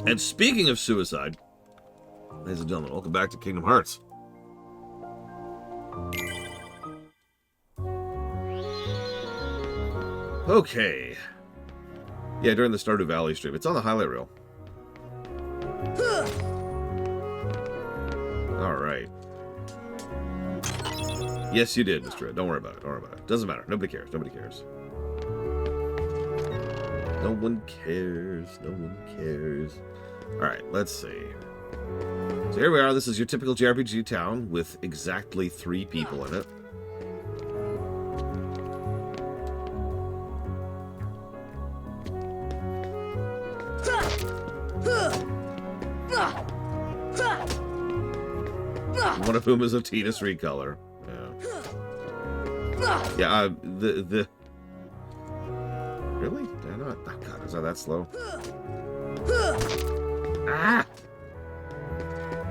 And speaking of suicide, ladies and gentlemen, welcome back to Kingdom Hearts. Okay. Yeah, during the Stardew Valley stream. It's on the highlight reel. Alright. Yes, you did, Mr. Ed. Don't worry about it. Don't worry about it. Doesn't matter. Nobody cares. Nobody cares. No one cares. No one cares. Alright, let's see. So here we are. This is your typical JRPG town with exactly 3 people in it. One of whom is a Tidus recolor. Yeah. Yeah, the... Really? Did I not? Oh, God, is that slow? Ah!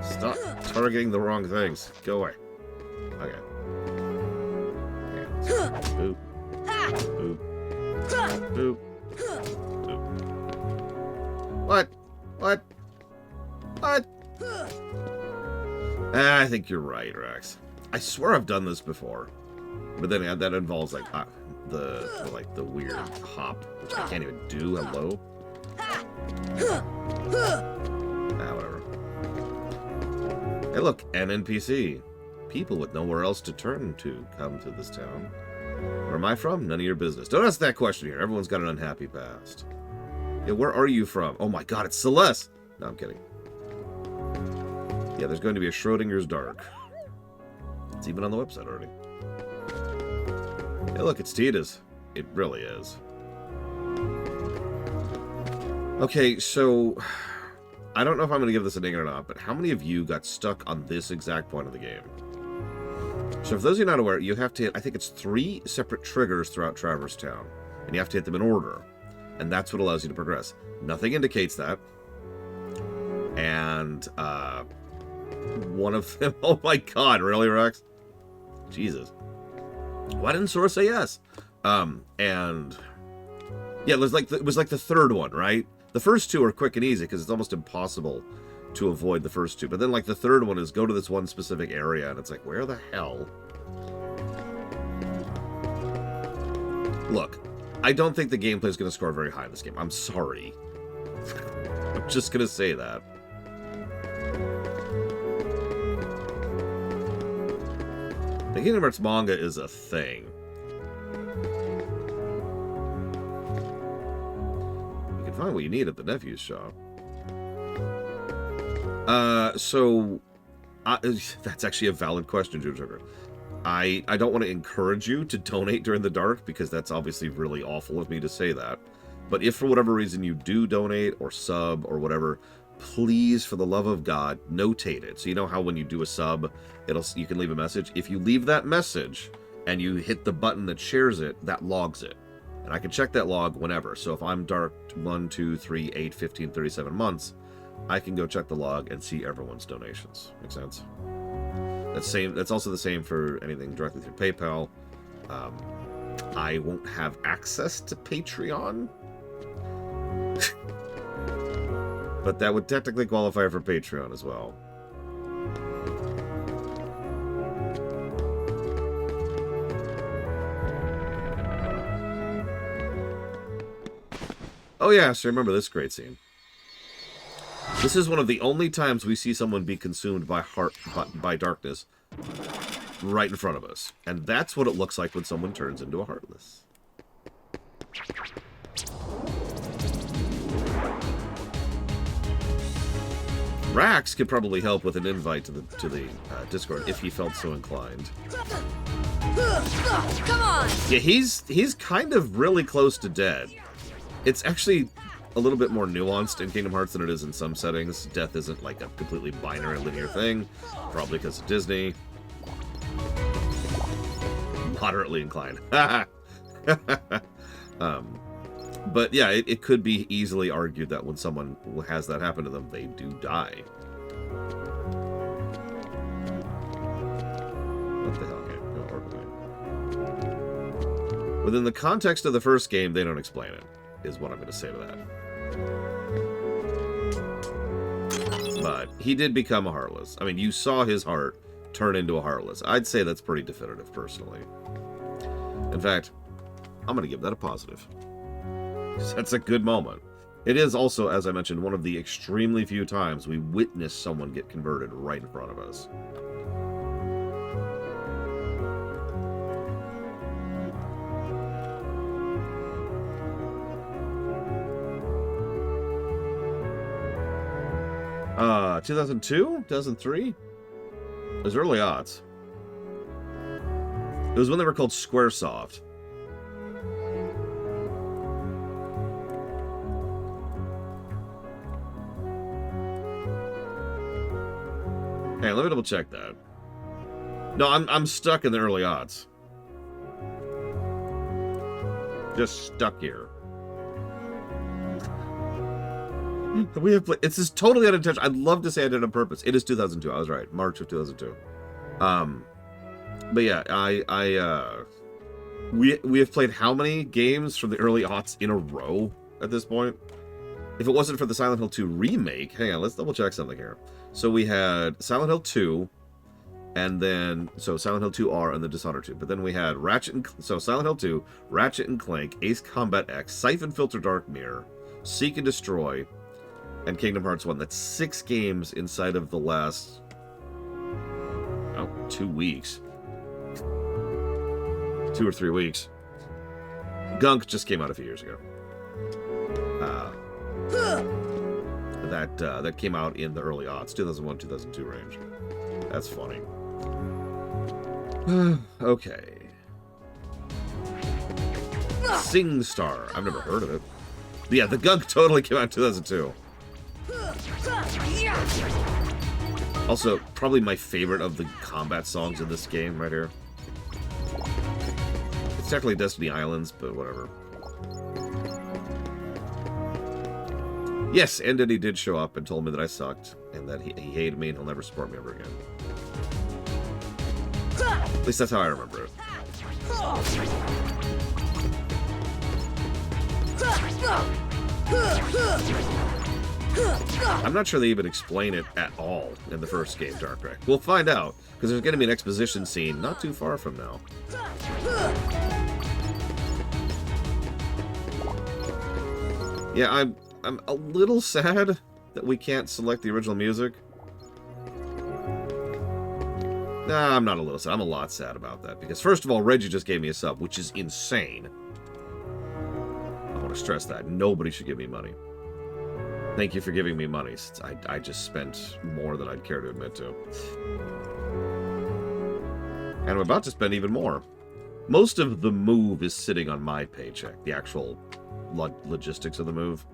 Stop targeting the wrong things. Go away. Okay. Boop. Boop. Boop. Boop. What? What? What? I think you're right, Rex. I swear I've done this before. But then that involves like the weird hop, which I can't even do. Hello? Whatever. Hey look, an NPC. People with nowhere else to turn to come to this town. Where am I from? None of your business. Don't ask that question here. Everyone's got an unhappy past. Yeah, where are you from? Oh my god, it's Celeste! No, I'm kidding. Yeah, there's going to be a Schrodinger's Dark. It's even on the website already. Hey, look, it's Tidus. It really is. Okay, so... I don't know if I'm going to give this a ding or not, but how many of you got stuck on this exact point of the game? So for those of you not aware, you have to hit, I think it's 3 separate triggers throughout Traverse Town. And you have to hit them in order. And that's what allows you to progress. Nothing indicates that. And, one of them... Oh my god, really, Rex? Jesus. Why didn't Sora say yes? And... Yeah, it was like the third one, right? The first 2 are quick and easy, because it's almost impossible to avoid the first 2. But then, like, the third one is go to this one specific area, and it's like, where the hell? Look, I don't think the gameplay is going to score very high in this game. I'm sorry. I'm just going to say that. The Kingdom Hearts manga is a thing. You can find what you need at the nephew's shop. That's actually a valid question, Joe Sugar. I don't want to encourage you to donate during the dark, because that's obviously really awful of me to say that. But if for whatever reason you do donate or sub or whatever, please, for the love of God, notate it. So you know how when you do a sub, you can leave a message. If you leave that message and you hit the button that shares it, that logs it. And I can check that log whenever. So if I'm dark 1, 2, 3, 8, 15, 37 months, I can go check the log and see everyone's donations. Make sense? That's also the same for anything directly through PayPal. I won't have access to Patreon. But that would technically qualify for Patreon as well. Oh yeah, so remember this great scene. This is one of the only times we see someone be consumed by darkness right in front of us. And that's what it looks like when someone turns into a heartless. Rax could probably help with an invite to the Discord if he felt so inclined. Come on! Yeah, he's kind of really close to dead. It's actually a little bit more nuanced in Kingdom Hearts than it is in some settings. Death isn't like a completely binary linear thing, probably because of Disney. Moderately inclined. But yeah, it could be easily argued that when someone has that happen to them, they do die. What the hell, game? Go away. Within the context of the first game, they don't explain it, is what I'm going to say to that. But he did become a heartless. I mean, you saw his heart turn into a heartless. I'd say that's pretty definitive, personally. In fact, I'm going to give that a positive. That's a good moment. It is also, as I mentioned, one of the extremely few times we witness someone get converted right in front of us. 2002? 2003? It was early aughts. It was when they were called Squaresoft. Hey, let me double check that. No, I'm stuck in the early aughts. Just stuck here. We have played. It's just totally unintentional. I'd love to say I did it on purpose. It is 2002. I was right. March of 2002. But yeah, we have played how many games from the early aughts in a row at this point? If it wasn't for the Silent Hill 2 remake, hang on, let's double check something here. So we had Silent Hill 2, and then Silent Hill 2R and the Dishonored 2. But then we had Silent Hill 2, Ratchet and Clank, Ace Combat X, Siphon Filter Dark Mirror, Seek and Destroy, and Kingdom Hearts 1. That's 6 games inside of the last 2 weeks. 2 or 3 weeks. Gunk just came out a few years ago. That came out in the early aughts, 2001, 2002 range. That's funny. Okay. SingStar. I've never heard of it. But yeah, the Gunk totally came out in 2002. Also, probably my favorite of the combat songs in this game right here. It's technically Destiny Islands, but whatever. Yes, and then he did show up and told me that I sucked, and that he hated me and he'll never support me ever again. At least that's how I remember it. I'm not sure they even explain it at all in the first game, Darkwreck. We'll find out, because there's going to be an exposition scene not too far from now. Yeah, I'm a little sad that we can't select the original music. Nah, I'm not a little sad. I'm a lot sad about that. Because first of all, Reggie just gave me a sub, which is insane. I want to stress that. Nobody should give me money. Thank you for giving me money. Since I just spent more than I'd care to admit to. And I'm about to spend even more. Most of the move is sitting on my paycheck. The actual logistics of the move.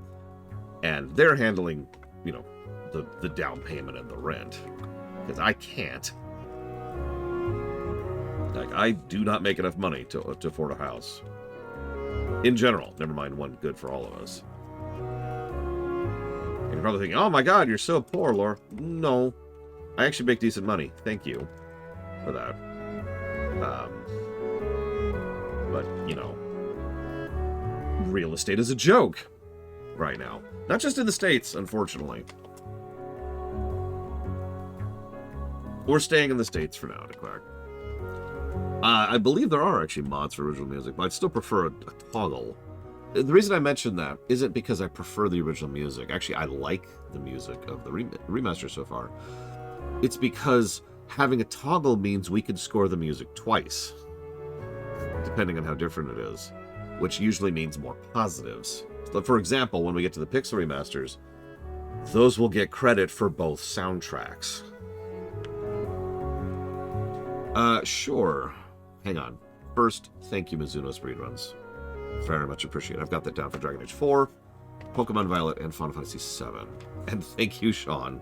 And they're handling, you know, the down payment and the rent. Because I can't. Like, I do not make enough money to afford a house. In general. Never mind one good for all of us. And you're probably thinking, oh my god, you're so poor, Laura. No. I actually make decent money. Thank you for that. But, you know, real estate is a joke right now. Not just in the States, unfortunately. We're staying in the States for now, Quack. I believe there are actually mods for original music, but I'd still prefer a toggle. The reason I mention that isn't because I prefer the original music. Actually, I like the music of the remaster so far. It's because having a toggle means we can score the music twice, depending on how different it is, which usually means more positives. But for example, when we get to the Pixel remasters, those will get credit for both soundtracks. Sure. Hang on. First, thank you, Mizuno Speedruns. Very much appreciated. I've got that down for Dragon Age 4, Pokemon Violet, and Final Fantasy 7. And thank you, Sean.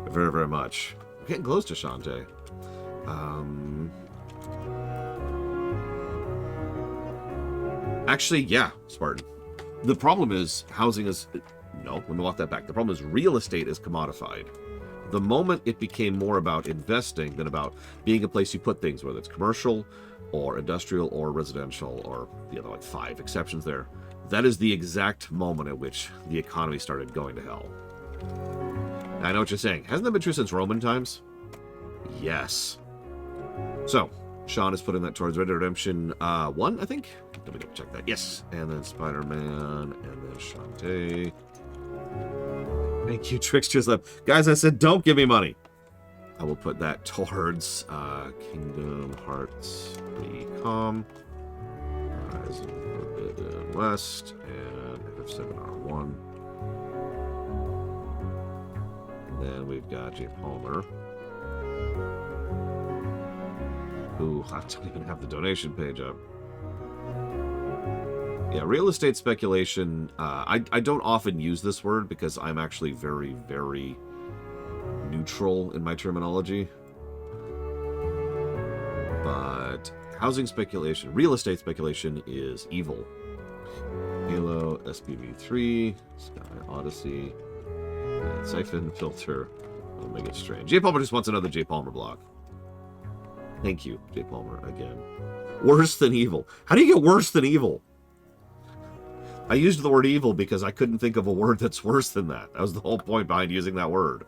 Very, very much. We're getting close to Shantae. Actually, yeah, Spartan. The problem is housing is... No, let me walk that back. The problem is real estate is commodified. The moment it became more about investing than about being a place you put things, whether it's commercial or industrial or residential or the other, like 5 exceptions there, that is the exact moment at which the economy started going to hell. I know what you're saying. Hasn't that been true since Roman times? Yes. So, Sean is putting that towards Red Dead Redemption 1, I think? Let me go check that. Yes. And then Spider-Man, and then Shantae. Thank you, Tricksters Lab. Guys, I said don't give me money. I will put that towards Kingdom Hearts Recom, Horizon Forbidden West, and FF7R1. And then we've got Jay Palmer, who I don't even have the donation page up. Yeah, real estate speculation. I don't often use this word because I'm actually very, very neutral in my terminology. But housing speculation, real estate speculation is evil. Halo, SPV3, Sky Odyssey, and Siphon Filter. I'll make it strange. J. Palmer just wants another J. Palmer block. Thank you, J. Palmer, again. Worse than evil. How do you get worse than evil? I used the word evil because I couldn't think of a word that's worse than that. That was the whole point behind using that word.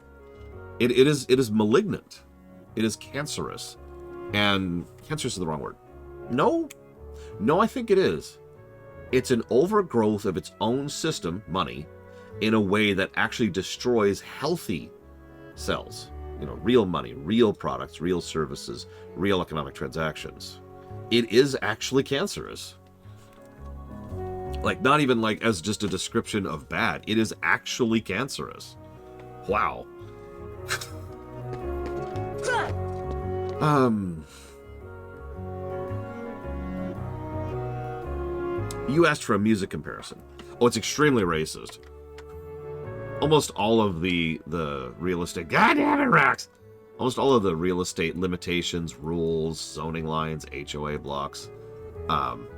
It is malignant. It is cancerous. And cancerous is the wrong word. No, I think it is. It's an overgrowth of its own system, money, in a way that actually destroys healthy cells. You know, real money, real products, real services, real economic transactions. It is actually cancerous. Like, not even like as just a description of bad. It is actually cancerous. Wow. You asked for a music comparison. Oh, it's extremely racist. Almost all of the real estate... God damn it, Rex! Almost all of the real estate limitations, rules, zoning lines, HOA blocks,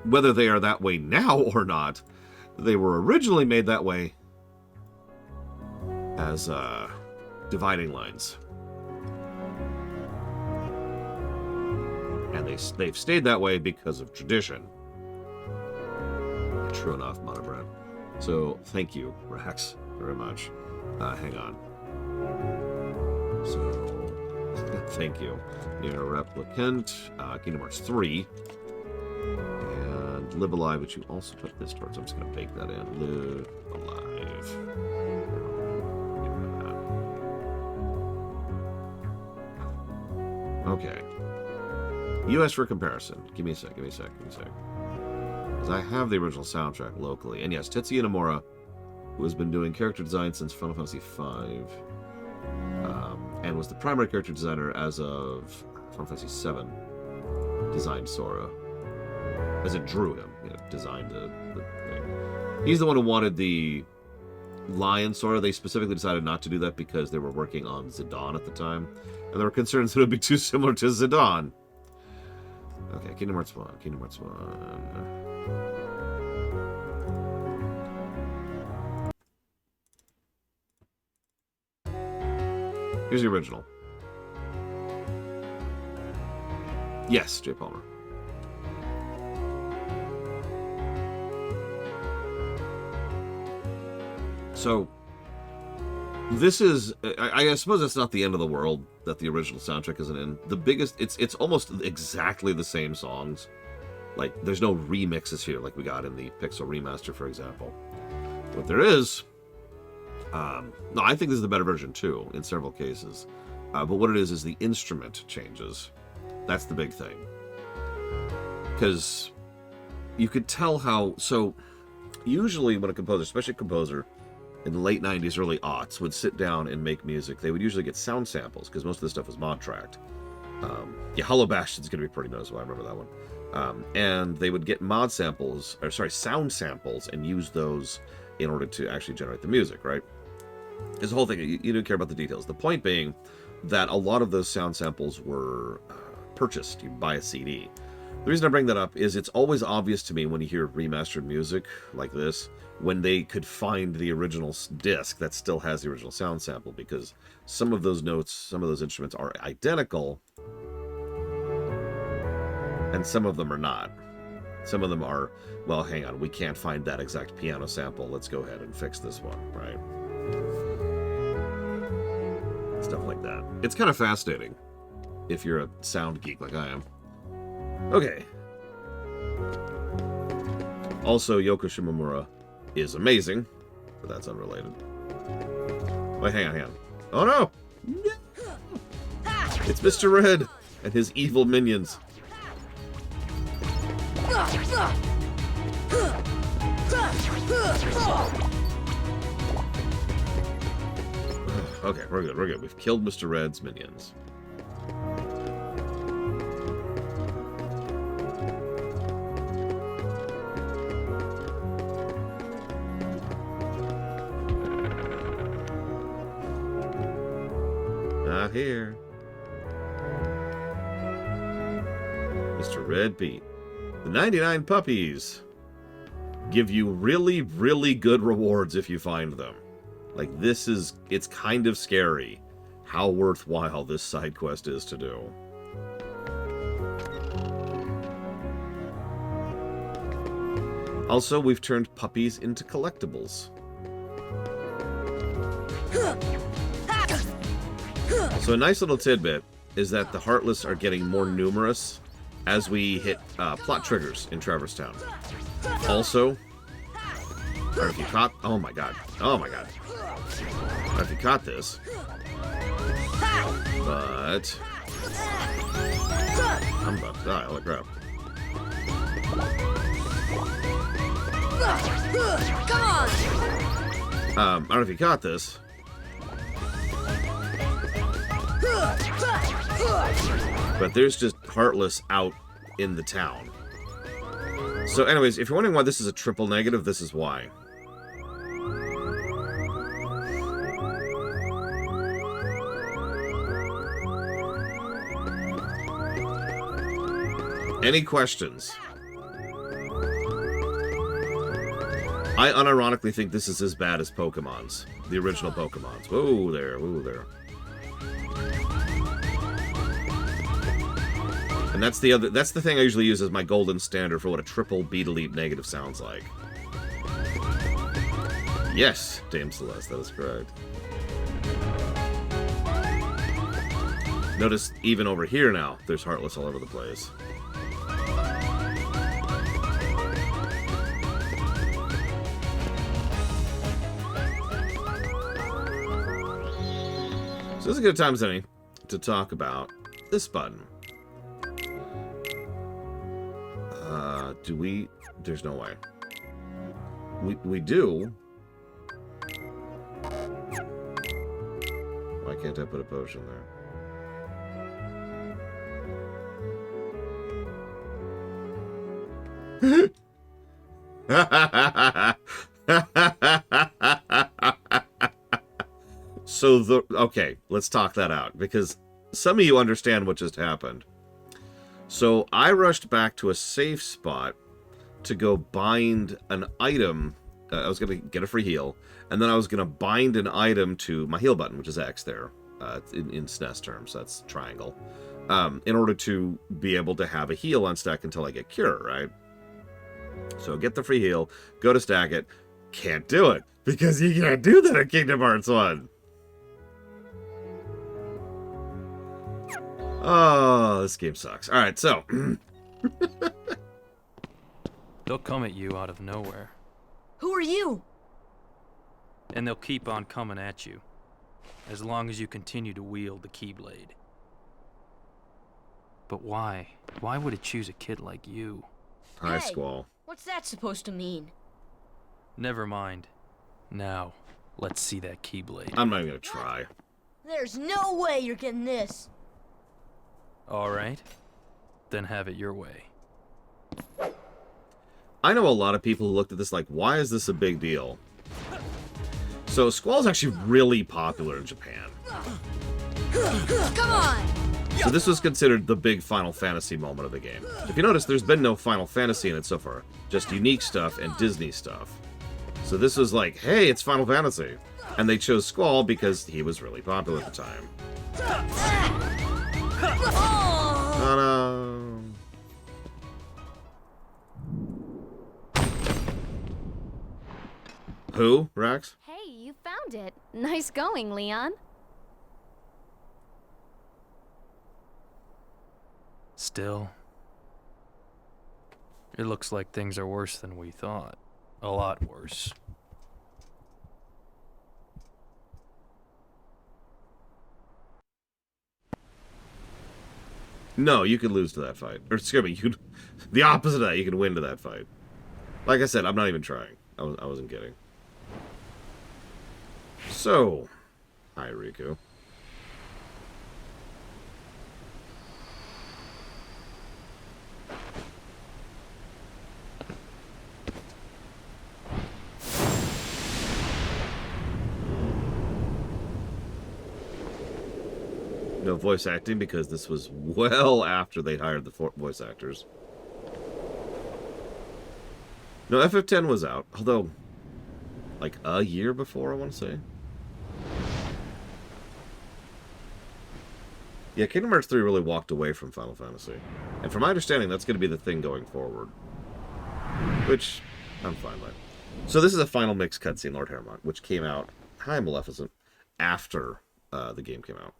whether they are that way now or not, they were originally made that way as dividing lines. And they've stayed that way because of tradition. True enough, Monobread. So, thank you, Rex, very much. Hang on. So, thank you. Near Replicant, Kingdom Hearts 3, and Live Alive, which you also put this towards. I'm just going to bake that in. Live Alive. Okay. US for comparison. Give me a sec. Because I have the original soundtrack locally. And yes, Tetsuya Nomura, who has been doing character design since Final Fantasy V, and was the primary character designer as of Final Fantasy VII, designed Sora. As it drew him, designed the thing. He's the one who wanted the lion Sora. They specifically decided not to do that because they were working on Zidane at the time, and there were concerns that it would be too similar to Zidane. Okay, Kingdom Hearts 1. Here's the original. Yes, Jay Palmer. So, this is... I suppose it's not the end of the world that the original soundtrack isn't in. The biggest... It's almost exactly the same songs. Like, there's no remixes here like we got in the Pixel Remaster, for example. What there is... no, I think this is the better version, too, in several cases. But what it is the instrument changes. That's the big thing. Because you could tell how... So, usually when a composer, especially a composer in the late 90s, early aughts, would sit down and make music, they would usually get sound samples, because most of this stuff was mod-tracked. Yeah, Hollow Bastion's going to be pretty noticeable. I remember that one. And they would get sound samples, and use those in order to actually generate the music, right? It's the whole thing. You don't care about the details. The point being that a lot of those sound samples were purchased. You buy a CD. The reason I bring that up is it's always obvious to me when you hear remastered music like this, when they could find the original disc that still has the original sound sample, because some of those notes, some of those instruments are identical, and some of them are not. Some of them are, well, hang on, we can't find that exact piano sample. Let's go ahead and fix this one, right? Stuff like that. It's kind of fascinating if you're a sound geek like I am. Okay. Also, Yoko Shimomura is amazing, but that's unrelated. Wait, hang on. Oh no! It's Mr. Red and his evil minions. Okay, we're good. We've killed Mr. Red's minions. Not here. Mr. Red Pete. The 99 puppies give you really, really good rewards if you find them. Like, it's kind of scary how worthwhile this side quest is to do. Also, we've turned puppies into collectibles. So a nice little tidbit is that the Heartless are getting more numerous as we hit plot triggers in Traverse Town. Also, or if you caught... Oh my god. If you caught this. But... I'm about to die, holy crap. Come on! I don't know if you caught this. But there's just Heartless out in the town. So anyways, if you're wondering why this is a triple negative, this is why. Any questions? I unironically think this is as bad as Pokemon's. The original Pokemon's. Whoa there, whoa there. And that's the thing I usually use as my golden standard for what a triple Beetleep negative sounds like. Yes, Dame Celeste, that is correct. Notice even over here now, there's Heartless all over the place. So this is a good time as any to talk about this button. Do we... There's no way. We do. Why can't I put a potion there? So okay, let's talk that out, because some of you understand what just happened. So I rushed back to a safe spot to go bind an item. I was going to get a free heal, and then I was going to bind an item to my heal button, which is X there, in SNES terms, that's triangle, in order to be able to have a heal on stack until I get cure, right? So get the free heal, go to stack it, can't do it, because you can't do that in Kingdom Hearts 1. Oh, this game sucks. Alright, so. They'll come at you out of nowhere. Who are you? And they'll keep on coming at you. As long as you continue to wield the Keyblade. But why? Why would it choose a kid like you? Hi, Hey, Squall. what's that supposed to mean? Never mind. Now, let's see that Keyblade. I'm not even gonna try. There's no way you're getting this. Alright. Then have it your way. I know a lot of people who looked at this like, why is this a big deal? So Squall's actually really popular in Japan. Come on! So this was considered the big Final Fantasy moment of the game. If you notice, there's been no Final Fantasy in it so far. Just unique stuff and Disney stuff. So this was like, hey, it's Final Fantasy. And they chose Squall because he was really popular at the time. Oh no. Who, Rax? Hey, you found it. Nice going, Leon. Still, it looks like things are worse than we thought. A lot worse. No, you could lose to that fight. Or, excuse me, you could... The opposite of that, you could win to that fight. Like I said, I'm not even trying. I wasn't kidding. So, hi, Riku. No voice acting because this was well after they hired the voice actors. No, FF10 was out, although like a year before, I want to say. Yeah, Kingdom Hearts 3 really walked away from Final Fantasy. And from my understanding, that's going to be the thing going forward. Which, I'm fine with. So this is a final mix cutscene, Lord Hermont, which came out, hi Maleficent, after the game came out.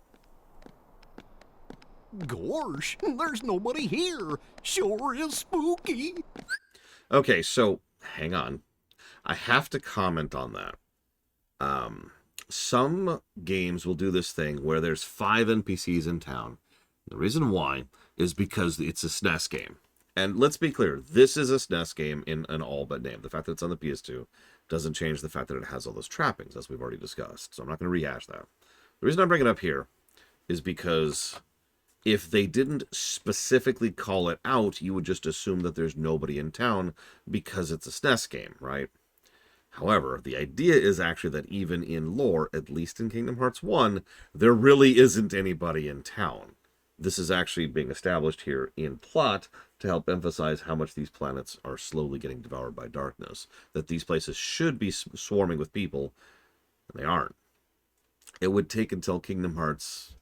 Gosh, there's nobody here. Sure is spooky. Okay, so, hang on. I have to comment on that. Some games will do this thing where there's 5 NPCs in town. The reason why is because it's a SNES game. And let's be clear, this is a SNES game in an all but name. The fact that it's on the PS2 doesn't change the fact that it has all those trappings, as we've already discussed. So I'm not going to rehash that. The reason I bring it up here is because if they didn't specifically call it out, you would just assume that there's nobody in town because it's a SNES game, right? However, the idea is actually that even in lore, at least in Kingdom Hearts 1, there really isn't anybody in town. This is actually being established here in plot to help emphasize how much these planets are slowly getting devoured by darkness. That these places should be swarming with people, and they aren't. It would take until Kingdom Hearts...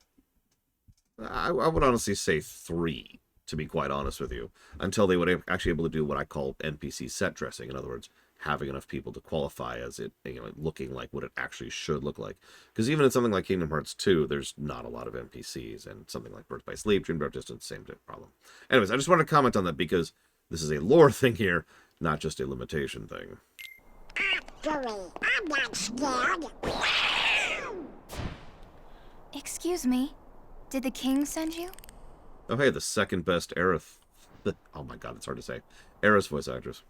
I would honestly say 3, to be quite honest with you, until they would actually able to do what I call NPC set dressing. In other words, having enough people to qualify as it, looking like what it actually should look like. Because even in something like Kingdom Hearts 2, there's not a lot of NPCs, and something like Birth by Sleep, Dream Drop Distance, same problem. Anyways, I just want to comment on that because this is a lore thing here, not just a limitation thing. Actually, I'm not scared. Excuse me. Did the king send you? Oh hey, the second best Aerith... Oh my god, it's hard to say. Aerith's voice actress.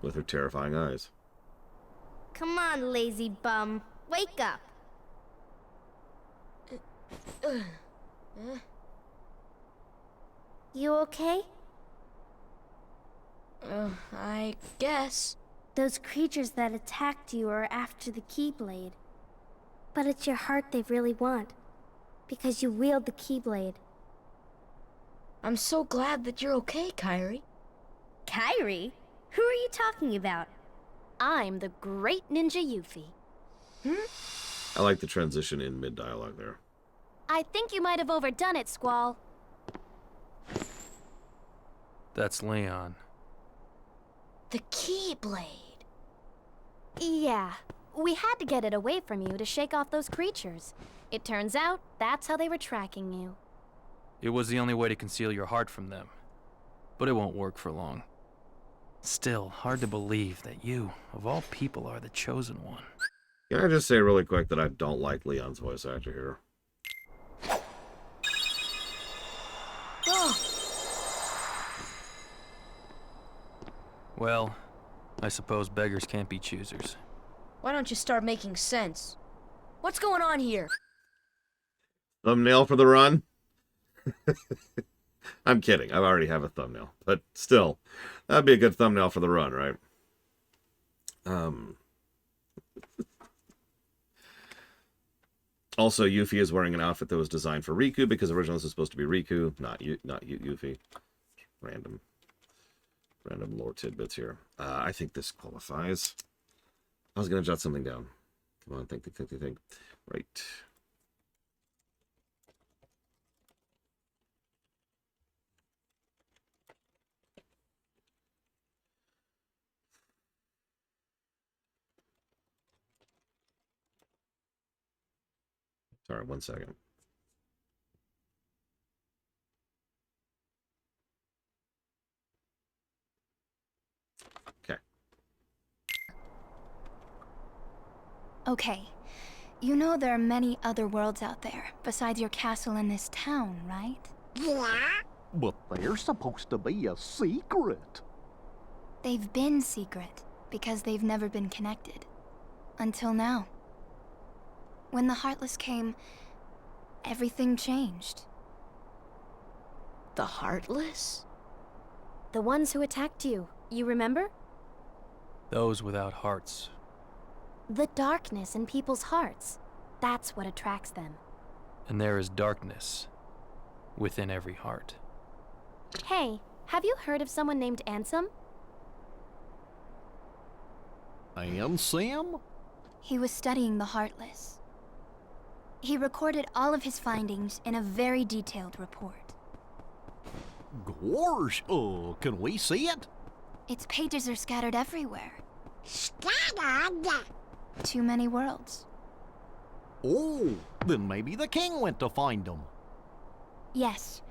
With her terrifying eyes. Come on, lazy bum. Wake up. You okay? I guess. Those creatures that attacked you are after the Keyblade. But it's your heart they really want. Because you wield the Keyblade. I'm so glad that you're okay, Kairi. Kairi? Who are you talking about? I'm the great ninja Yuffie. I like the transition in mid-dialogue there. I think you might have overdone it, Squall. That's Leon. The Keyblade. Yeah, we had to get it away from you to shake off those creatures. It turns out that's how they were tracking you. It was the only way to conceal your heart from them. But it won't work for long. Still, hard to believe that you, of all people, are the chosen one. Can I just say really quick that I don't like Leon's voice actor here? Oh, Well, I suppose beggars can't be choosers. why don't you start making sense? What's going on here? Thumbnail for the run? I'm kidding. I already have a thumbnail. But still, that'd be a good thumbnail for the run, right? Also, Yuffie is wearing an outfit that was designed for Riku because originally this was supposed to be Riku, not Yuffie. Random lore tidbits here. I think this qualifies. I was going to jot something down. Come on, think. Right. Sorry, 1 second. Okay. You know there are many other worlds out there, besides your castle and this town, right? But they're supposed to be a secret. They've been secret, because they've never been connected. Until now. When the Heartless came, everything changed. The Heartless? The ones who attacked you, you remember? Those without hearts. The darkness in people's hearts. That's what attracts them. And there is darkness within every heart. Hey, have you heard of someone named Ansem? Ansem? He was studying the Heartless. He recorded all of his findings in a very detailed report. Gosh, can we see it? Its pages are scattered everywhere. Scattered? Too many worlds. Oh, then maybe the king went to find them. Yes,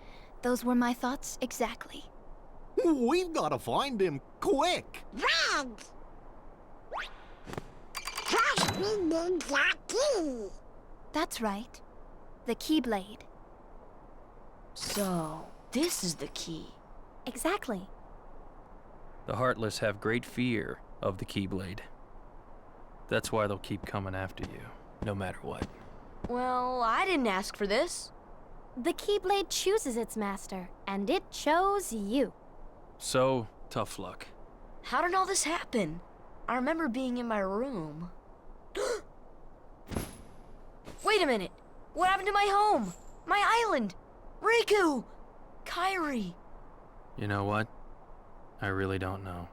those were my thoughts exactly. We've got to find him quick. Red! First we need the key. That's right. The Keyblade. So, this is the key. Exactly. The Heartless have great fear of the Keyblade. That's why they'll keep coming after you, no matter what. Well, I didn't ask for this. The Keyblade chooses its master, and it chose you. So, tough luck. How did all this happen? I remember being in my room. Wait a minute! What happened to my home? My island? Riku! Kairi! You know what? I really don't know.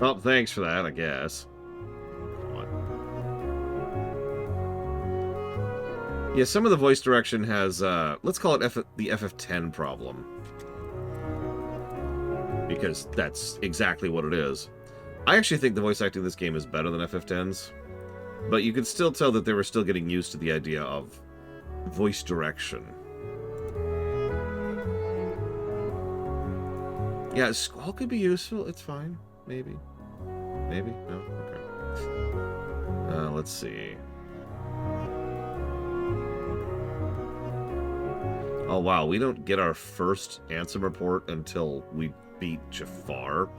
Well, thanks for that, I guess. What? Yeah, some of the voice direction has, let's call it the FF10 problem. Because that's exactly what it is. I actually think the voice acting in this game is better than FF10's. But you can still tell that they were still getting used to the idea of voice direction. Yeah, Squall could be useful. It's fine. Maybe. Maybe? No? Okay. Let's see. Oh, wow. We don't get our first Ansem report until we beat Jafar.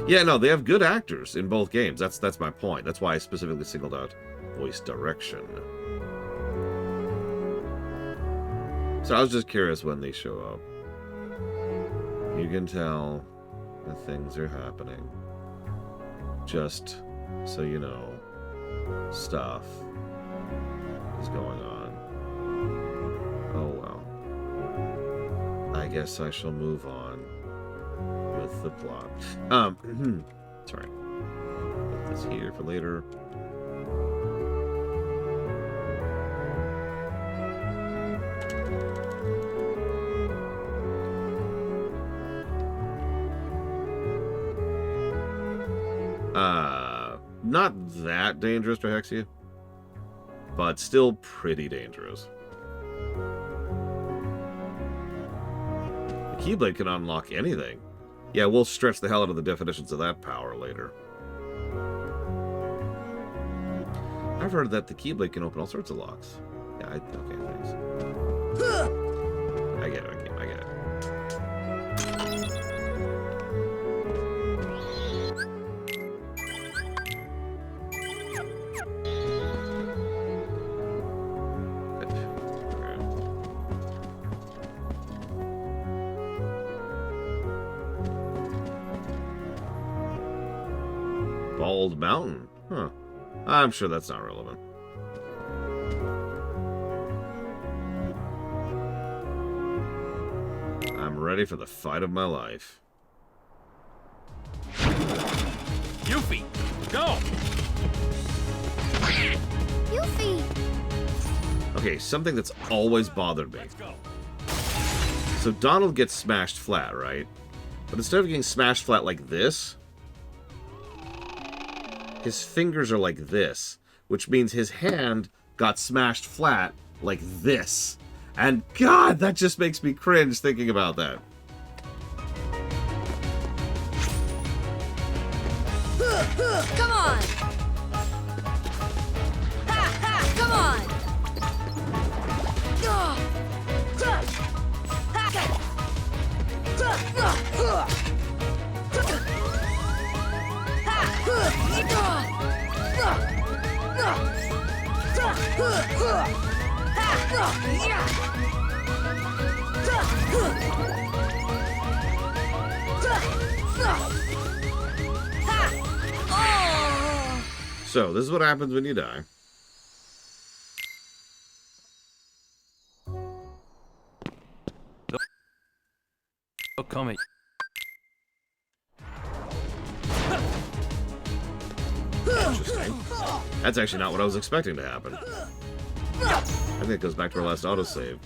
Yeah, no, they have good actors in both games. That's my point. That's why I specifically singled out voice direction. So I was just curious when they show up. You can tell that things are happening. Just so you know, stuff is going on. Oh well. I guess I shall move on with the plot. Sorry. Put this here for later. Not that dangerous to hex you, but still pretty dangerous. The Keyblade can unlock anything. Yeah, we'll stretch the hell out of the definitions of that power later. I've heard that the Keyblade can open all sorts of locks. Yeah, okay, thanks. I get it, I get it. Bald Mountain? Huh. I'm sure that's not relevant. I'm ready for the fight of my life. Yuffie, go! Yuffie! Okay, something that's always bothered me. So Donald gets smashed flat, right? But instead of getting smashed flat like this, his fingers are like this, which means his hand got smashed flat like this. And God, that just makes me cringe thinking about that. Come on! Ha ha! Come on! So, this is what happens when you die. Oh, come at Interesting. That's actually not what I was expecting to happen. I think it goes back to our last autosave.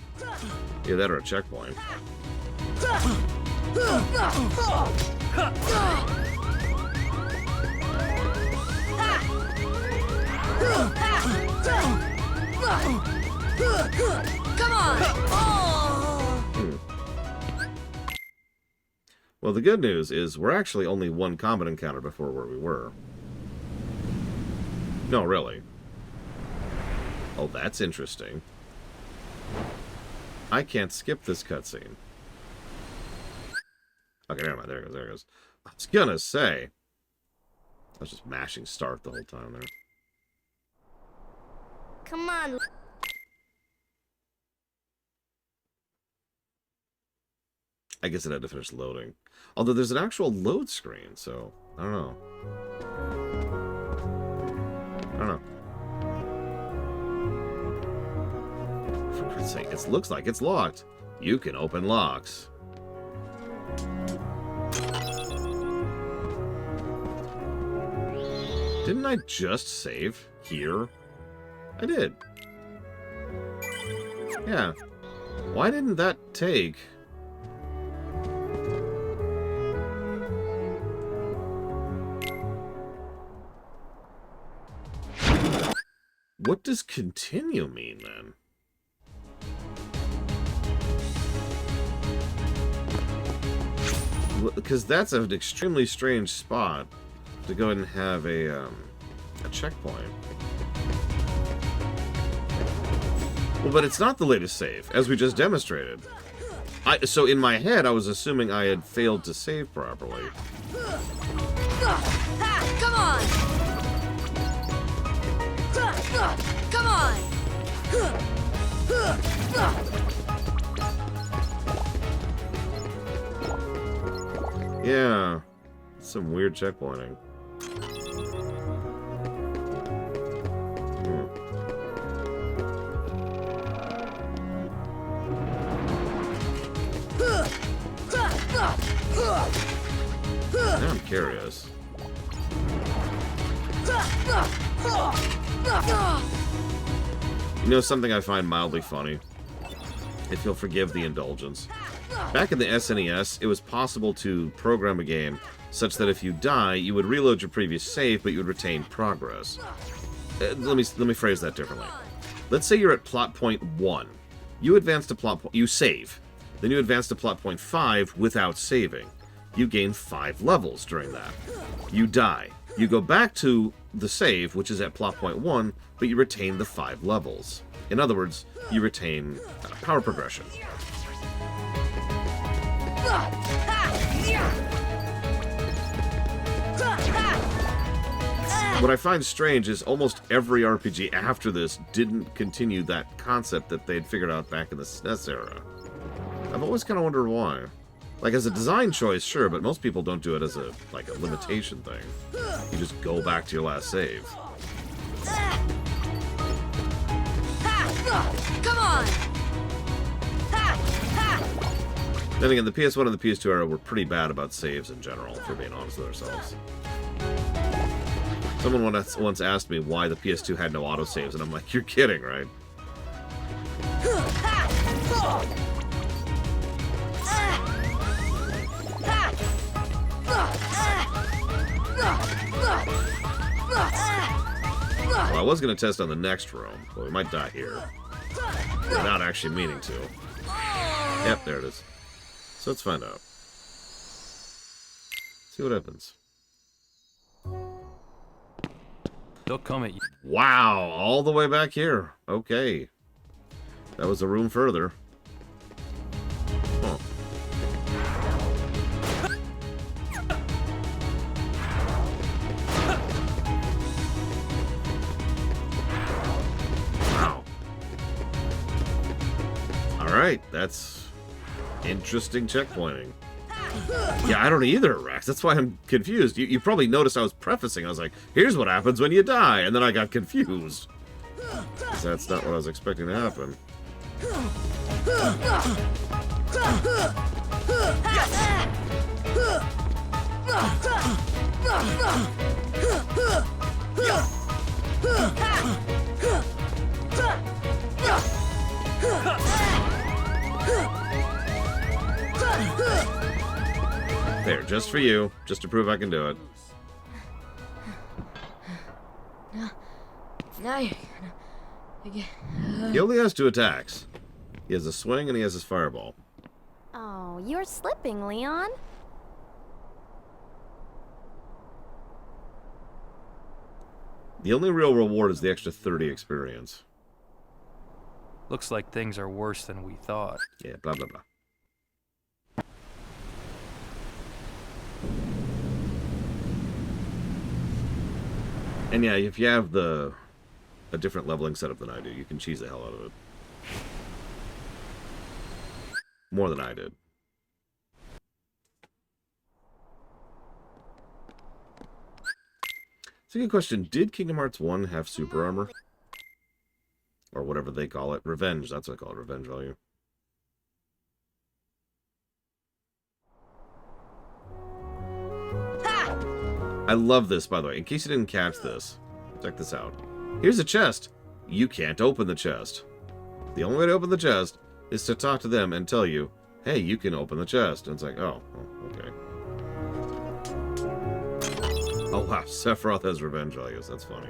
Either that or a checkpoint. Come on! Oh! Well, the good news is we're actually only one combat encounter before where we were. No, really. Oh, that's interesting. I can't skip this cutscene. Okay, never mind. There it goes. There it goes. I was gonna say. I was just mashing start the whole time there. Come on. I guess it had to finish loading. Although there's an actual load screen, so I don't know. I don't know. For Christ's sake, it looks like it's locked. You can open locks. Didn't I just save here? I did. Yeah. Why didn't that take... What does continue mean, then? Because that's an extremely strange spot to go ahead and have a checkpoint. Well, but it's not the latest save, as we just demonstrated. So in my head, I was assuming I had failed to save properly. Come on! Come on! Yeah, some weird checkpointing. Now I'm curious. You know something I find mildly funny? If you'll forgive the indulgence. Back in the SNES, it was possible to program a game such that if you die, you would reload your previous save, but you would retain progress. Let me phrase that differently. Let's say you're at plot point 1. You advance to plot point... You save. Then you advance to plot point 5 without saving. You gain 5 levels during that. You die. You go back to the save, which is at plot point 1, but you retain the 5 levels. In other words, you retain power progression. What I find strange is almost every RPG after this didn't continue that concept that they'd figured out back in the SNES era. I've always kind of wondered why. Like, as a design choice, sure, but most people don't do it as a limitation thing. You just go back to your last save. Come on! Then again, the PS1 and the PS2 era were pretty bad about saves in general, if we're being honest with ourselves. Someone once asked me why the PS2 had no autosaves, and I'm like, you're kidding, right? Well, I was going to test on the next room, but we might die here. without actually meaning to. Yep, there it is. So let's find out. See what happens. They'll come at you. Wow, all the way back here. Okay. That was a room further. Huh. Wow. Alright, that's interesting checkpointing. Yeah, I don't either, Rex. That's why I'm confused. You probably noticed I was prefacing. I was like, here's what happens when you die. And then I got confused. That's not what I was expecting to happen. There, just for you. Just to prove I can do it. Now He only has 2 attacks. He has a swing and he has his fireball. Oh, you're slipping, Leon. The only real reward is the extra 30 experience. Looks like things are worse than we thought. Yeah, blah, blah, blah. And yeah, if you have a different leveling setup than I do, you can cheese the hell out of it. More than I did. It's a good question. Did Kingdom Hearts 1 have super armor? Or whatever they call it. Revenge, that's what I call it. Revenge value. I love this, by the way. In case you didn't catch this, check this out. Here's a chest. You can't open the chest. The only way to open the chest is to talk to them and tell you, hey, you can open the chest. And it's like, oh okay. Oh, wow. Sephiroth has revenge values. That's funny.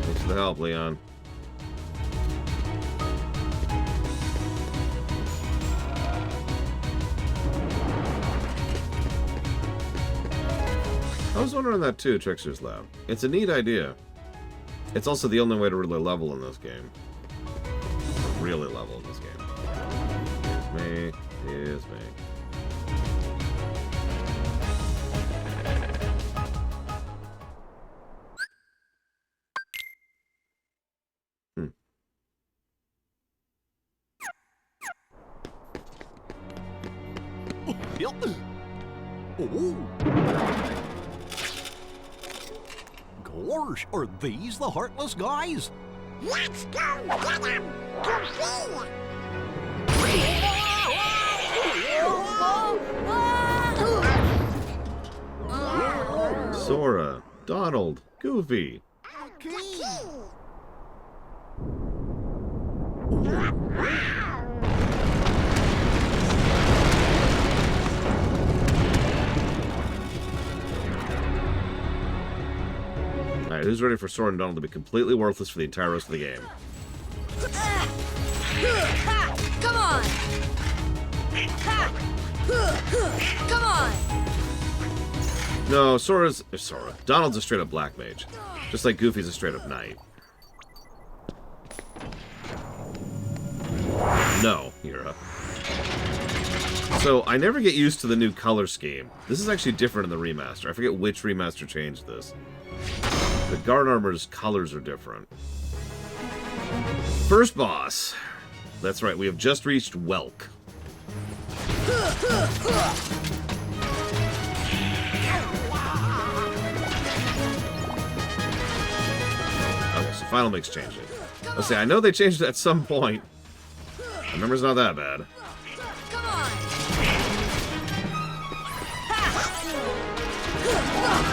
Thanks for the help, Leon. I was wondering that too, Trickster's Lab. It's a neat idea. It's also the only way to really level in this game. Really level in this game. Here's me. Here's me. Yep. Oh. Gosh, are these the Heartless guys? Let's go get him! Go Sora, Donald, Goofy. Alright, who's ready for Sora and Donald to be completely worthless for the entire rest of the game? Come on! Come on! No, Sora. Donald's a straight up black mage. Just like Goofy's a straight up knight. No, Hira. So, I never get used to the new color scheme. This is actually different in the remaster. I forget which remaster changed this. The guard armor's colors are different. First boss. That's right, we have just reached Welk. Okay, so Final Mix changed it. Let's see, I know they changed it at some point. I remember it's not that bad. Come on!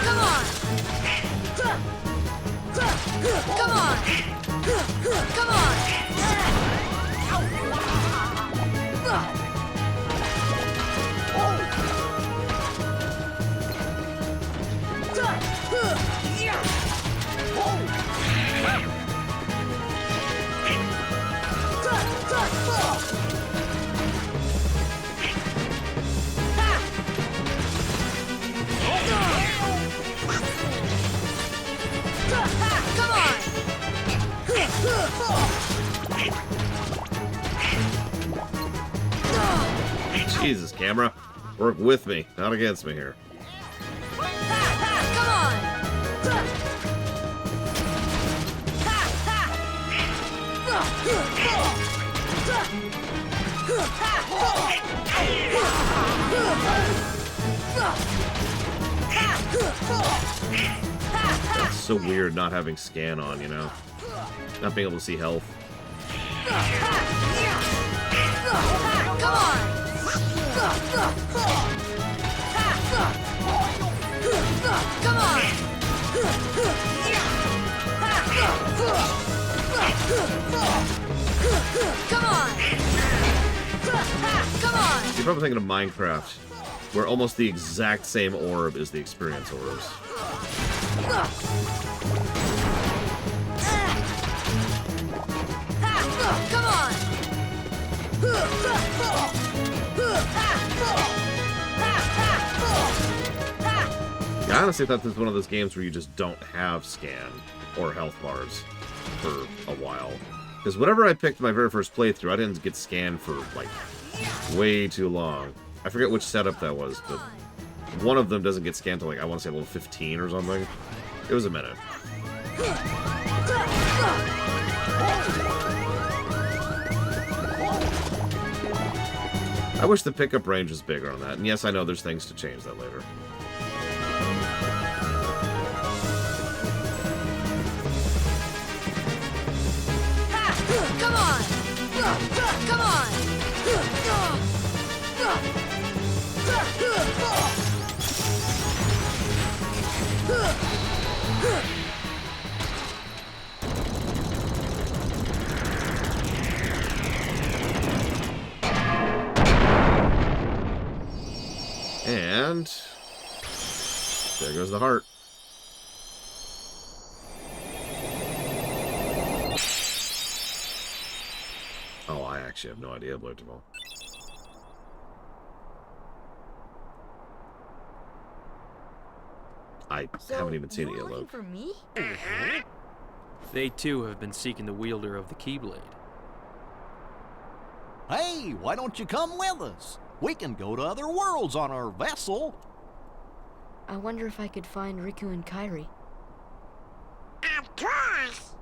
Come on! Come on! Come on! Jesus, camera. Work with me, not against me here. It's so weird not having scan on, you know? Not being able to see health. Come on! Come on! Come on! You're probably thinking of Minecraft, where almost the exact same orb is the experience orbs. Come on! Yeah, I honestly thought this was one of those games where you just don't have scan or health bars for a while. Because whenever I picked my very first playthrough, I didn't get scanned for, like, way too long. I forget which setup that was, but one of them doesn't get scanned till, like, I want to say level 15 or something. It was a minute. I wish the pickup range was bigger on that. And yes, I know there's things to change that later. Come on! Come on! And there goes the heart. Oh, I actually have no idea, Blue Jamal. I haven't even seen it yet, looking Luke. for me? They too have been seeking the wielder of the Keyblade. Hey, why don't you come with us? We can go to other worlds on our vessel. I wonder if I could find Riku and Kairi. Of course.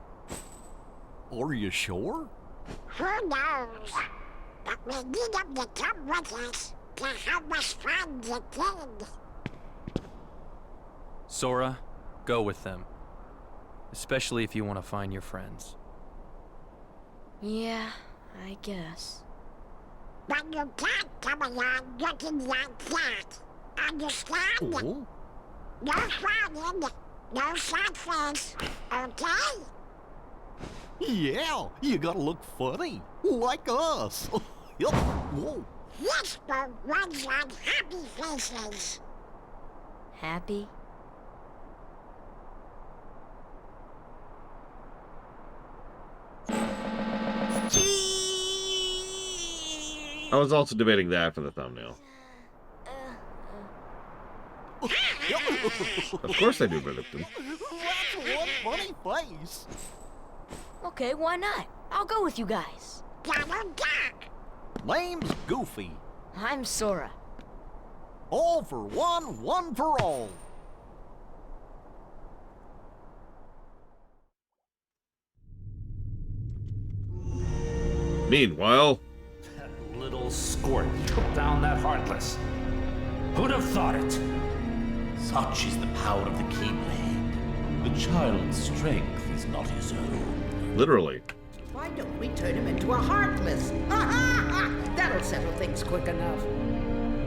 Are you sure? Who knows? But we need them to come with us to help us find the kid. Sora, go with them. Especially if you want to find your friends. Yeah, I guess. But you can't come along looking like that. Understand? Oh? No frowning, no sad face, okay? Yeah, you gotta look funny, like us. Yup. Whoa. Let's go ones on happy faces. Happy? I was also debating that for the thumbnail. Of course I do predict them. That's one funny face. Okay, why not? I'll go with you guys. Donald Duck. Name's Goofy. I'm Sora. All for one, one for all. Meanwhile, That little squirt took down that heartless. Who'd have thought it? Such is the power of the Keyblade. The child's strength is not his own. literally. Why don't we turn him into a heartless? That'll settle things quick enough.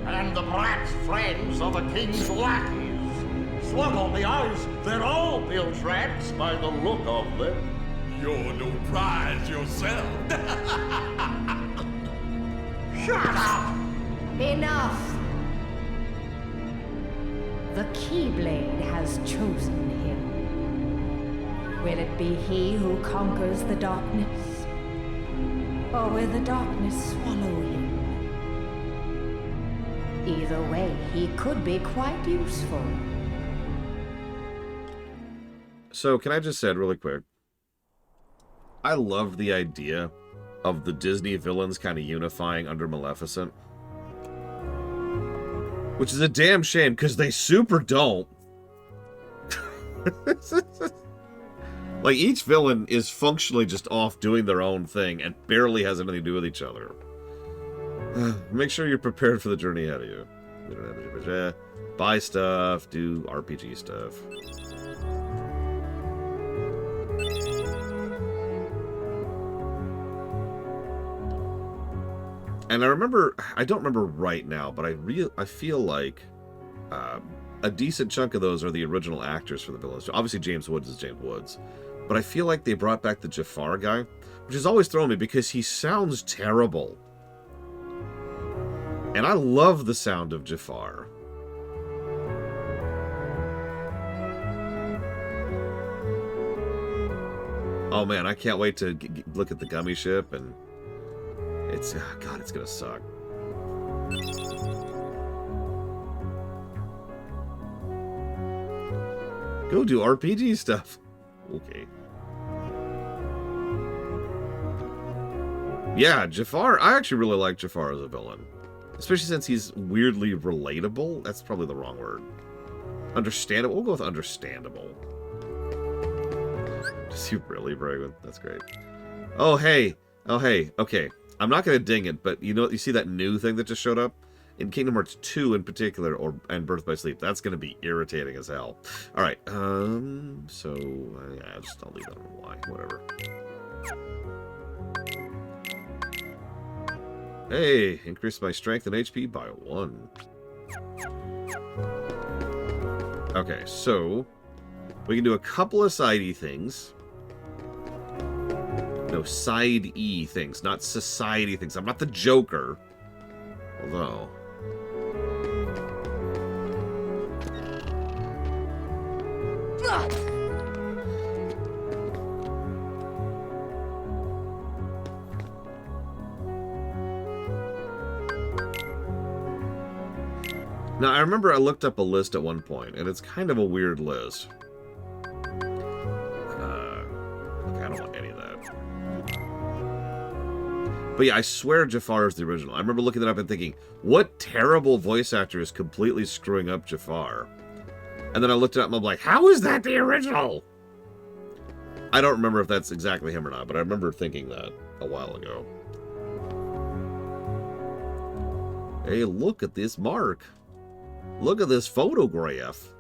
And the brat's friends are the king's lackeys. Swallow the eyes, they're all bilge rats by the look of them. You're no prize yourself. Shut up! Enough! The Keyblade has chosen him. Will it be he who conquers the darkness? Or will the darkness swallow him? Either way, he could be quite useful. So, can I just say really quick? I love the idea of the Disney villains kind of unifying under Maleficent. Which is a damn shame, because they super don't. Like, each villain is functionally just off doing their own thing and barely has anything to do with each other. Make sure you're prepared for the journey ahead of you. Buy stuff, do RPG stuff. And I don't remember right now, but I feel like a decent chunk of those are the original actors for the villains. Obviously, James Woods is James Woods. But I feel like they brought back the Jafar guy, which has always thrown me because he sounds terrible. And I love the sound of Jafar. Oh man, I can't wait to look at the Gummi ship, and it's, God, it's gonna suck. Go do RPG stuff. Okay. Yeah, Jafar, I actually really like Jafar as a villain. Especially since he's weirdly relatable. That's probably the wrong word. Understandable? We'll go with understandable. Does he really, Braven? That's great. Oh, hey. Oh, hey. Okay. I'm not going to ding it, but you know, you see that new thing that just showed up? In Kingdom Hearts 2 in particular, and Birth by Sleep. That's going to be irritating as hell. Alright, so, yeah, I'll leave that on Y, whatever. Hey, increase my strength and HP by 1. Okay, so, we can do a couple of side-y things. No, side-y things, not society things. I'm not the Joker. Although... Now, I remember I looked up a list at one point, and it's kind of a weird list. Okay, I don't want any of that. But yeah, I swear Jafar is the original. I remember looking it up and thinking, what terrible voice actor is completely screwing up Jafar? And then I looked it up and I'm like, how is that the original? I don't remember if that's exactly him or not, but I remember thinking that a while ago. Hey, look at this mark. Look at this photograph.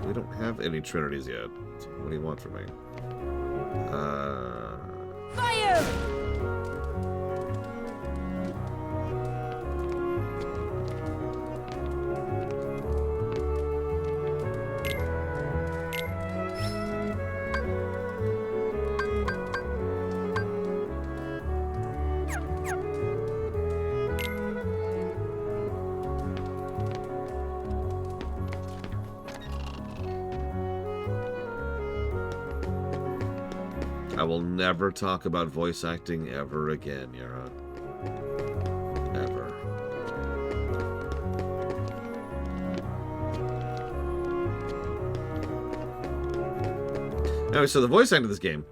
We don't have any Trinities yet. What do you want from me? Fire! I will never talk about voice acting ever again, Yara. Ever. Anyway, so the voice acting of this game.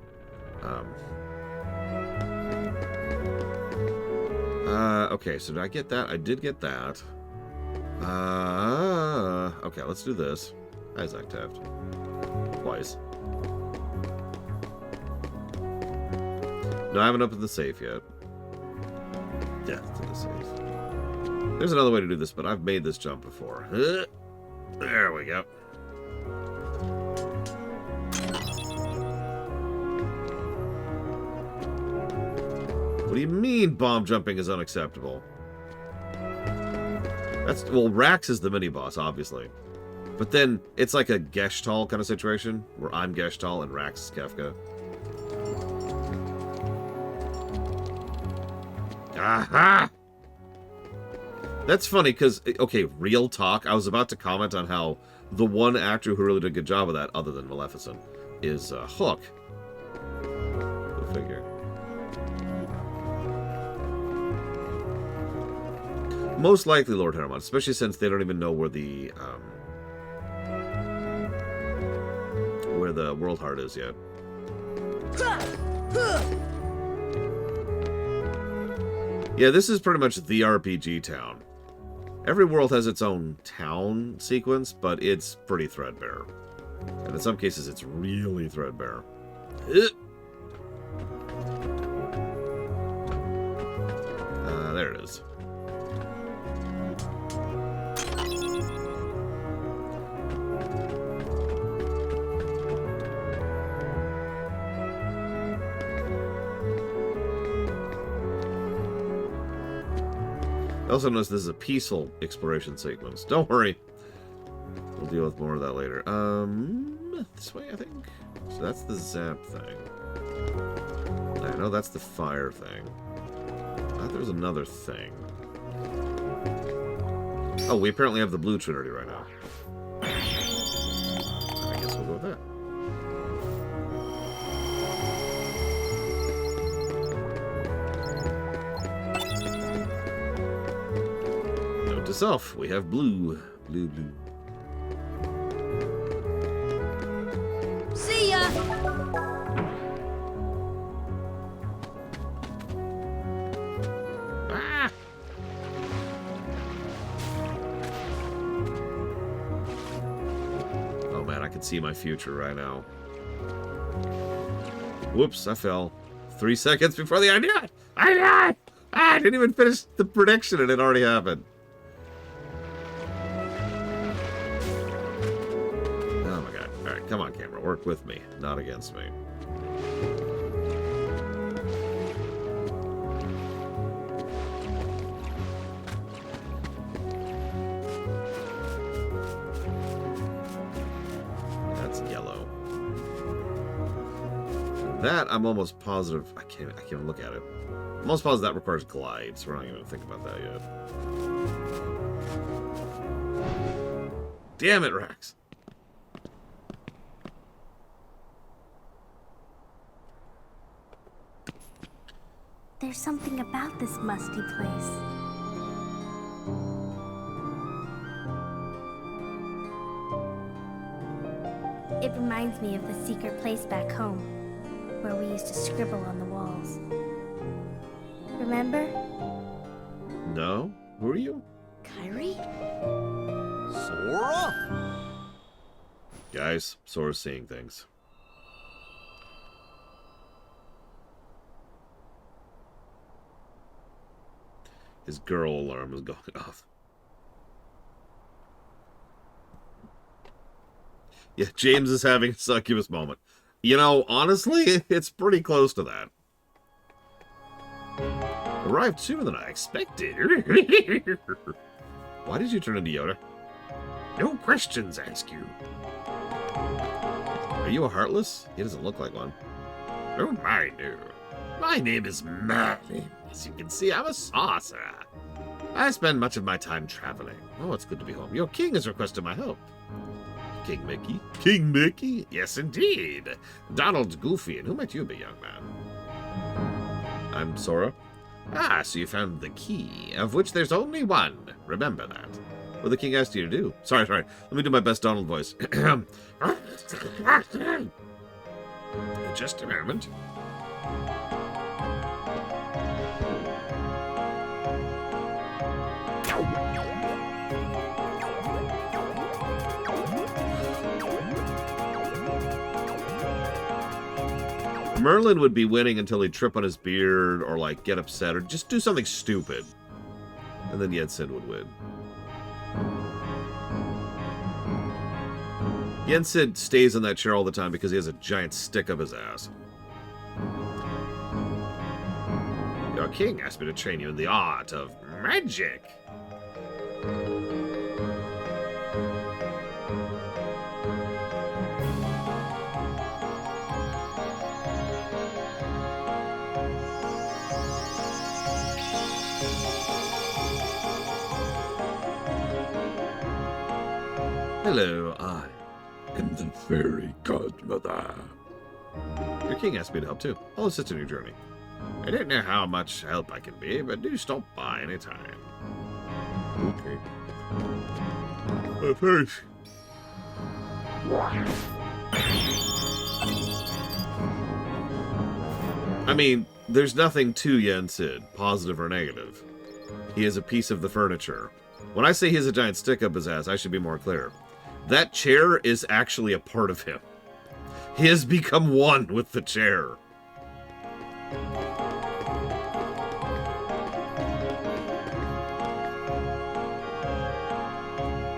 Okay, so did I get that? I did get that. Okay, let's do this. Isaac Taft. Twice. No, I haven't opened the safe yet. Death to the safe. There's another way to do this, but I've made this jump before. There we go. What do you mean bomb jumping is unacceptable? Well, Rax is the mini-boss, obviously. But then, it's like a Gestalt kind of situation, where I'm Gestalt and Rax is Kefka. Aha! That's funny, because, okay, real talk, I was about to comment on how the one actor who really did a good job of that, other than Maleficent, is Hook. Go figure. Most likely Lord Hermon, especially since they don't even know where the World Heart is yet. Yeah, this is pretty much the RPG town. Every world has its own town sequence, but it's pretty threadbare. And in some cases, it's really threadbare. There it is. I also notice this is a peaceful exploration sequence. Don't worry. We'll deal with more of that later. This way, I think? So that's the zap thing. I know that's the fire thing. I thought there was another thing. Oh, we apparently have the blue trinity right now. I guess we'll go with that. Note to self, we have blue. Blue. See ya! Ah! Oh man, I can see my future right now. Whoops, I fell. 3 seconds before the idea. I didn't even finish the prediction and it already happened. Oh my god. Alright, come on, camera. Work with me, not against me. That's yellow. That, I'm almost positive. I can't even look at it. I'm almost positive that requires glide, so we're not even going to think about that yet. Damn it, Rex. There's something about this musty place. It reminds me of the secret place back home, where we used to scribble on the walls. Remember? No? Who are you? Kyrie? Sora? Guys, Sora's seeing things. His girl alarm is going off. Yeah, James is having a succubus moment. You know, honestly, it's pretty close to that. Arrived sooner than I expected. Why did you turn into Yoda? No questions, ask you. Are you a heartless? He doesn't look like one. Oh my, no. My name is Merlin. As you can see, I'm a sorcerer. I spend much of my time traveling. Oh, it's good to be home. Your king has requested my help. King Mickey? King Mickey? Yes, indeed. Donald's goofy, and who might you be, young man? I'm Sora. Ah, so you found the key, of which there's only one. Remember that. What the king asked you to do. Sorry. Let me do my best Donald voice. Just a moment. Merlin would be winning until he'd trip on his beard or, like, get upset or just do something stupid. And then Yensid would win. Yensid stays in that chair all the time because he has a giant stick up his ass. Your king asked me to train you in the art of magic. Hello, I am the fairy godmother. Your king asked me to help too. I'll assist in your journey. I don't know how much help I can be, but do stop by anytime. Okay. First. I mean, there's nothing to Yensid, positive or negative. He is a piece of the furniture. When I say he has a giant stick up his ass, I should be more clear. That chair is actually a part of him. He has become one with the chair.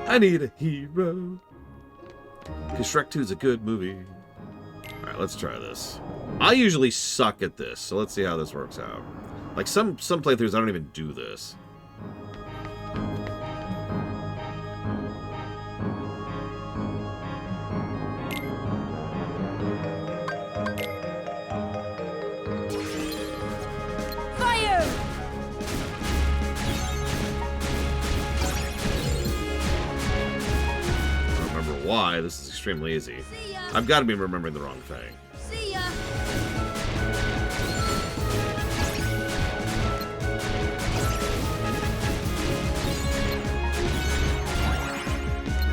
I need a hero. Because Shrek 2 is a good movie. Alright, let's try this. I usually suck at this, so let's see how this works out. Like, some playthroughs, I don't even do this. Fire! I don't remember why. This is extremely easy. I've got to be remembering the wrong thing. See ya!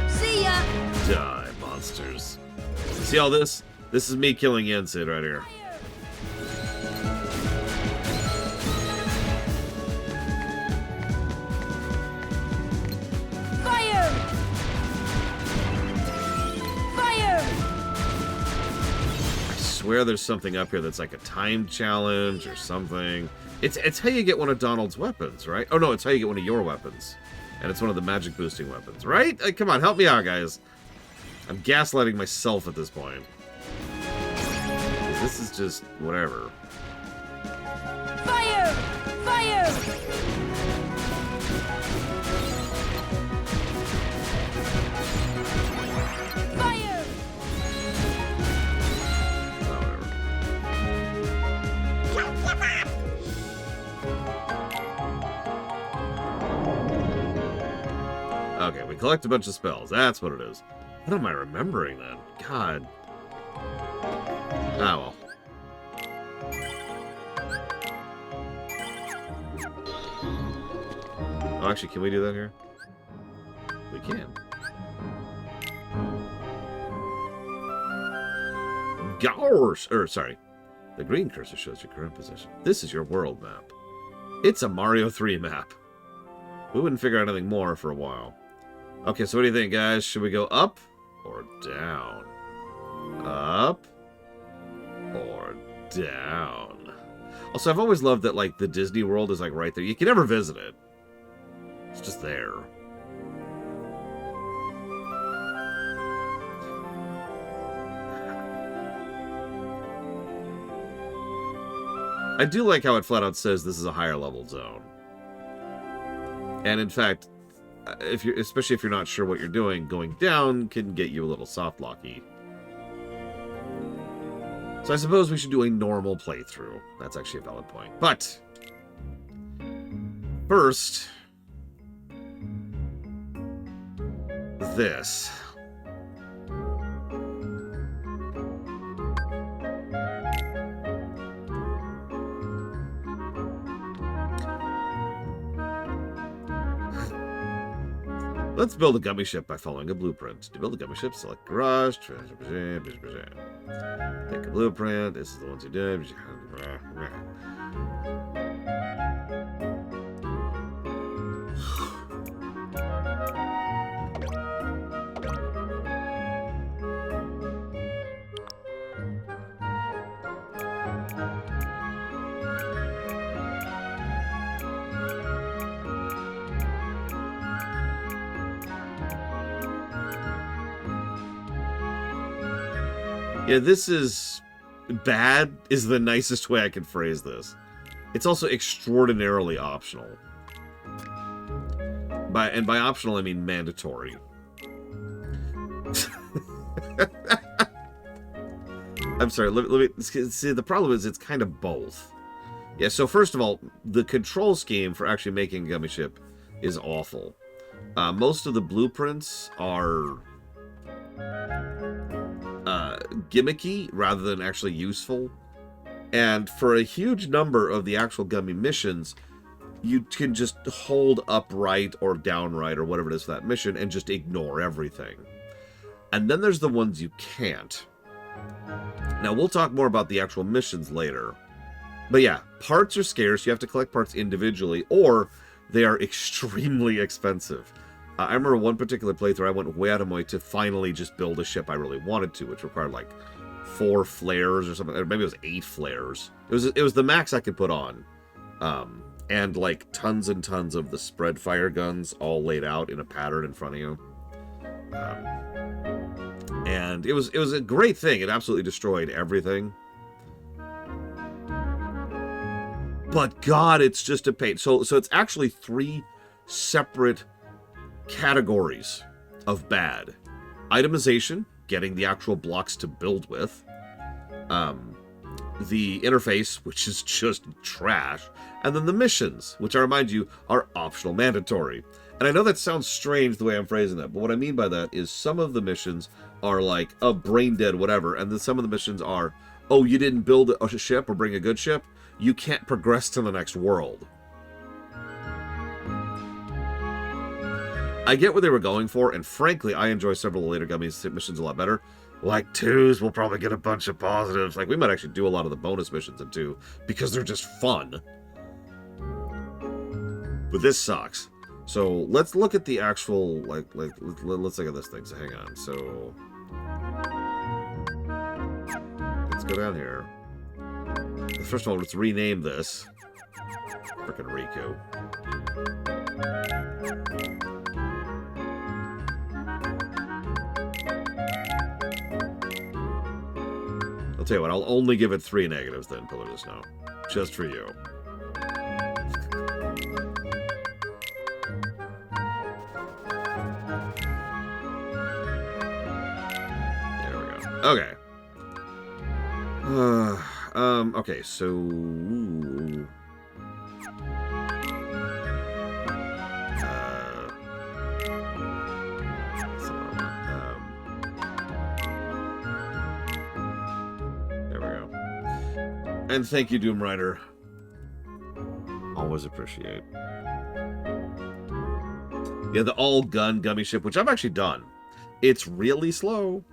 See ya! Die, monsters. See all this? This is me killing Ansem right here. Fire! Fire! I swear there's something up here that's like a time challenge or something. It's how you get one of Donald's weapons, right? Oh no, it's how you get one of your weapons. And it's one of the magic boosting weapons, right? Come on, help me out, guys. I'm gaslighting myself at this point. This is just whatever. Fire! Fire! Fire! Okay, we collect a bunch of spells. That's what it is. What am I remembering then? God. Ah, well. Oh, actually, can we do that here? We can. Gosh! Sorry. The green cursor shows your current position. This is your world map. It's a Mario 3 map. We wouldn't figure out anything more for a while. Okay, so what do you think, guys? Should we go up or down? Up or down? Also, I've always loved that, like, the Disney World is, like, right there. You can never visit it. It's just there. I do like how it flat out says this is a higher level zone. And in fact, especially if you're not sure what you're doing, going down can get you a little soft locky. So I suppose we should do a normal playthrough. That's actually a valid point. But first, this. Let's build a Gummi ship by following a blueprint. To build a Gummi ship, select garage, take a blueprint. This is the ones you did. Yeah, this is bad is the nicest way I can phrase this. It's also extraordinarily optional. By optional, I mean mandatory. I'm sorry, let me see, the problem is it's kind of both. Yeah, so first of all, the control scheme for actually making a Gummi ship is awful. Most of the blueprints are gimmicky rather than actually useful. And for a huge number of the actual Gummi missions, you can just hold up right or down right or whatever it is for that mission and just ignore everything. And then there's the ones you can't. Now, we'll talk more about the actual missions later. But yeah, parts are scarce. You have to collect parts individually, or they are extremely expensive. I remember one particular playthrough I went way out of my way to finally just build a ship I really wanted to, which required like 4 flares or something, or maybe it was 8 flares. It was the max I could put on, and like tons and tons of the spread fire guns all laid out in a pattern in front of you. And it was a great thing. It absolutely destroyed everything. But God, it's just a pain. So it's actually 3 separate categories of bad. Itemization, getting the actual blocks to build with. The interface, which is just trash. And then the missions, which I remind you are optional mandatory. And I know that sounds strange the way I'm phrasing that, but what I mean by that is some of the missions are like a brain dead whatever, and then some of the missions are, oh, you didn't build a ship or bring a good ship, you can't progress to the next world. I get what they were going for, and frankly, I enjoy several of the later Gummi missions a lot better. Like 2s, we'll probably get a bunch of positives. Like, we might actually do a lot of the bonus missions in 2, because they're just fun. But this sucks. So, let's look at the actual, let's look at this thing. So, hang on. So, let's go down here. First of all, let's rename this. Frickin' Riku. I'll tell you what, I'll only give it 3 negatives then, Pillar of Snow. Just for you. There we go. Okay. Okay, so... there we go. And thank you, Doom Rider. Always appreciate. Yeah, the all-gun Gummi ship, which I've actually done. It's really slow.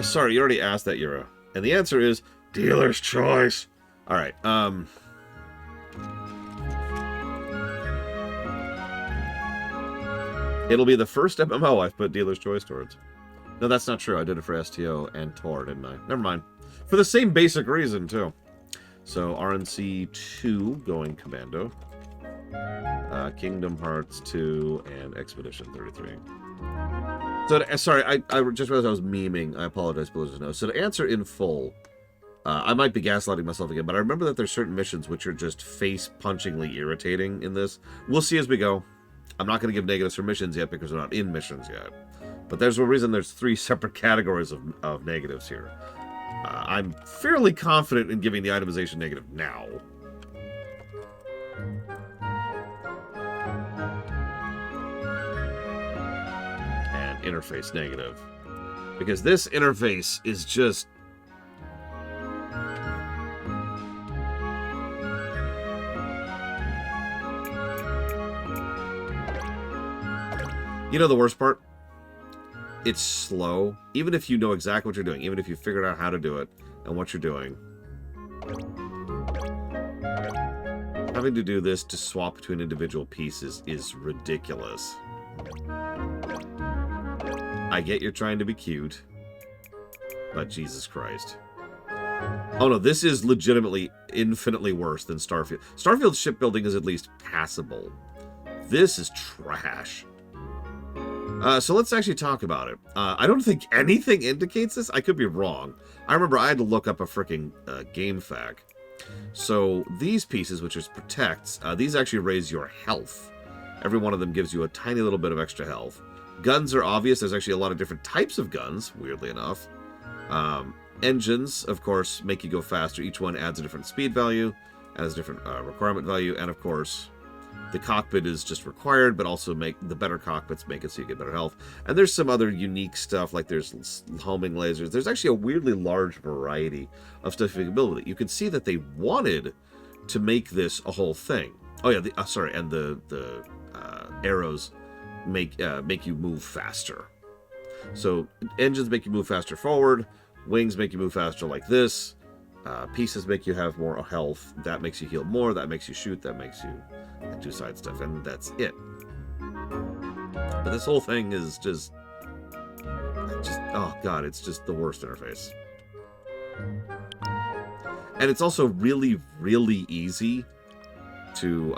Sorry, you already asked that, Yura. And the answer is dealer's choice. All right. It'll be the first MMO I've put dealer's choice towards. No, that's not true. I did it for STO and Tor, didn't I? Never mind. For the same basic reason, too. So, RNC 2 going Commando. Kingdom Hearts 2 and Expedition 33. So, sorry, I just realized I was memeing. I apologize, Blizzard. No. So to answer in full, I might be gaslighting myself again, but I remember that there's certain missions which are just face-punchingly irritating in this. We'll see as we go. I'm not going to give negatives for missions yet because we're not in missions yet. But there's a reason there's 3 separate categories of negatives here. I'm fairly confident in giving the itemization negative now. Interface negative, because this interface is just you know the worst part, it's slow. Even if you know exactly what you're doing, even if you figured out how to do it and what you're doing, having to do this to swap between individual pieces is ridiculous. I get you're trying to be cute, but Jesus Christ. Oh no, this is legitimately infinitely worse than Starfield. Starfield's shipbuilding is at least passable. This is trash. So let's actually talk about it. I don't think anything indicates this. I could be wrong. I remember I had to look up a freaking game fact. So these pieces, which is protects, these actually raise your health. Every one of them gives you a tiny little bit of extra health. Guns are obvious. There's actually a lot of different types of guns, weirdly enough. Engines, of course, make you go faster. Each one adds a different speed value, has a different requirement value, and of course, The cockpit is just required, but also the better cockpits make it so you get better health. And there's some other unique stuff, like there's homing lasers. There's actually a weirdly large variety of stuff you can build with it. You can see that they wanted to make this a whole thing. Oh yeah, and the arrows make you move faster. So engines make you move faster forward, wings make you move faster like this, pieces make you have more health, that makes you heal more, that makes you shoot, that makes you do side stuff, and that's it. But this whole thing is just oh god, it's just the worst interface. And it's also really, really easy to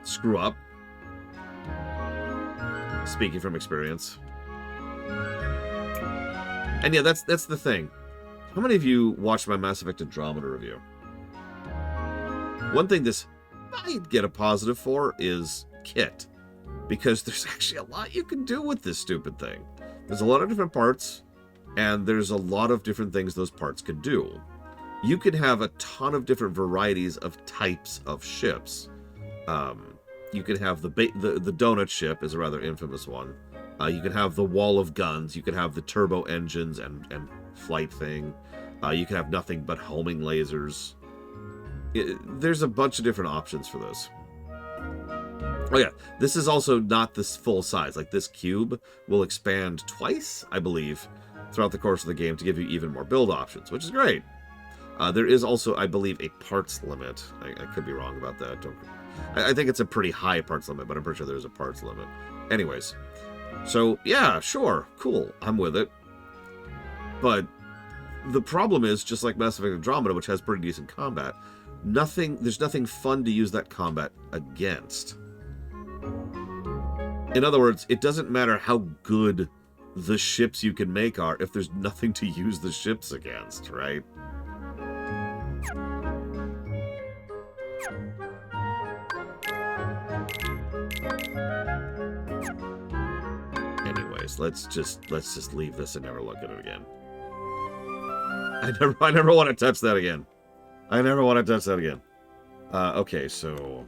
screw up. Speaking from experience. And yeah, that's the thing. How many of you watched my Mass Effect Andromeda review? One thing this might get a positive for is kit. Because there's actually a lot you can do with this stupid thing. There's a lot of different parts, and there's a lot of different things those parts can do. You can have a ton of different varieties of types of ships. You can have the donut ship is a rather infamous one. You can have the wall of guns. You can have the turbo engines and flight thing. You can have nothing but homing lasers. There's a bunch of different options for this. Oh yeah, this is also not this full size. Like this cube will expand twice, I believe, throughout the course of the game to give you even more build options, which is great. There is also, I believe, a parts limit. I could be wrong about that. I think it's a pretty high parts limit, but I'm pretty sure there's a parts limit. Anyways, so yeah, sure, cool, I'm with it. But the problem is, just like Mass Effect Andromeda, which has pretty decent combat, there's nothing fun to use that combat against. In other words, it doesn't matter how good the ships you can make are if there's nothing to use the ships against, right? Anyways, let's just leave this and never look at it again. I never want to touch that again. I never want to touch that again. Okay, so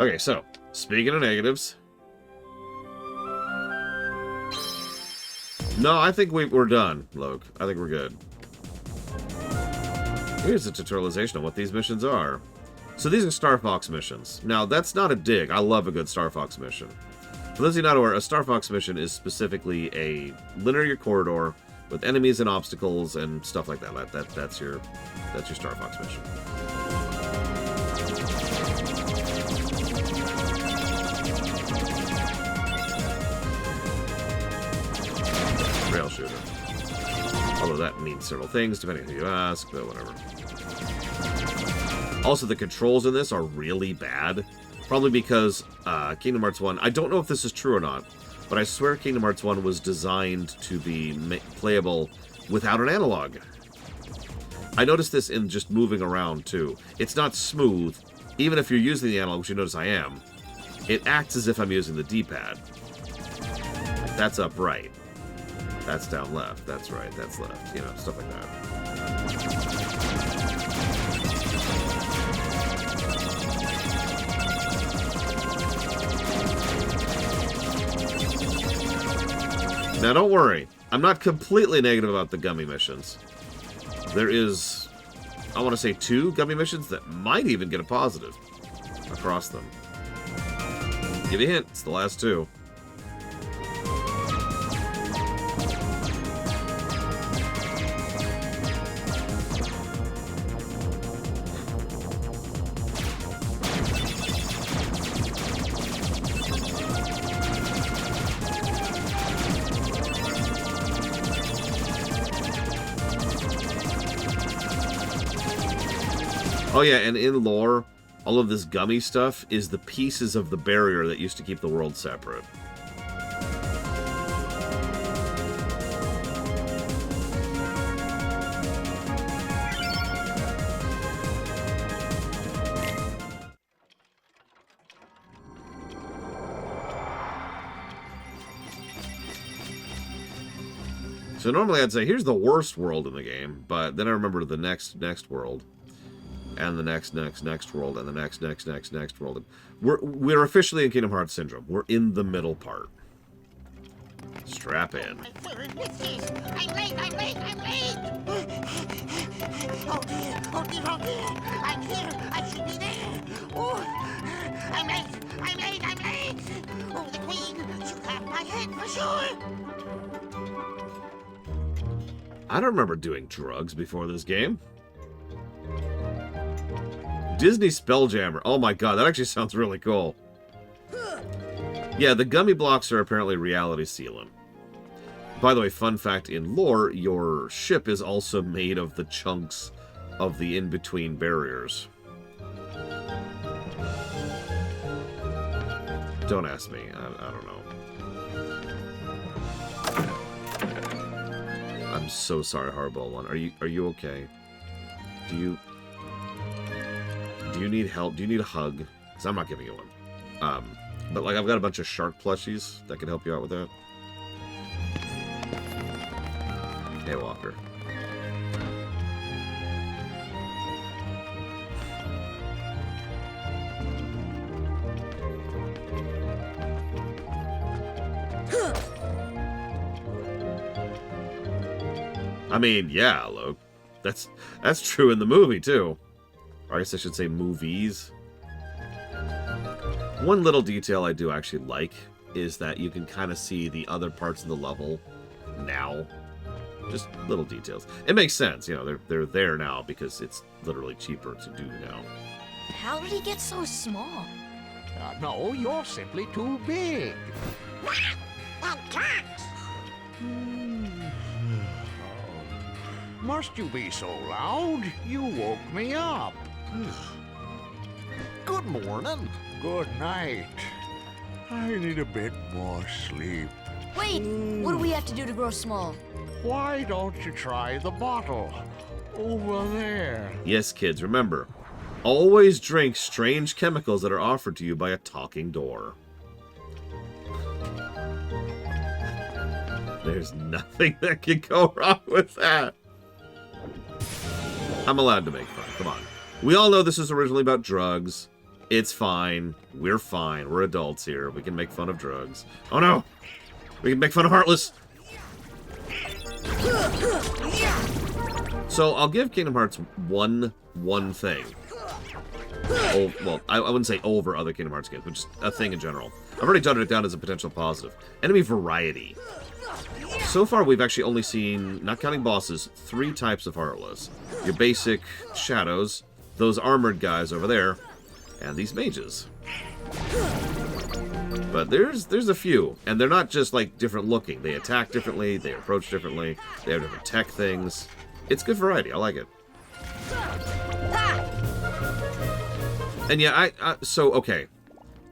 okay, so, speaking of negatives... No, I think we're done, Loke. I think we're good. Here's a tutorialization on what these missions are. So these are Star Fox missions. Now, that's not a dig. I love a good Star Fox mission. For those of you not aware, a Star Fox mission is specifically a linear corridor with enemies and obstacles and stuff like that. That's your Star Fox mission. Rail shooter. Although that means several things, depending on who you ask, but whatever. Also, the controls in this are really bad. Probably because Kingdom Hearts 1... I don't know if this is true or not, but I swear Kingdom Hearts 1 was designed to be playable without an analog. I noticed this in just moving around, too. It's not smooth. Even if you're using the analog, which you notice I am, it acts as if I'm using the D-pad. That's up right. That's down left. That's right. That's left. You know, stuff like that. Now, don't worry. I'm not completely negative about the Gummi missions. There is, I want to say, 2 Gummi missions that might even get a positive across them. Give you a hint. It's the last 2. Oh yeah, and in lore, all of this Gummi stuff is the pieces of the barrier that used to keep the world separate. So normally I'd say, here's the worst world in the game, but then I remember the next world, and the next world, and the next world. We're officially in Kingdom Hearts syndrome. We're in the middle part. Strap in. I'm late. Oh dear. I'm here. I should be there. Oh, I'm late. Oh, the Queen. She'll have my head for sure. I don't remember doing drugs before this game. Disney Spelljammer. Oh my god, that actually sounds really cool. Yeah, the Gummi blocks are apparently reality sealing. By the way, fun fact in lore, your ship is also made of the chunks of the in-between barriers. Don't ask me. I don't know. I'm so sorry, Hardball One. Are you okay? Do you need help? Do you need a hug? Because I'm not giving you one. But like I've got a bunch of shark plushies that can help you out with that. Hey, Walker. I mean, yeah, look. That's true in the movie, too. Or I guess I should say movies. One little detail I do actually like is that you can kind of see the other parts of the level now. Just little details. It makes sense, you know, they're there now because it's literally cheaper to do now. How did he get so small? No, you're simply too big. Must you be so loud? You woke me up. Good morning. Good night. I need a bit more sleep. Wait, what do we have to do to grow small? Why don't you try the bottle? Over there. Yes, kids, remember, always drink strange chemicals that are offered to you by a talking door. There's nothing that can go wrong with that. I'm allowed to make fun. Come on. We all know this is originally about drugs. It's fine. We're fine. We're adults here. We can make fun of drugs. Oh no! We can make fun of Heartless! So I'll give Kingdom Hearts one thing. Oh, well, I wouldn't say over other Kingdom Hearts games, but just a thing in general. I've already jotted it down as a potential positive. Enemy variety. So far, we've actually only seen, not counting bosses, 3 types of Heartless. Your basic shadows, those armored guys over there, and these mages. But there's a few, and they're not just like different looking. They attack differently, they approach differently, they have different tech things. It's good variety. I like it. And yeah, so okay.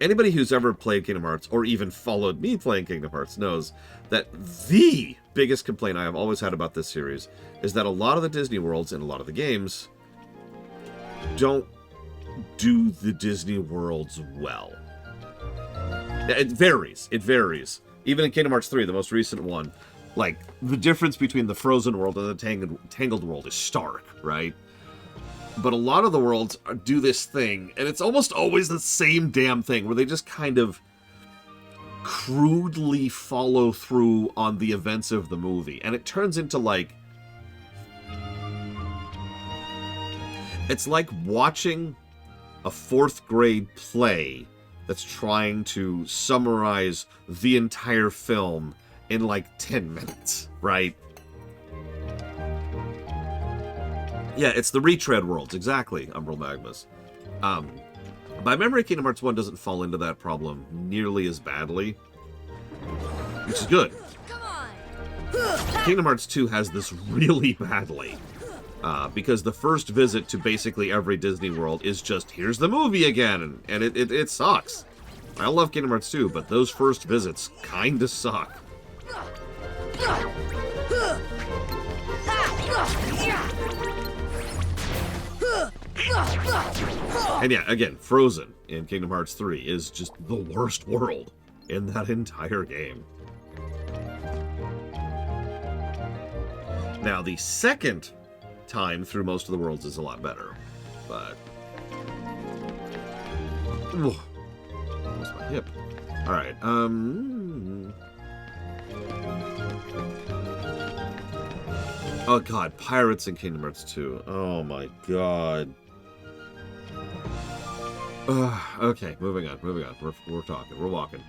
Anybody who's ever played Kingdom Hearts, or even followed me playing Kingdom Hearts, knows that the biggest complaint I have always had about this series is that a lot of the Disney worlds and a lot of the games don't do the Disney worlds well. It varies. It varies. Even in Kingdom Hearts 3, the most recent one, like, the difference between the Frozen world and the Tangled world is stark, right? But a lot of the worlds do this thing, and it's almost always the same damn thing, where they just kind of crudely follow through on the events of the movie. And it turns into, like... It's like watching a 4th grade play that's trying to summarize the entire film in, like, 10 minutes, right? Yeah, it's the retread worlds, exactly, Umbral Magmas. By memory, Kingdom Hearts 1 doesn't fall into that problem nearly as badly, which is good. Kingdom Hearts 2 has this really badly, because the first visit to basically every Disney world is just, here's the movie again, and it sucks. I love Kingdom Hearts 2, but those first visits kinda suck. And yeah, again, Frozen in Kingdom Hearts 3 is just the worst world in that entire game. Now, the second time through most of the worlds is a lot better, but... Ooh, almost my hip. Alright, Oh god, pirates in Kingdom Hearts 2. Oh my god. Okay, moving on. We're talking. We're walking.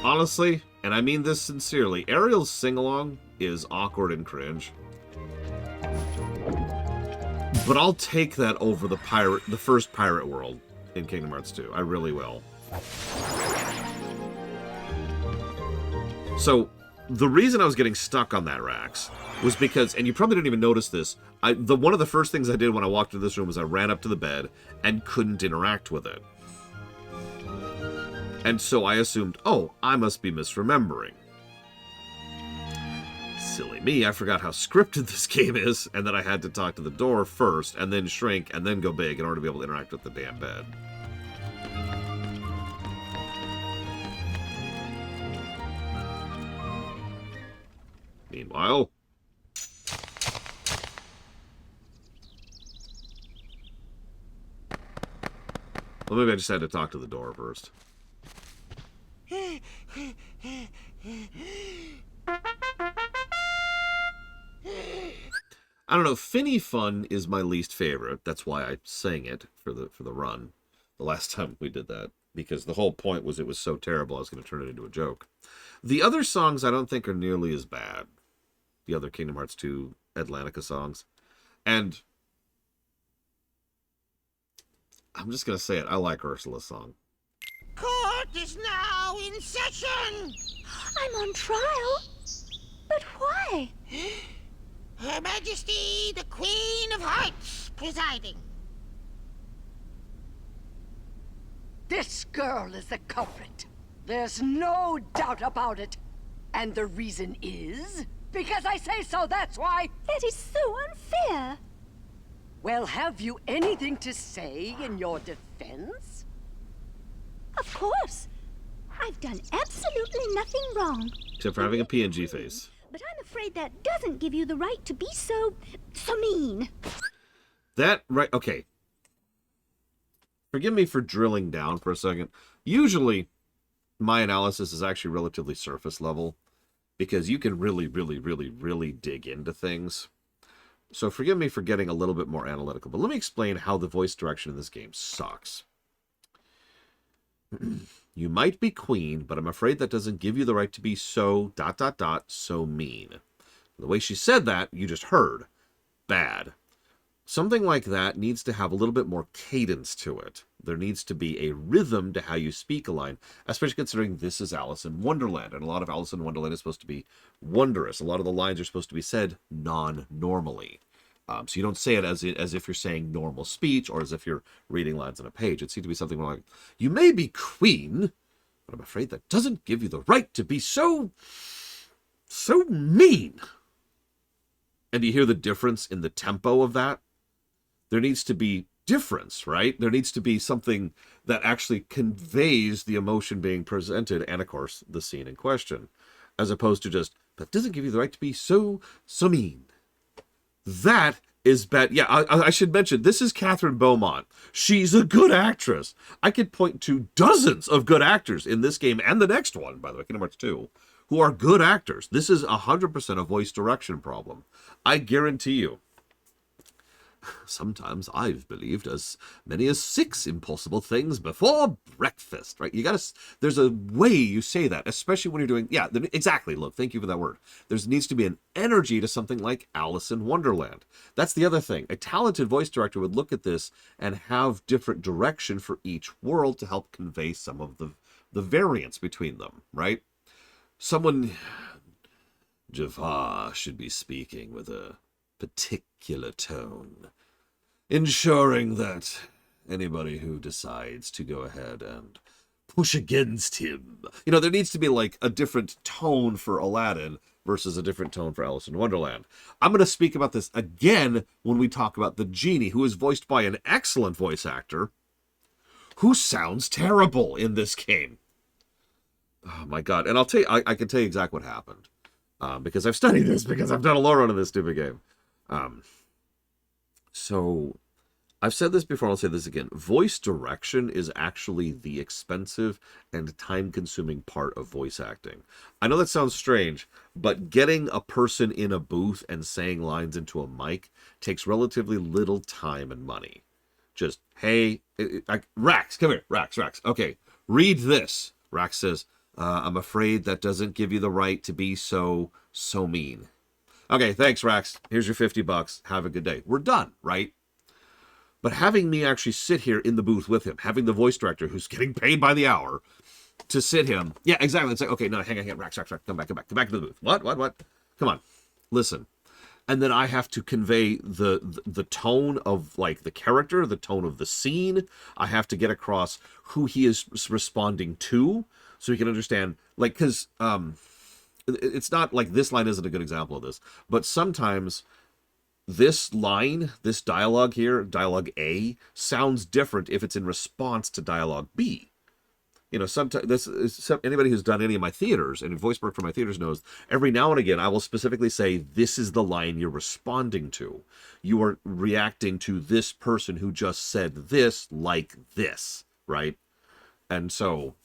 Honestly, and I mean this sincerely, Ariel's sing-along is awkward and cringe. But I'll take that over the first pirate world in Kingdom Hearts 2. I really will. So, the reason I was getting stuck on that, Rax, was because, and you probably didn't even notice this, one of the first things I did when I walked into this room was I ran up to the bed and couldn't interact with it. And so I assumed, oh, I must be misremembering. Silly me, I forgot how scripted this game is, and that I had to talk to the door first, and then shrink, and then go big in order to be able to interact with the damn bed. Meanwhile... well, maybe I just had to talk to the door first. I don't know, Finny Fun is my least favorite. That's why I sang it for the run the last time we did that, because the whole point was it was so terrible I was going to turn it into a joke. The other songs I don't think are nearly as bad. The other Kingdom Hearts 2 Atlantica songs. And I'm just going to say it, I like Ursula's song. Court is now in session! I'm on trial? But why? Her Majesty, the Queen of Hearts, presiding. This girl is the culprit. There's no doubt about it. And the reason is... because I say so, that's why. That is so unfair. Well, have you anything to say in your defense? Of course. I've done absolutely nothing wrong. Except for having a PNG face. But I'm afraid that doesn't give you the right to be so mean. That, right, okay. Forgive me for drilling down for a second. Usually, my analysis is actually relatively surface level, because you can really dig into things. So forgive me for getting a little bit more analytical, but let me explain how the voice direction in this game sucks. You might be queen, but I'm afraid that doesn't give you the right to be so ... so mean. The way she said that, you just heard. Bad. Something like that needs to have a little bit more cadence to it. There needs to be a rhythm to how you speak a line, especially considering this is Alice in Wonderland, and a lot of Alice in Wonderland is supposed to be wondrous. A lot of the lines are supposed to be said non-normally. So you don't say it as if you're saying normal speech, or as if you're reading lines on a page. It seems to be something more like, you may be queen, but I'm afraid that doesn't give you the right to be so mean. And do you hear the difference in the tempo of that? There needs to be difference, right? There needs to be something that actually conveys the emotion being presented, and of course, the scene in question, as opposed to just, that doesn't give you the right to be so mean. That is bad. Yeah, I should mention, this is Catherine Beaumont. She's a good actress. I could point to dozens of good actors in this game and the next one, by the way, Kingdom Hearts 2, who are good actors. This is 100% a voice direction problem. I guarantee you. Sometimes I've believed as many as 6 impossible things before breakfast, right? You gotta, there's a way you say that, especially when you're doing, yeah, exactly, look, thank you for that word. There needs to be an energy to something like Alice in Wonderland. That's the other thing. A talented voice director would look at this and have different direction for each world to help convey some of the variance between them, right? Someone, Jafar should be speaking with a particular tone, ensuring that anybody who decides to go ahead and push against him. You know, there needs to be like a different tone for Aladdin versus a different tone for Alice in Wonderland. I'm going to speak about this again when we talk about the genie, who is voiced by an excellent voice actor who sounds terrible in this game. Oh my god. And I'll tell you, I can tell you exactly what happened. Because I've studied this, because I've done a lore run of this stupid game. So, I've said this before, I'll say this again. Voice direction is actually the expensive and time-consuming part of voice acting. I know that sounds strange, but getting a person in a booth and saying lines into a mic takes relatively little time and money. Just, hey, Rax, come here, Rax. Okay, read this. Rax says, I'm afraid that doesn't give you the right to be so mean. Okay, thanks, Rax. Here's your $50. Have a good day. We're done, right? But having me actually sit here in the booth with him, having the voice director who's getting paid by the hour to sit him. Yeah, exactly. It's like, okay, no, hang on, Rax, come back to the booth. What? Come on, listen. And then I have to convey the tone of, like, the character, the tone of the scene. I have to get across who he is responding to, so he can understand, like, because it's not like this line isn't a good example of this, but sometimes this line, this dialogue here, dialogue A, sounds different if it's in response to dialogue B. You know, sometimes anybody who's done any of my theaters and voice work for my theaters knows every now and again I will specifically say, this is the line you're responding to. You are reacting to this person who just said this like this, right? And so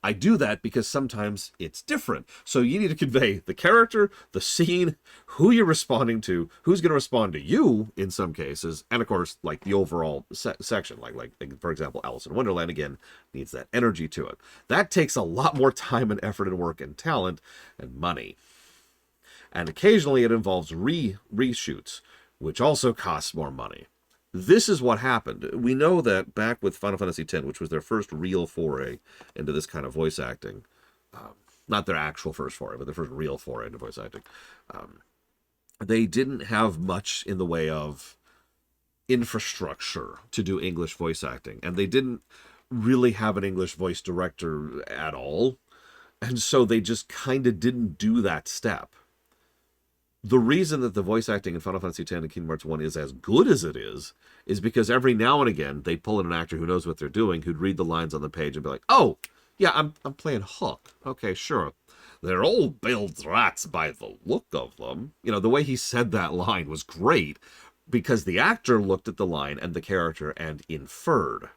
I do that because sometimes it's different. So you need to convey the character, the scene, who you're responding to, who's going to respond to you in some cases, and of course, like the overall section, like for example, Alice in Wonderland again needs that energy to it. That takes a lot more time and effort and work and talent and money. And occasionally it involves reshoots, which also costs more money. This is what happened. We know that back with Final Fantasy X, which was their first real foray into this kind of voice acting, not their actual first foray, but their first real foray into voice acting, they didn't have much in the way of infrastructure to do English voice acting, and they didn't really have an English voice director at all, and so they just kind of didn't do that step. The reason that the voice acting in Final Fantasy X and Kingdom Hearts 1 is as good as it is because every now and again they pull in an actor who knows what they're doing, who'd read the lines on the page and be like, oh, yeah, I'm playing Hook. Okay, sure. They're all built rats by the look of them. You know, the way he said that line was great because the actor looked at the line and the character and inferred.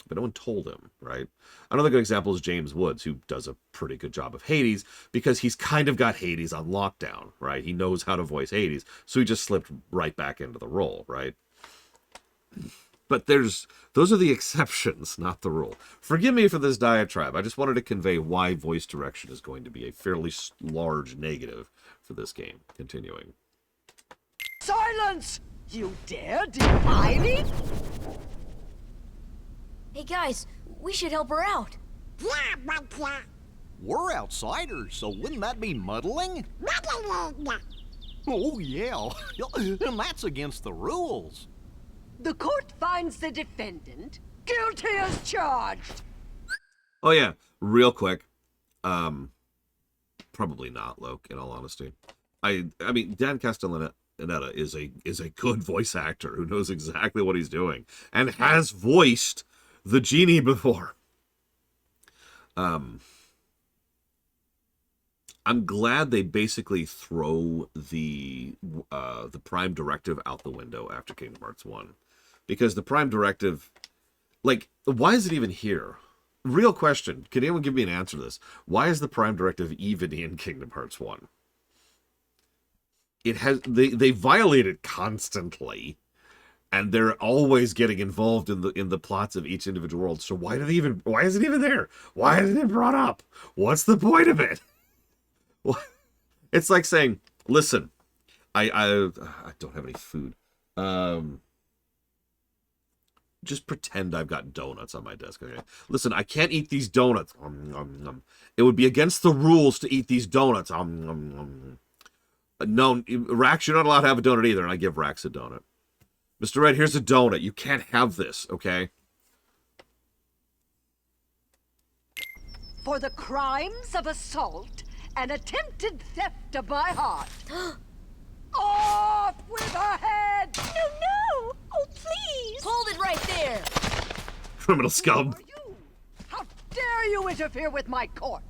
But no one told him, right? Another good example is James Woods, who does a pretty good job of Hades, because he's kind of got Hades on lockdown, right? He knows how to voice Hades, so he just slipped right back into the role, right? But those are the exceptions, not the rule. Forgive me for this diatribe. I just wanted to convey why voice direction is going to be a fairly large negative for this game. Continuing. Silence! You dare defy me? Hey guys, we should help her out. We're outsiders, so wouldn't that be muddling? Oh, yeah. And that's against the rules. The court finds the defendant guilty as charged. Oh, yeah. Real quick. Probably not, Loke, in all honesty. I mean, Dan Castellaneta is a good voice actor who knows exactly what he's doing and has voiced the genie before. I'm glad they basically throw the Prime Directive out the window after Kingdom Hearts 1. Because the Prime Directive, like, why is it even here? Real question. Can anyone give me an answer to this? Why is the Prime Directive even in Kingdom Hearts 1? It has they violate it constantly. And they're always getting involved in the plots of each individual world. So why is it even there? Why isn't it brought up? What's the point of it? It's like saying, listen, I don't have any food. Just pretend I've got donuts on my desk. Okay? Listen, I can't eat these donuts. It would be against the rules to eat these donuts. No, Rax, you're not allowed to have a donut either. And I give Rax a donut. Mr. Red, here's a donut. You can't have this, okay? for the crimes of assault and attempted theft of my heart. Off with her head! No, no! Oh, please! Hold it right there! Criminal scum. How dare you interfere with my court?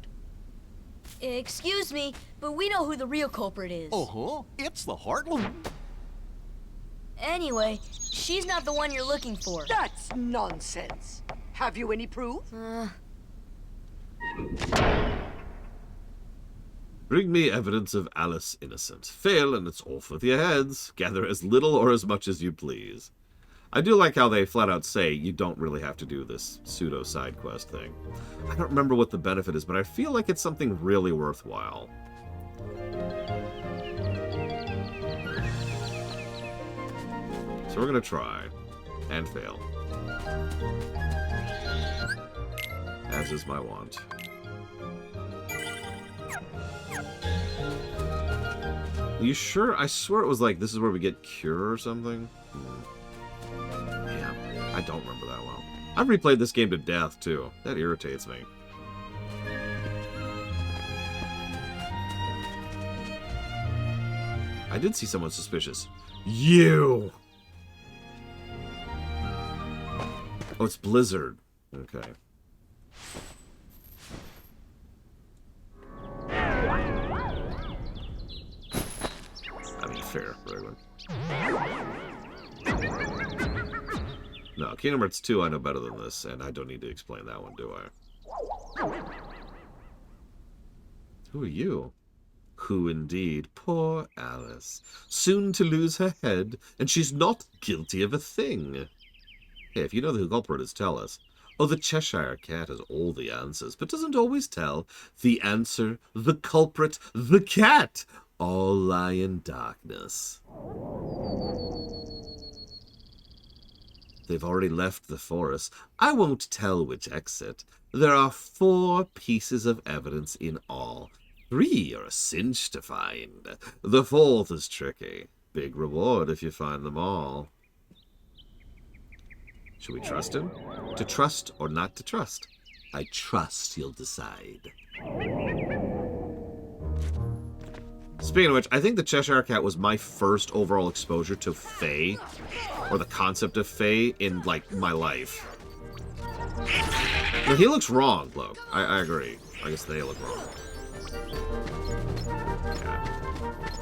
Excuse me, but we know who the real culprit is. Uh-huh. It's the heartless. Anyway, she's not the one you're looking for. That's nonsense. Have you any proof? Bring me evidence of Alice innocent. Fail and it's off with your heads. Gather as little or as much as you please. I do like how they flat out say you don't really have to do this pseudo side quest thing. I don't remember what the benefit is, but I feel like it's something really worthwhile. So we're gonna try and fail. As is my want. Are you sure? I swear it was like, this is where we get cure or something? Yeah, I don't remember that well. I've replayed this game to death, too. That irritates me. I did see someone suspicious. You! Oh, it's Blizzard. Okay. I mean, fair for everyone. No, Kingdom Hearts 2 I know better than this, and I don't need to explain that one, do I? Who are you? Who indeed? Poor Alice. Soon to lose her head, and she's not guilty of a thing. Hey, if you know who the culprit is, tell us. Oh, the Cheshire Cat has all the answers, but doesn't always tell. The answer, the culprit, the cat, all lie in darkness. They've already left the forest. I won't tell which exit. There are 4 pieces of evidence in all. 3 are a cinch to find. The 4th is tricky. Big reward if you find them all. Should we trust him? To trust or not to trust? I trust you'll decide. Speaking of which, I think the Cheshire Cat was my first overall exposure to Fae, or the concept of Fae, in, like, my life. Now, he looks wrong, though. I agree. I guess they look wrong.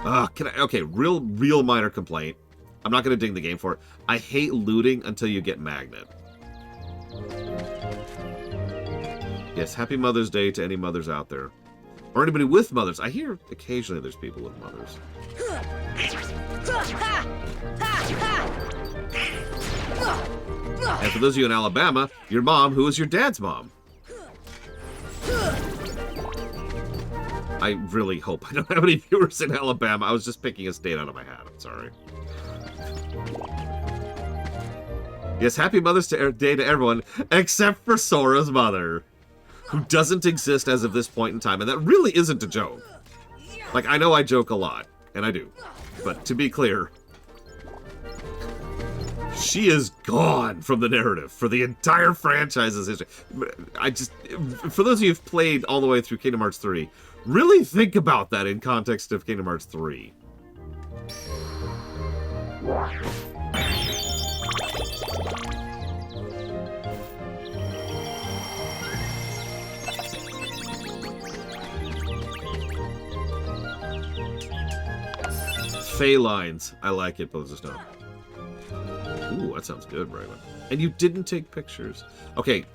Yeah. Okay, real minor complaint. I'm not going to ding the game for it. I hate looting until you get Magnet. Yes, happy Mother's Day to any mothers out there. Or anybody with mothers. I hear occasionally there's people with mothers. And for those of you in Alabama, your mom, who is your dad's mom? I really hope I don't have any viewers in Alabama. I was just picking a state out of my hat. I'm sorry. Yes, happy Mother's Day to everyone, except for Sora's mother, who doesn't exist as of this point in time, and that really isn't a joke. Like, I know I joke a lot, and I do, but to be clear, she is gone from the narrative for the entire franchise's history. For those of you who've played all the way through Kingdom Hearts 3, really think about that in context of Kingdom Hearts 3. Fae lines. I like it, but it's just not. Ooh, that sounds good, Raven. And you didn't take pictures. Okay,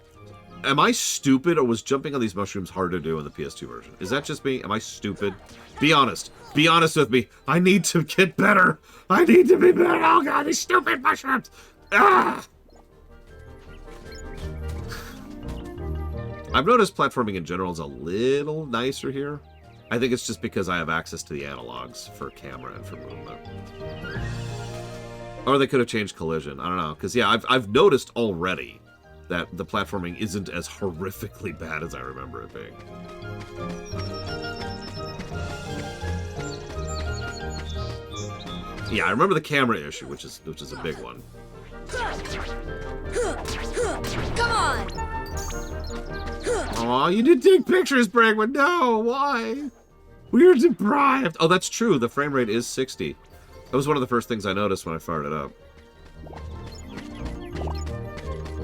am I stupid, or was jumping on these mushrooms hard to do in the PS2 version? Is that just me? Am I stupid? Be honest. Be honest with me. I need to get better. I need to be better. Oh god, these stupid mushrooms. Ah! I've noticed platforming in general is a little nicer here. I think it's just because I have access to the analogs for camera and for movement. Or they could have changed collision. I don't know. Because, yeah, I've noticed already that the platforming isn't as horrifically bad as I remember it being. Yeah, I remember the camera issue, which is a big one. Come on! Aw, you did take pictures, Bragman. No, why? We're deprived. Oh, that's true. The frame rate is 60. That was one of the first things I noticed when I fired it up.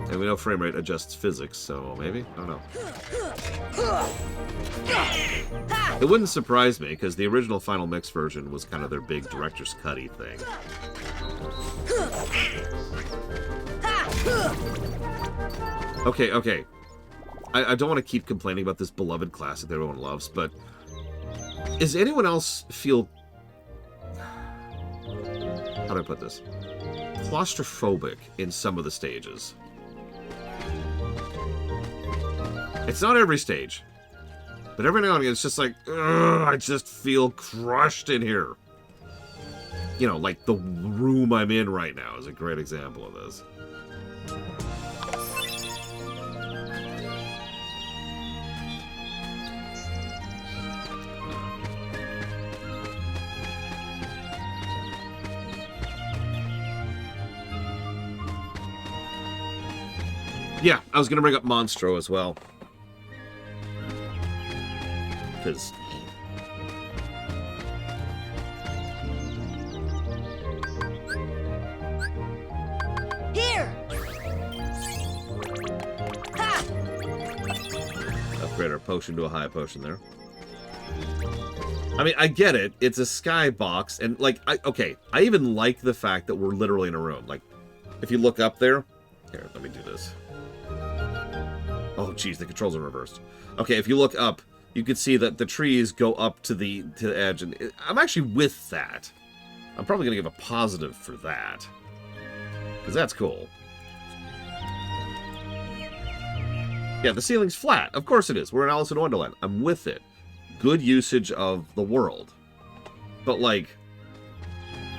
And we know frame rate adjusts physics, so maybe? I don't know. It wouldn't surprise me, because the original Final Mix version was kind of their big director's cutty thing. Okay, okay. I don't want to keep complaining about this beloved classic that everyone loves, but does anyone else feel... How do I put this? Claustrophobic in some of the stages. It's not every stage, but every now and again it's just like, ugh, I just feel crushed in here. You know, like the room I'm in right now is a great example of this. Yeah, I was going to bring up Monstro as well. Because... Here! Ha! Upgrade our potion to a high potion there. I mean, I get it. It's a skybox, and, like, okay, I even like the fact that we're literally in a room. Like, if you look up there... Here, let me do this. Oh, geez, the controls are reversed. Okay, if you look up, you can see that the trees go up to the edge, and I'm actually with that. I'm probably going to give a positive for that. Because that's cool. Yeah, the ceiling's flat. Of course it is. We're in Alice in Wonderland. I'm with it. Good usage of the world. But, like,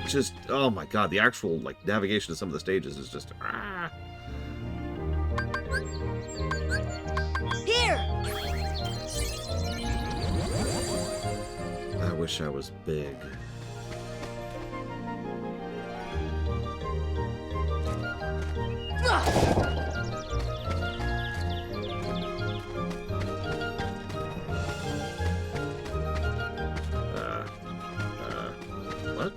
just, oh my god, the actual, like, navigation of some of the stages is just, ah. Here! I wish I was big. What?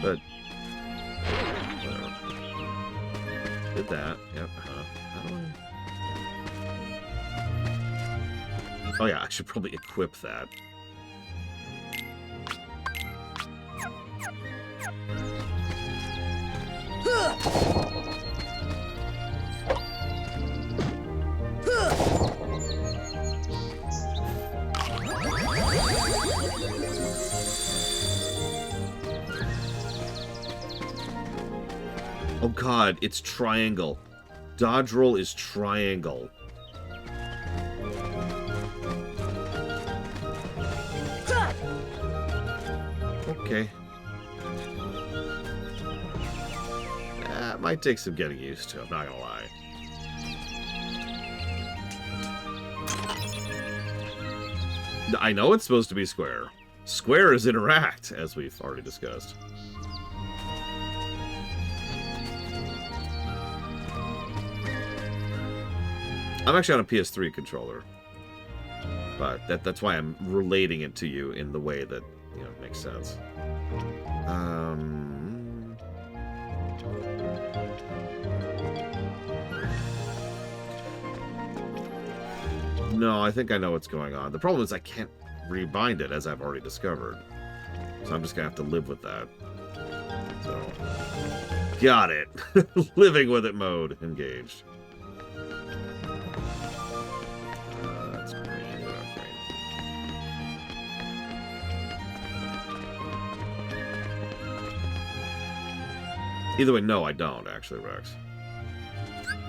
But did that? Yep. How do I? Oh yeah, I should probably equip that. Oh god, it's triangle. Dodge roll is triangle. Okay. That might take some getting used to, I'm not gonna lie. I know it's supposed to be square. Square is interact, as we've already discussed. I'm actually on a PS3 controller, but that's why I'm relating it to you in the way that, you know, makes sense. No, I think I know what's going on. The problem is I can't rebind it, as I've already discovered. So I'm just gonna have to live with that. So, got it. Living with it mode engaged. That's green. Either way, no, I don't, actually, Rex.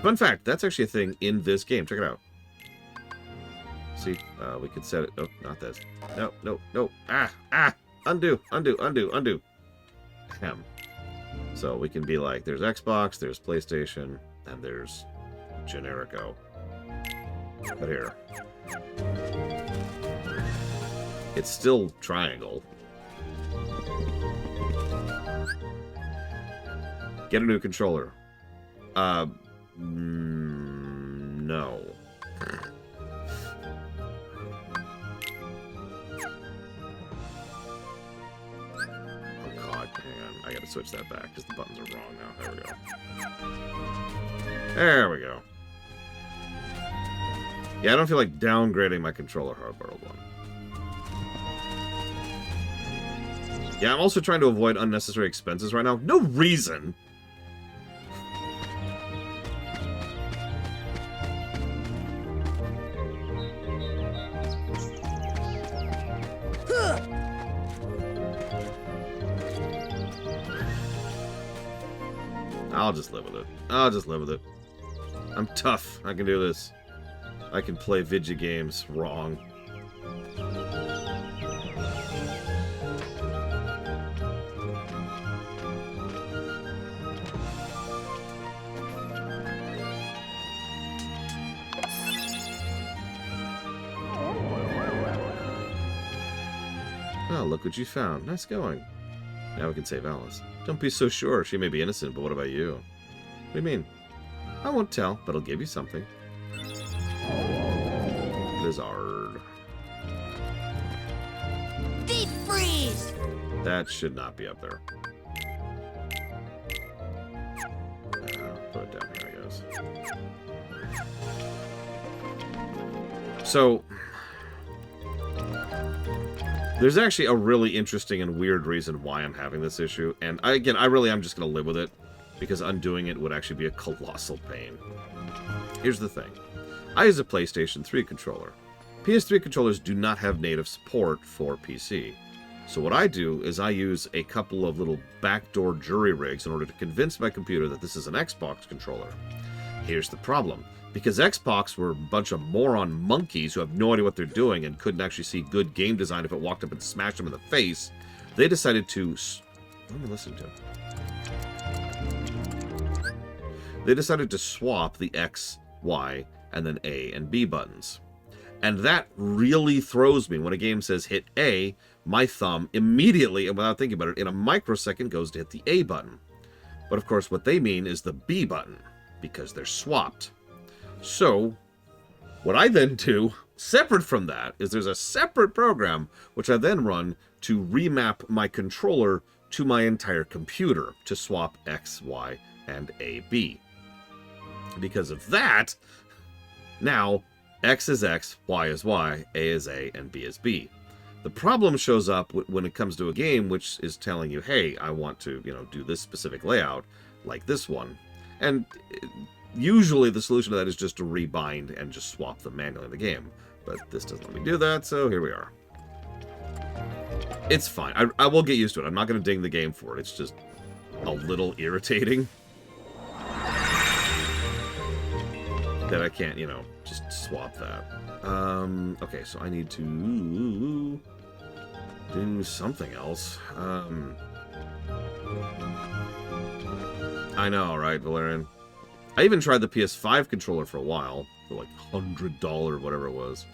Fun fact, that's actually a thing in this game. Check it out. See, we could set it... Oh, not this. No, no, no. Ah! Undo, undo, undo, undo. Ahem. So we can be like, there's Xbox, there's PlayStation, and there's Generico. But here. It's still triangle. Get a new controller. No. Oh god, hang on. I gotta switch that back because the buttons are wrong now. There we go. There we go. Yeah, I don't feel like downgrading my controller hardware one. Yeah, I'm also trying to avoid unnecessary expenses right now. No reason! I'll just live with it. I'll just live with it. I'm tough. I can do this. I can play video games wrong. Oh, look what you found. Nice going. Now we can save Alice. Don't be so sure. She may be innocent, but what about you? What do you mean? I won't tell, but I'll give you something. Blizzard. Deep freeze! That should not be up there. Put it down here, I guess. So, there's actually a really interesting and weird reason why I'm having this issue, and I really am just going to live with it, because undoing it would actually be a colossal pain. Here's the thing. I use a PlayStation 3 controller. PS3 controllers do not have native support for PC. So what I do is I use a couple of little backdoor jury rigs in order to convince my computer that this is an Xbox controller. Here's the problem. Because Xbox were a bunch of moron monkeys who have no idea what they're doing and couldn't actually see good game design if it walked up and smashed them in the face, they decided to... What am I listening to? They decided to swap the X, Y, and then A and B buttons. And that really throws me when a game says hit A, my thumb immediately, and without thinking about it, in a microsecond goes to hit the A button. But of course what they mean is the B button, because they're swapped. So, what I then do, separate from that, is there's a separate program which I then run to remap my controller to my entire computer to swap X, Y, and A, B. Because of that, now X is X, Y is Y, A is A, and B is B. The problem shows up when it comes to a game which is telling you, hey, I want to, do this specific layout, like this one. And usually the solution to that is just to rebind and just swap them manually in the game. But this doesn't let me do that, so here we are. It's fine. I will get used to it. I'm not going to ding the game for it. It's just a little irritating that I can't, just swap that. Okay, so I need to do something else. I know, right, Valerian? I even tried the PS5 controller for a while, for like $100, whatever it was.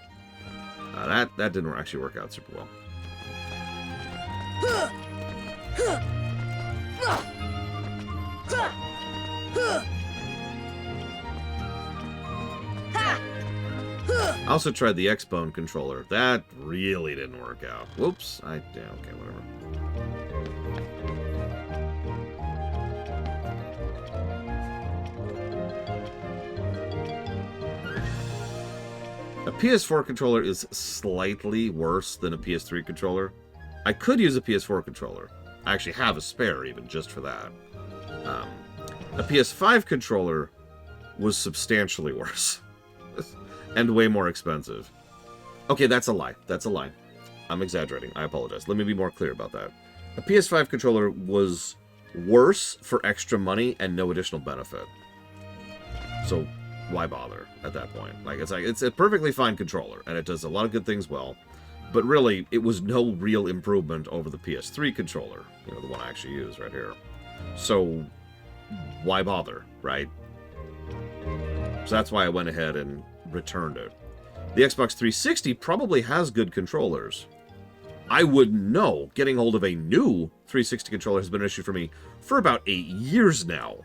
That didn't actually work out super well. I also tried the X-Bone controller. That really didn't work out. Whoops. Yeah, okay, whatever. A PS4 controller is slightly worse than a PS3 controller. I could use a PS4 controller. I actually have a spare even just for that. A PS5 controller was substantially worse. And way more expensive. Okay, that's a lie. That's a lie. I'm exaggerating. I apologize. Let me be more clear about that. A PS5 controller was worse for extra money and no additional benefit. So why bother at that point? It's a perfectly fine controller, and it does a lot of good things well. But really, it was no real improvement over the PS3 controller. The one I actually use right here. So why bother, right? So that's why I went ahead and returned it. The Xbox 360 probably has good controllers. I wouldn't know. Getting hold of a new 360 controller has been an issue for me for about 8 years now.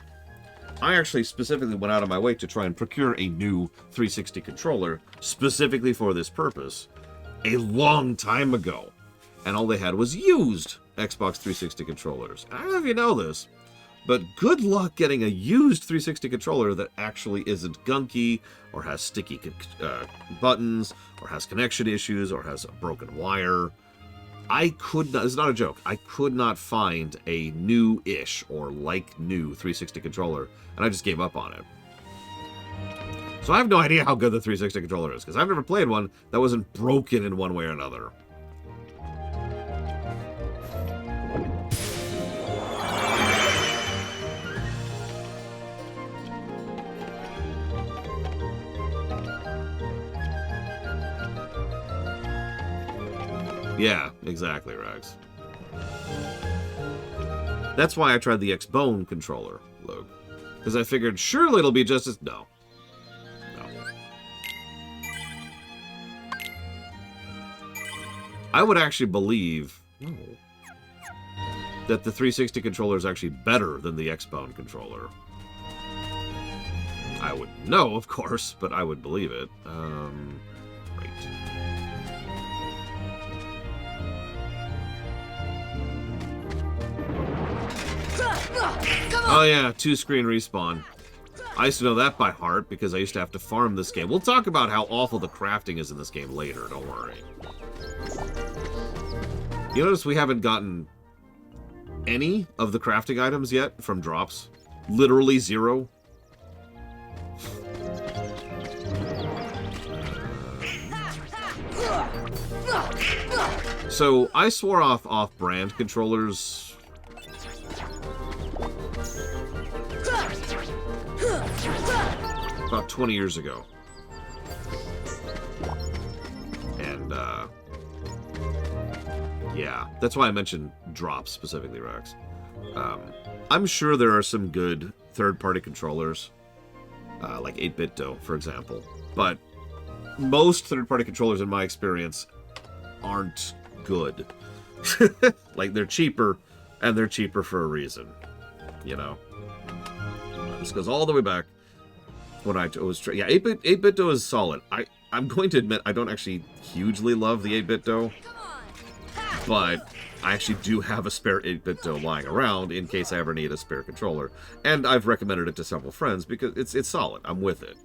I actually specifically went out of my way to try and procure a new 360 controller specifically for this purpose a long time ago. And all they had was used Xbox 360 controllers. I don't know if you know this, but good luck getting a used 360 controller that actually isn't gunky, or has sticky buttons, or has connection issues, or has a broken wire. I could not, it's not a joke, I could not find a new-ish or like-new 360 controller, and I just gave up on it. So I have no idea how good the 360 controller is, because I've never played one that wasn't broken in one way or another. Yeah, exactly, Rex. That's why I tried the X-Bone controller, Luke. Because I figured, surely it'll be just as... No. I would actually believe that the 360 controller is actually better than the X-Bone controller. I wouldn't know, of course, but I would believe it. Right. Oh yeah, 2-screen respawn. I used to know that by heart because I used to have to farm this game. We'll talk about how awful the crafting is in this game later, don't worry. You notice we haven't gotten any of the crafting items yet from drops? Literally 0. So, I swore off off-brand controllers about 20 years ago. And, yeah, that's why I mentioned drops specifically, Rex. I'm sure there are some good third-party controllers, like 8BitDo, for example. But most third-party controllers, in my experience, aren't good. Like, they're cheaper, and they're cheaper for a reason. You know? This goes all the way back when I was... Yeah, 8BitDo is solid. I'm going to admit I don't actually hugely love the 8BitDo, but I actually do have a spare 8BitDo lying around in case I ever need a spare controller. And I've recommended it to several friends because it's solid. I'm with it.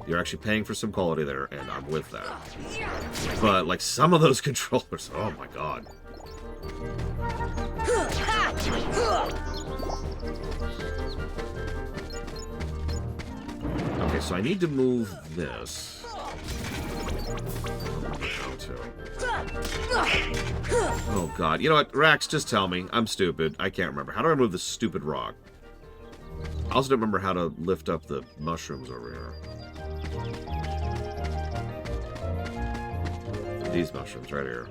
You're actually paying for some quality there, and I'm with that. But, like, some of those controllers, oh my god. Okay, so I need to move this. Oh god, you know what, Rax, just tell me. I'm stupid. I can't remember. How do I move this stupid rock? I also don't remember how to lift up the mushrooms over here. These mushrooms right here.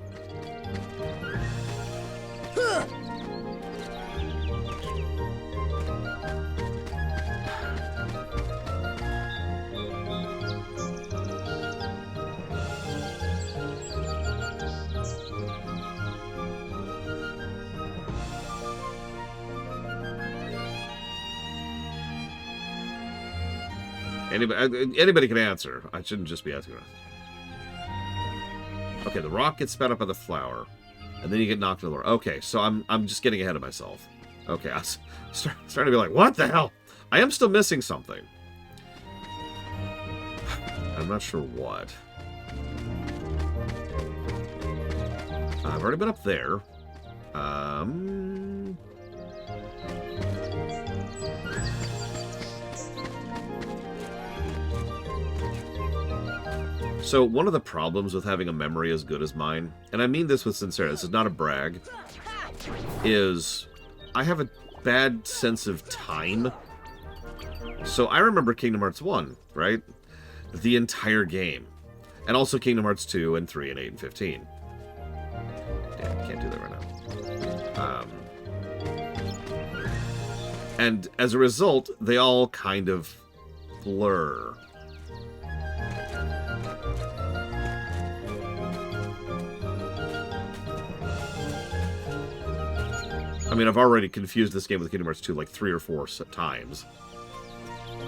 Anybody can answer. I shouldn't just be asking. Okay, the rock gets sped up by the flower, and then you get knocked to the floor. Okay, so I'm just getting ahead of myself. Okay, I'm starting to be like, what the hell? I am still missing something. I'm not sure what. I've already been up there. So, one of the problems with having a memory as good as mine, and I mean this with sincerity, this is not a brag, is I have a bad sense of time. So, I remember Kingdom Hearts 1, right? The entire game. And also Kingdom Hearts 2 and 3 and 8 and 15. Damn, can't do that right now. And as a result, they all kind of blur. I mean, I've already confused this game with Kingdom Hearts 2 like 3 or 4 times.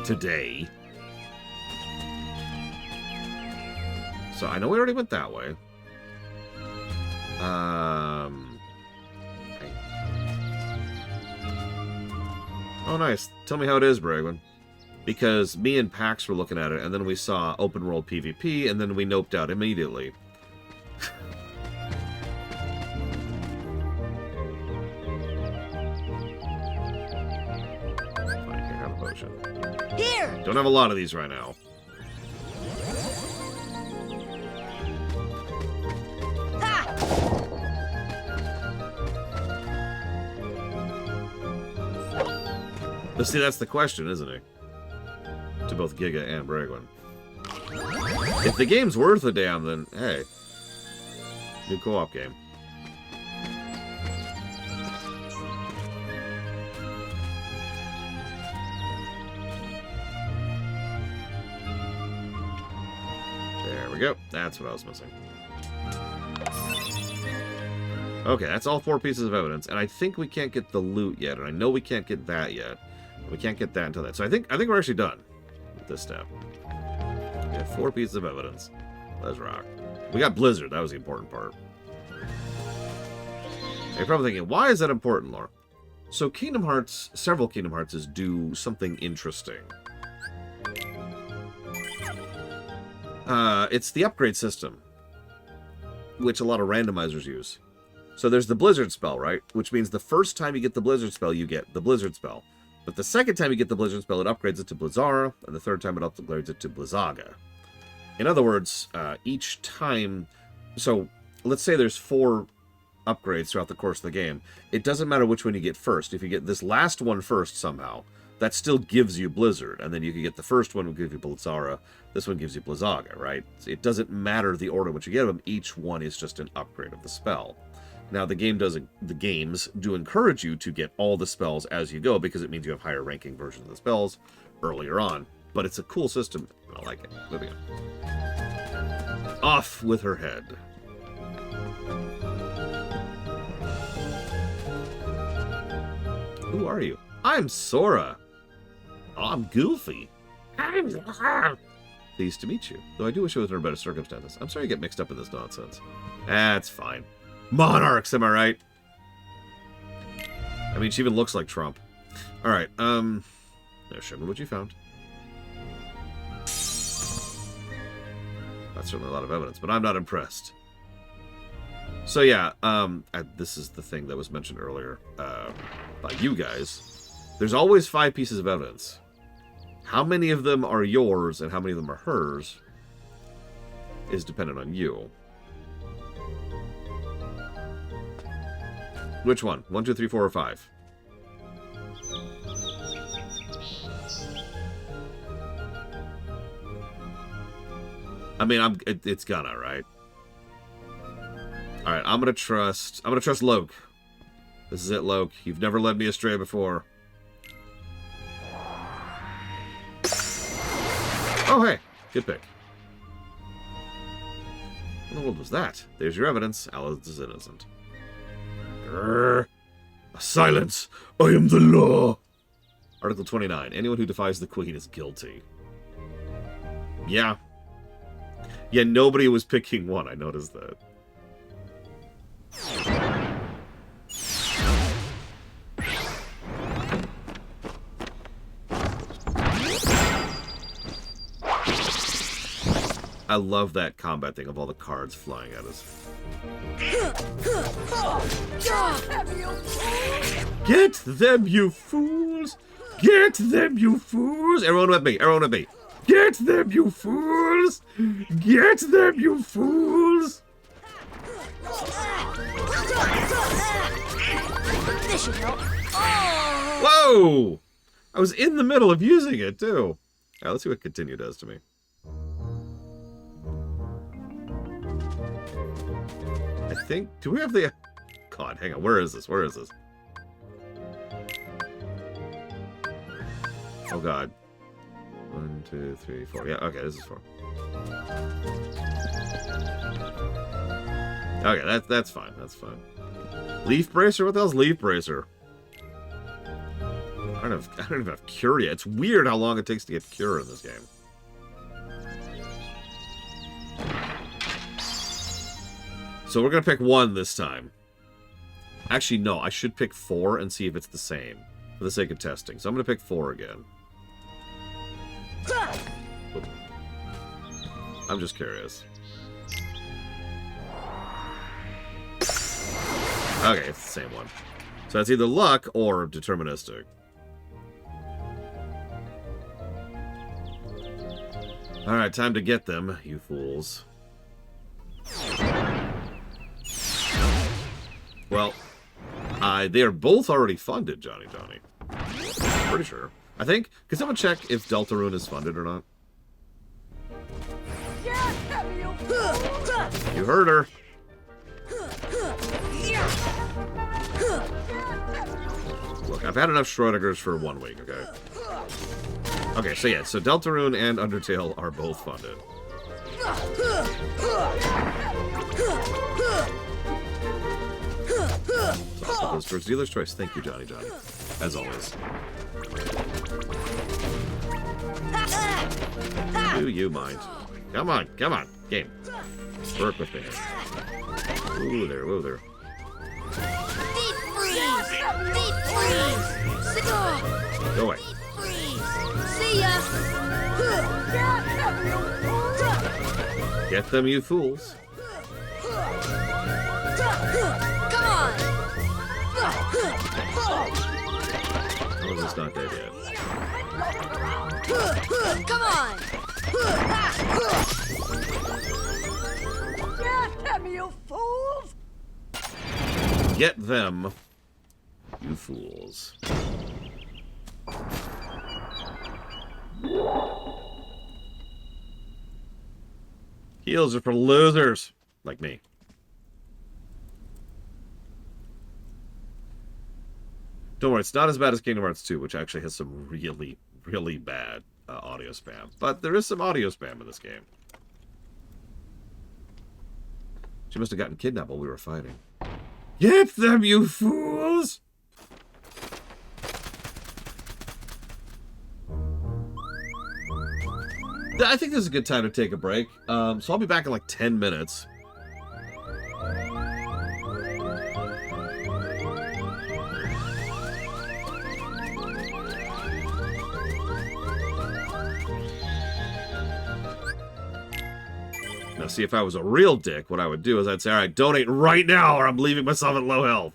today. So I know we already went that way. Oh, nice. Tell me how it is, Bragwin. Because me and Pax were looking at it, and then we saw open world PvP, and then we noped out immediately. Fine, here, have a potion. Here! Don't have a lot of these right now. But see, that's the question, isn't it? To both Giga and Bragwin. If the game's worth a damn, then hey, new co-op game. There we go. That's what I was missing. Okay, that's all 4 pieces of evidence, and I think we can't get the loot yet, and I know we can't get that yet. We can't get that until that. So I think we're actually done with this step. We have 4 pieces of evidence. Let's rock. We got Blizzard. That was the important part. You're probably thinking, why is that important, Laura? So Kingdom Hearts, several Kingdom Hearts do something interesting. It's the upgrade system, which a lot of randomizers use. So there's the Blizzard spell, right? Which means the first time you get the Blizzard spell, you get the Blizzard spell. But the second time you get the Blizzard spell, it upgrades it to Blizzara, and the third time it upgrades it to Blizzaga. In other words, each time... So, let's say there's 4 upgrades throughout the course of the game. It doesn't matter which one you get first. If you get this last one first somehow, that still gives you Blizzard. And then you can get the first one, will give you Blizzara. This one gives you Blizzaga, right? It doesn't matter the order in which you get them. Each one is just an upgrade of the spell. Now, the games do encourage you to get all the spells as you go, because it means you have higher ranking versions of the spells earlier on. But it's a cool system, and I like it. Moving on. Off with her head. Who are you? I'm Sora. I'm Goofy. Pleased to meet you. Though I do wish it was under better circumstances. I'm sorry you get mixed up in this nonsense. That's fine. Monarchs, am I right? I mean, she even looks like Trump. Alright, now show me what you found. That's certainly a lot of evidence, but I'm not impressed. So yeah, this is the thing that was mentioned earlier by you guys. There's always 5 pieces of evidence. How many of them are yours and how many of them are hers is dependent on you. Which one? 1, 2, 3, 4, or 5? I mean, it's gonna, right? All right, I'm gonna trust Loke. This is it, Loke. You've never led me astray before. Oh, hey, good pick. What in the world was that? There's your evidence. Alice is innocent. Grrr. Silence! I am the law! Article 29. Anyone who defies the Queen is guilty. Yeah. Yeah, nobody was picking 1. I noticed that. I love that combat thing of all the cards flying at us. Get them, you fools! Get them, you fools! Everyone with me! Everyone with me! Get them, you fools! Get them, you fools! This should help. Whoa! I was in the middle of using it, too. Alright, let's see what continue does to me. I think... Do we have the... God, hang on. Where is this? Where is this? Oh, God. 1, 2, 3, 4. Yeah, okay, this is 4. Okay, that's fine. That's fine. Leaf Bracer? What the hell's Leaf Bracer? I don't even have cure yet. It's weird how long it takes to get cure in this game. So we're going to pick 1 this time. Actually, no. I should pick 4 and see if it's the same. For the sake of testing. So I'm going to pick 4 again. Oop. I'm just curious. Okay, it's the same one. So that's either luck or deterministic. Alright, time to get them, you fools. Well, they are both already funded, Johnny. Pretty sure. I think. Can someone check if Deltarune is funded or not? You heard her. Look, I've had enough Schrodingers for 1 week, okay? Okay, so yeah, so Deltarune and Undertale are both funded. So goes towards dealer's choice. Thank you, Johnny. As always. Do you mind? Come on, game. Work with me. Ooh there. Deep freeze! Go away. See ya! Get them, you fools. Come on! How is this not dead yet? Come on! Get them, you fools! Get them, you fools. Heals are for losers like me. Don't worry, it's not as bad as Kingdom Hearts 2, which actually has some really, really bad audio spam. But there is some audio spam in this game. She must have gotten kidnapped while we were fighting. Get them, you fools! I think this is a good time to take a break. So I'll be back in like 10 minutes. Now, see, if I was a real dick, what I would do is I'd say, all right, donate right now or I'm leaving myself at low health.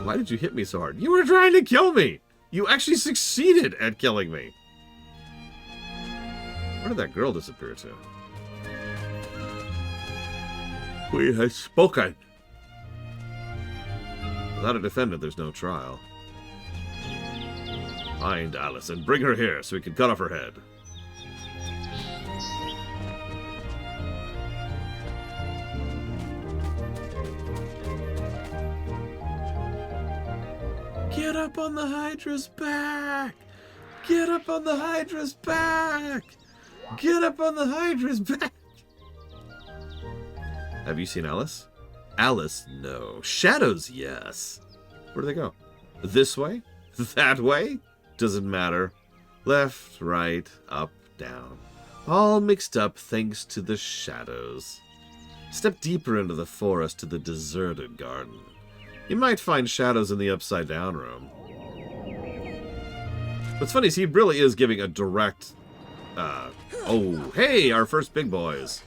Why did you hit me so hard? You were trying to kill me! You actually succeeded at killing me. Where did that girl disappear to? We have spoken. Without a defendant, there's no trial. Find Alice and bring her here so we can cut off her head. Get up on the Hydra's back! Get up on the Hydra's back! Get up on the Hydra's back! Have you seen Alice? Alice, no. Shadows, yes. Where do they go? This way? That way? Doesn't matter. Left, right, up, down. All mixed up thanks to the shadows. Step deeper into the forest to the deserted garden. You might find shadows in the upside down room. What's funny is he really is giving a direct... oh, hey, our first big boys.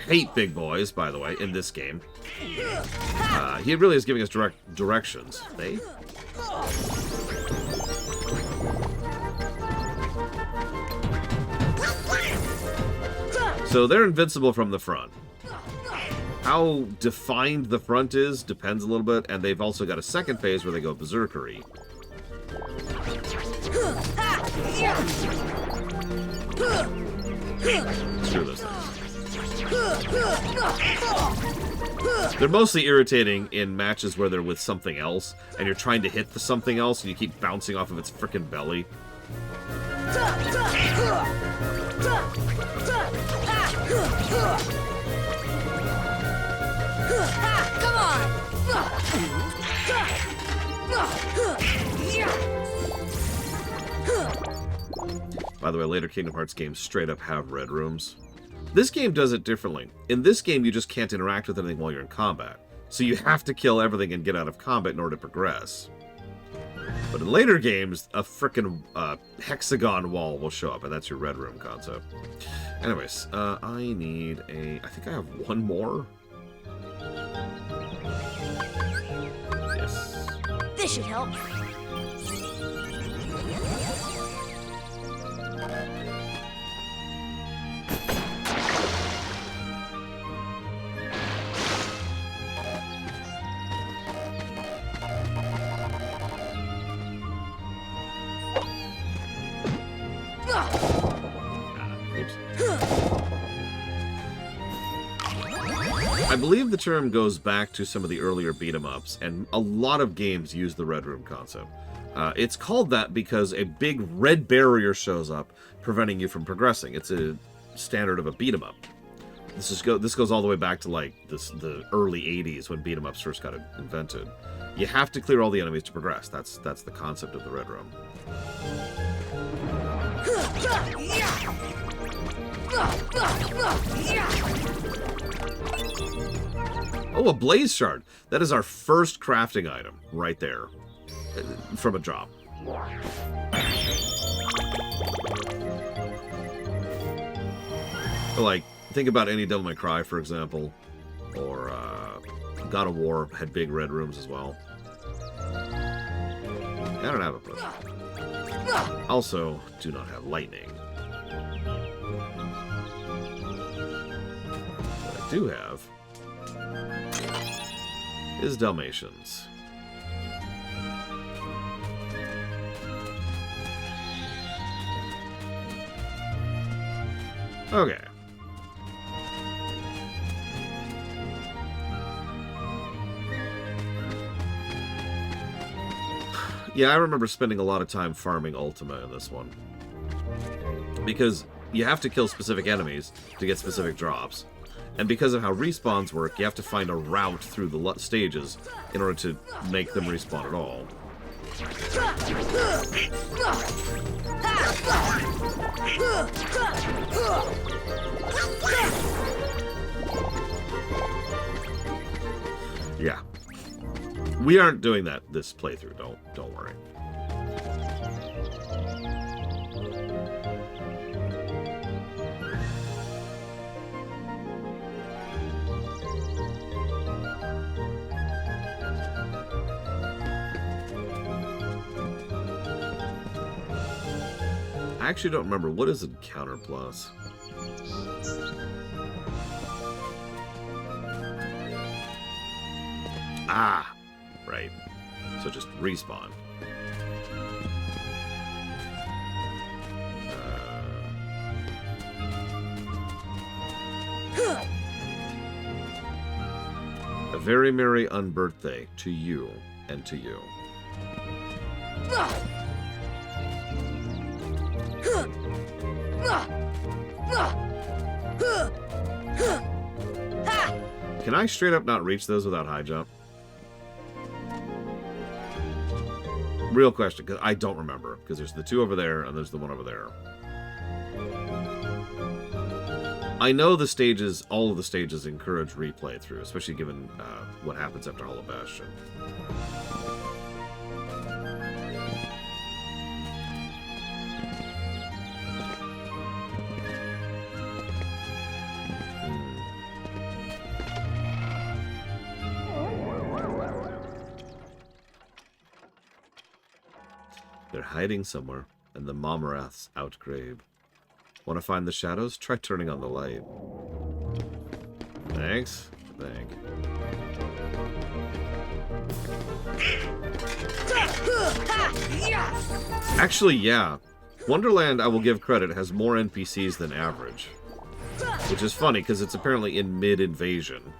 Hate big boys, by the way, in this game. He really is giving us direct directions. They? So they're invincible from the front. How defined the front is depends a little bit, and they've also got a second phase where they go berserkery. Screw those things. They're mostly irritating in matches where they're with something else, and you're trying to hit the something else, and you keep bouncing off of its frickin' belly. Come on! By the way, later Kingdom Hearts games straight up have red rooms. This game does it differently. In this game, you just can't interact with anything while you're in combat. So you have to kill everything and get out of combat in order to progress. But in later games, a frickin' hexagon wall will show up, and that's your red room concept. Anyways, I need a... I think I have one more. Yes. This should help. I believe the term goes back to some of the earlier beat-em-ups, and a lot of games use the red room concept. It's called that because a big red barrier shows up, preventing you from progressing. It's a standard of a beat-em-up. This goes all the way back to like the early 80s when beat-em-ups first got invented. You have to clear all the enemies to progress. That's the concept of the red room. Oh, a blaze shard. That is our first crafting item right there from a drop. Like, think about any Devil May Cry, for example, or God of War had big red rooms as well. I don't have a push. Also, do not have lightning. What I do have is Dalmatians. Okay. Yeah, I remember spending a lot of time farming Ultima in this one. Because you have to kill specific enemies to get specific drops. And because of how respawns work, you have to find a route through the stages in order to make them respawn at all. Yeah. We aren't doing that this playthrough, don't worry. I actually don't remember. What is Encounter Plus? Ah! Right. So just respawn. A very merry unbirthday to you and to you. Can I straight up not reach those without high jump? Real question, because I don't remember. Because there's the two over there, and there's the one over there. I know the stages, all of the stages encourage replay through, especially given what happens after Hollow Bastion. They're hiding somewhere, and the Momarath's outgrave. Want to find the shadows? Try turning on the light. Thanks. Thank. Actually, yeah. Wonderland, I will give credit, has more NPCs than average. Which is funny, because it's apparently in mid-invasion.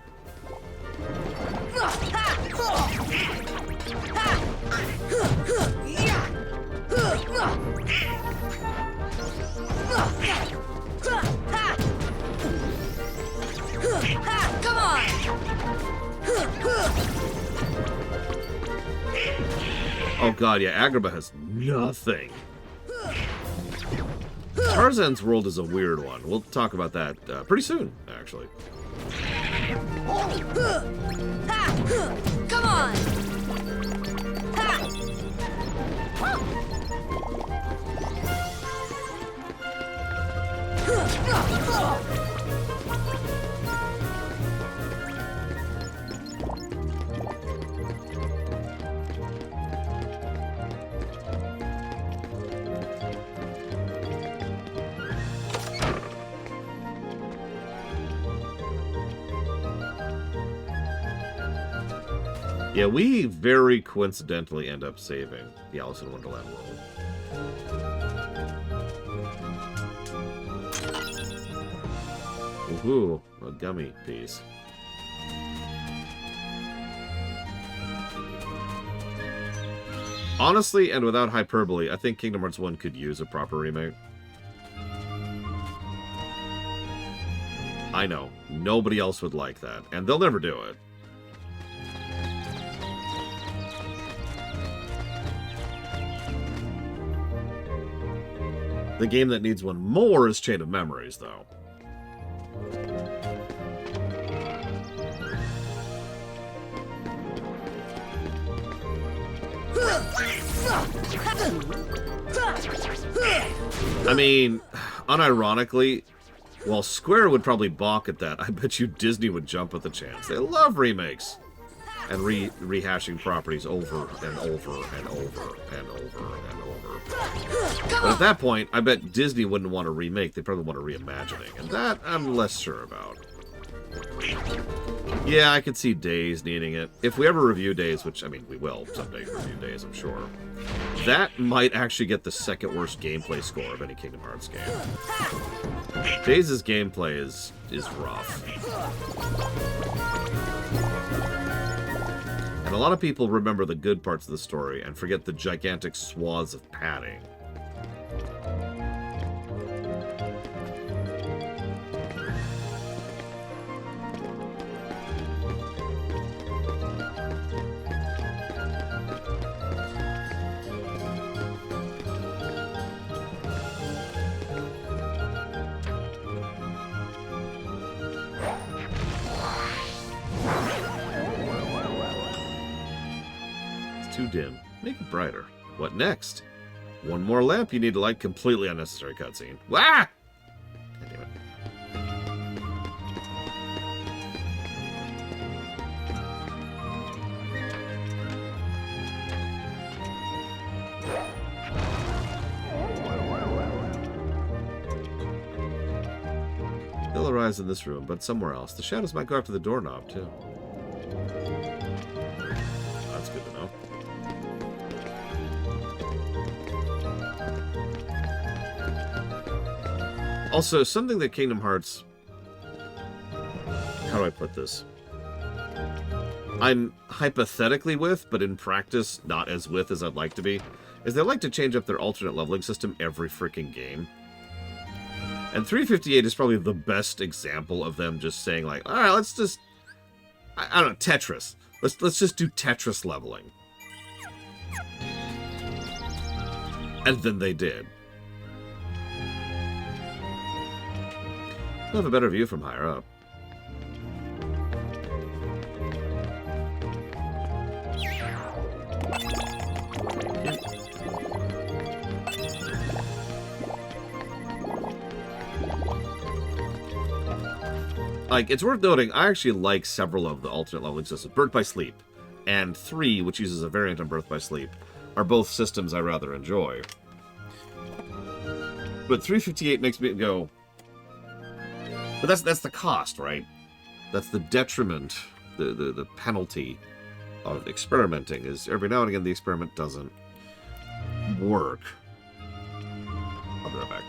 Come on! Oh god, yeah, Agrabah has nothing. Tarzan's world is a weird one. We'll talk about that pretty soon, actually. Come on! Yeah, we very coincidentally end up saving the Alice in Wonderland world. Woohoo, a Gummi piece. Honestly, and without hyperbole, I think Kingdom Hearts 1 could use a proper remake. I know, nobody else would like that, and they'll never do it. The game that needs one more is Chain of Memories, though. I mean, unironically, while Square would probably balk at that, I bet you Disney would jump at the chance. They love remakes and rehashing properties over and over and over and over and over. But at that point, I bet Disney wouldn't want to remake. They'd probably want a reimagining, and that I'm less sure about. Yeah, I could see Days needing it. If we ever review Days, which, I mean, we will someday review Days, I'm sure, that might actually get the second worst gameplay score of any Kingdom Hearts game. Days' gameplay is rough. And a lot of people remember the good parts of the story and forget the gigantic swaths of padding. Too dim. Make it brighter. What next? One more lamp you need to light. Completely unnecessary cutscene. Wah! God damn it. They'll arise in this room, but somewhere else. The shadows might go after the doorknob, too. That's good to know. Also, something that Kingdom Hearts... How do I put this? I'm hypothetically with, but in practice not as with as I'd like to be, is they like to change up their alternate leveling system every freaking game. And 358 is probably the best example of them just saying, like, alright, let's just... I don't know, Tetris. Let's just do Tetris leveling. And then they did. We'll have a better view from higher up. Like, it's worth noting, I actually like several of the alternate leveling systems. Birth by Sleep and 3, which uses a variant on Birth by Sleep, are both systems I rather enjoy. But 358 makes me go... But that's the cost, right? That's the detriment, the penalty of experimenting, is every now and again the experiment doesn't work. I'll be right back.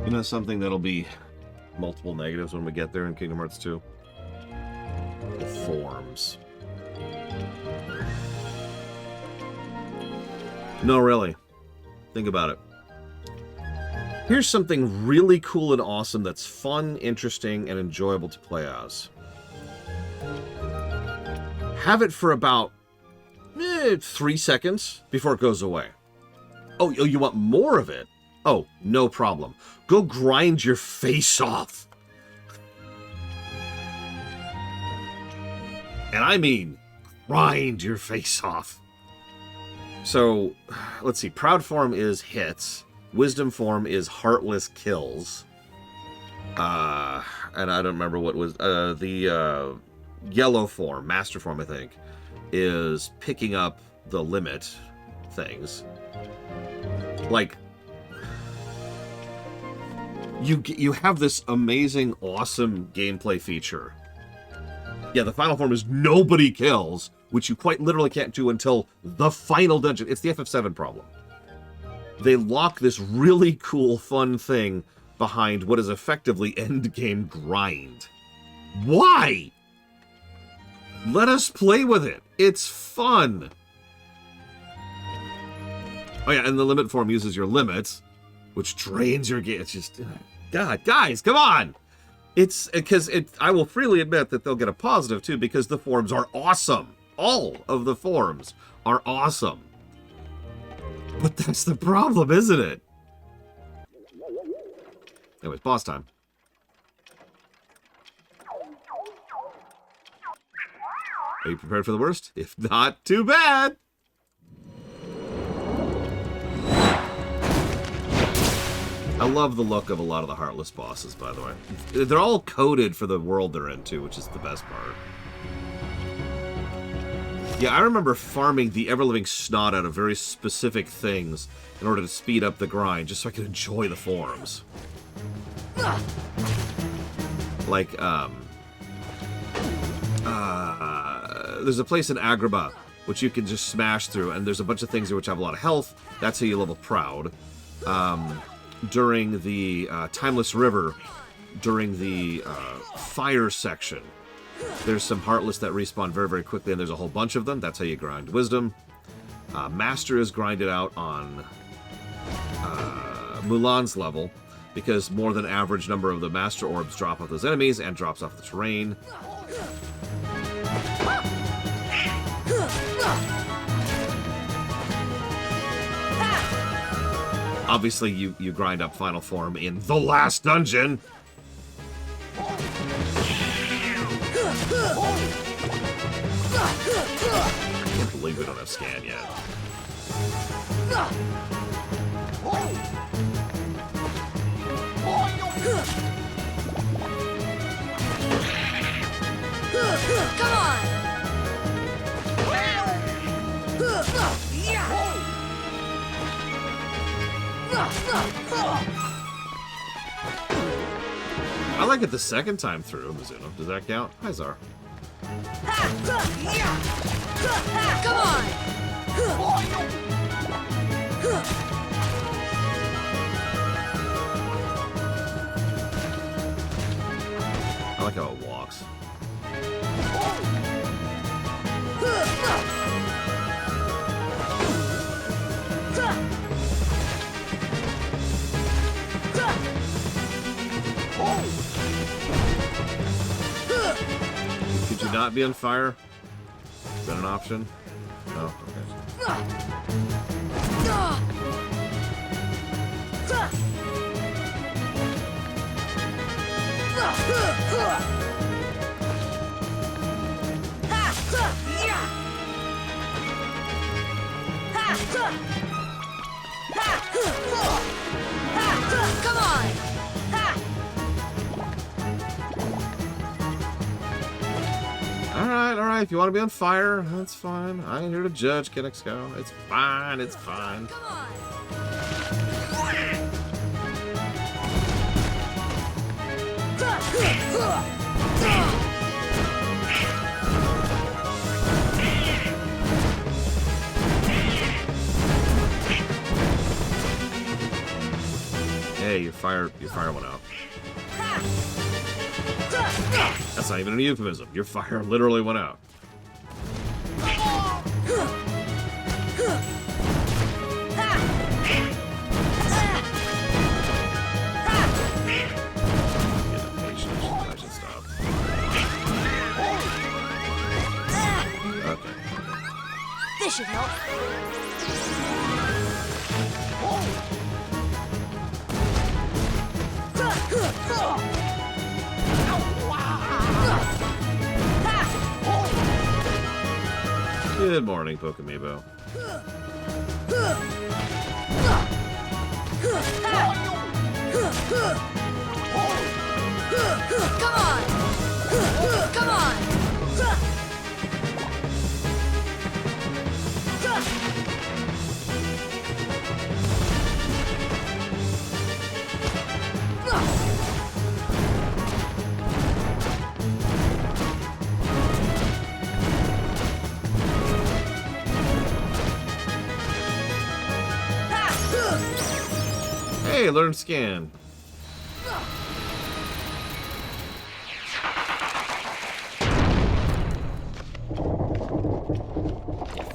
You know something that'll be multiple negatives when we get there in Kingdom Hearts 2? The forms. No, really. Think about it. Here's something really cool and awesome that's fun, interesting, and enjoyable to play as. Have it for about 3 seconds before it goes away. Oh, you want more of it? Oh, no problem. Go grind your face off. And I mean, grind your face off. So, let's see. Proud form is hits. Wisdom form is heartless kills. And I don't remember what was... the yellow form, master form, I think, is picking up the limit things. Like, you have this amazing, awesome gameplay feature. Yeah, the final form is nobody kills, which you quite literally can't do until the final dungeon. It's the FF7 problem. They lock this really cool, fun thing behind what is effectively endgame grind. Why? Let us play with it. It's fun. Oh yeah, and the limit form uses your limits, which drains your game. It's just, God, guys, come on! It's because I will freely admit that they'll get a positive too, because the forms are awesome. All of the forms are awesome. But that's the problem, isn't it? Anyways, boss time. Are you prepared for the worst? If not, too bad! I love the look of a lot of the Heartless bosses, by the way. They're all coded for the world they're in, too, which is the best part. Yeah, I remember farming the ever-living snot out of very specific things in order to speed up the grind, just so I could enjoy the forms. Like, there's a place in Agrabah which you can just smash through, and there's a bunch of things there which have a lot of health. That's how you level Proud. During the Timeless River, during the fire section, there's some Heartless that respawn very, very quickly, and there's a whole bunch of them. That's how you grind Wisdom. Master is grinded out on Mulan's level, because more than average number of the Master Orbs drop off those enemies and drops off the terrain. Obviously, you grind up Final Form in the last dungeon. I can't believe we don't have scan yet. Come on! I like it the second time through, Mizuno. Does that count? Hi, Zar. Come on! I like how it walks. Could you not be on fire? Is that an option? No? Okay. Come on! Alright, if you want to be on fire, that's fine. I ain't here to judge, Kidix Go. It's fine, it's fine. Come on! Hey, you're fire went out. That's not even a euphemism. Your fire literally went out. This should help. Good morning, Pokemibo. Come on! Come on! Hey, learn scan.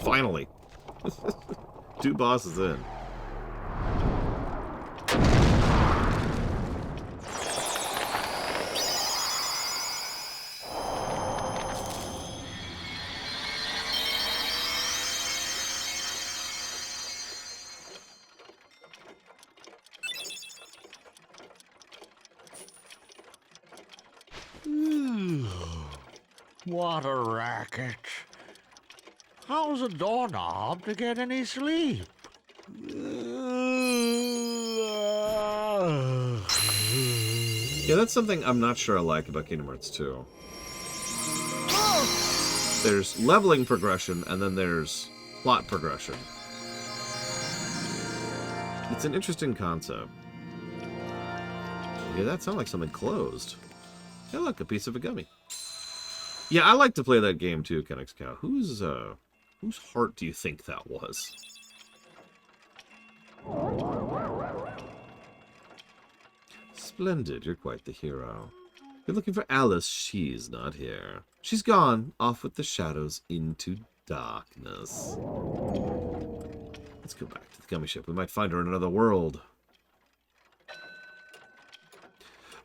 Finally. 2 bosses in. What a racket. How's a doorknob to get any sleep? Yeah, that's something I'm not sure I like about Kingdom Hearts 2. There's leveling progression, and then there's plot progression. It's an interesting concept. Yeah, that sounds like something closed. Hey, look, a piece of a gummy. Yeah, I like to play that game too, Kennex Cow. Whose heart do you think that was? Splendid, you're quite the hero. You're looking for Alice, she's not here. She's gone, off with the shadows into darkness. Let's go back to the gummy ship. We might find her in another world.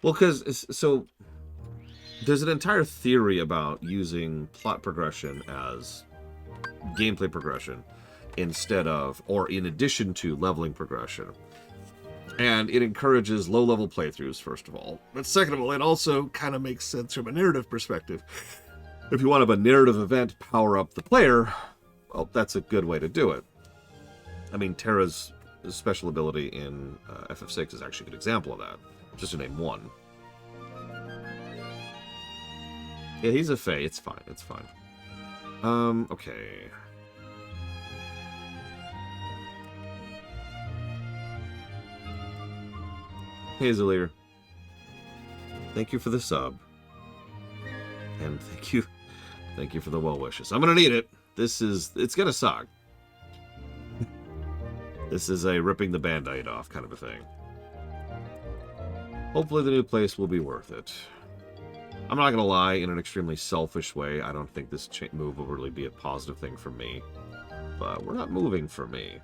Well, so there's an entire theory about using plot progression as gameplay progression instead of, or in addition to, leveling progression. And it encourages low-level playthroughs, first of all. But second of all, it also kind of makes sense from a narrative perspective. If you want to have a narrative event power up the player, well, that's a good way to do it. I mean, Terra's special ability in FF6 is actually a good example of that, just to name one. Yeah, he's a Fae. It's fine. It's fine. Okay. Hazelier, thank you for the sub. And thank you for the well wishes. I'm gonna need it. It's gonna suck. This is a ripping the Band-Aid off kind of a thing. Hopefully the new place will be worth it. I'm not gonna lie, in an extremely selfish way, I don't think this move will really be a positive thing for me. But we're not moving for me.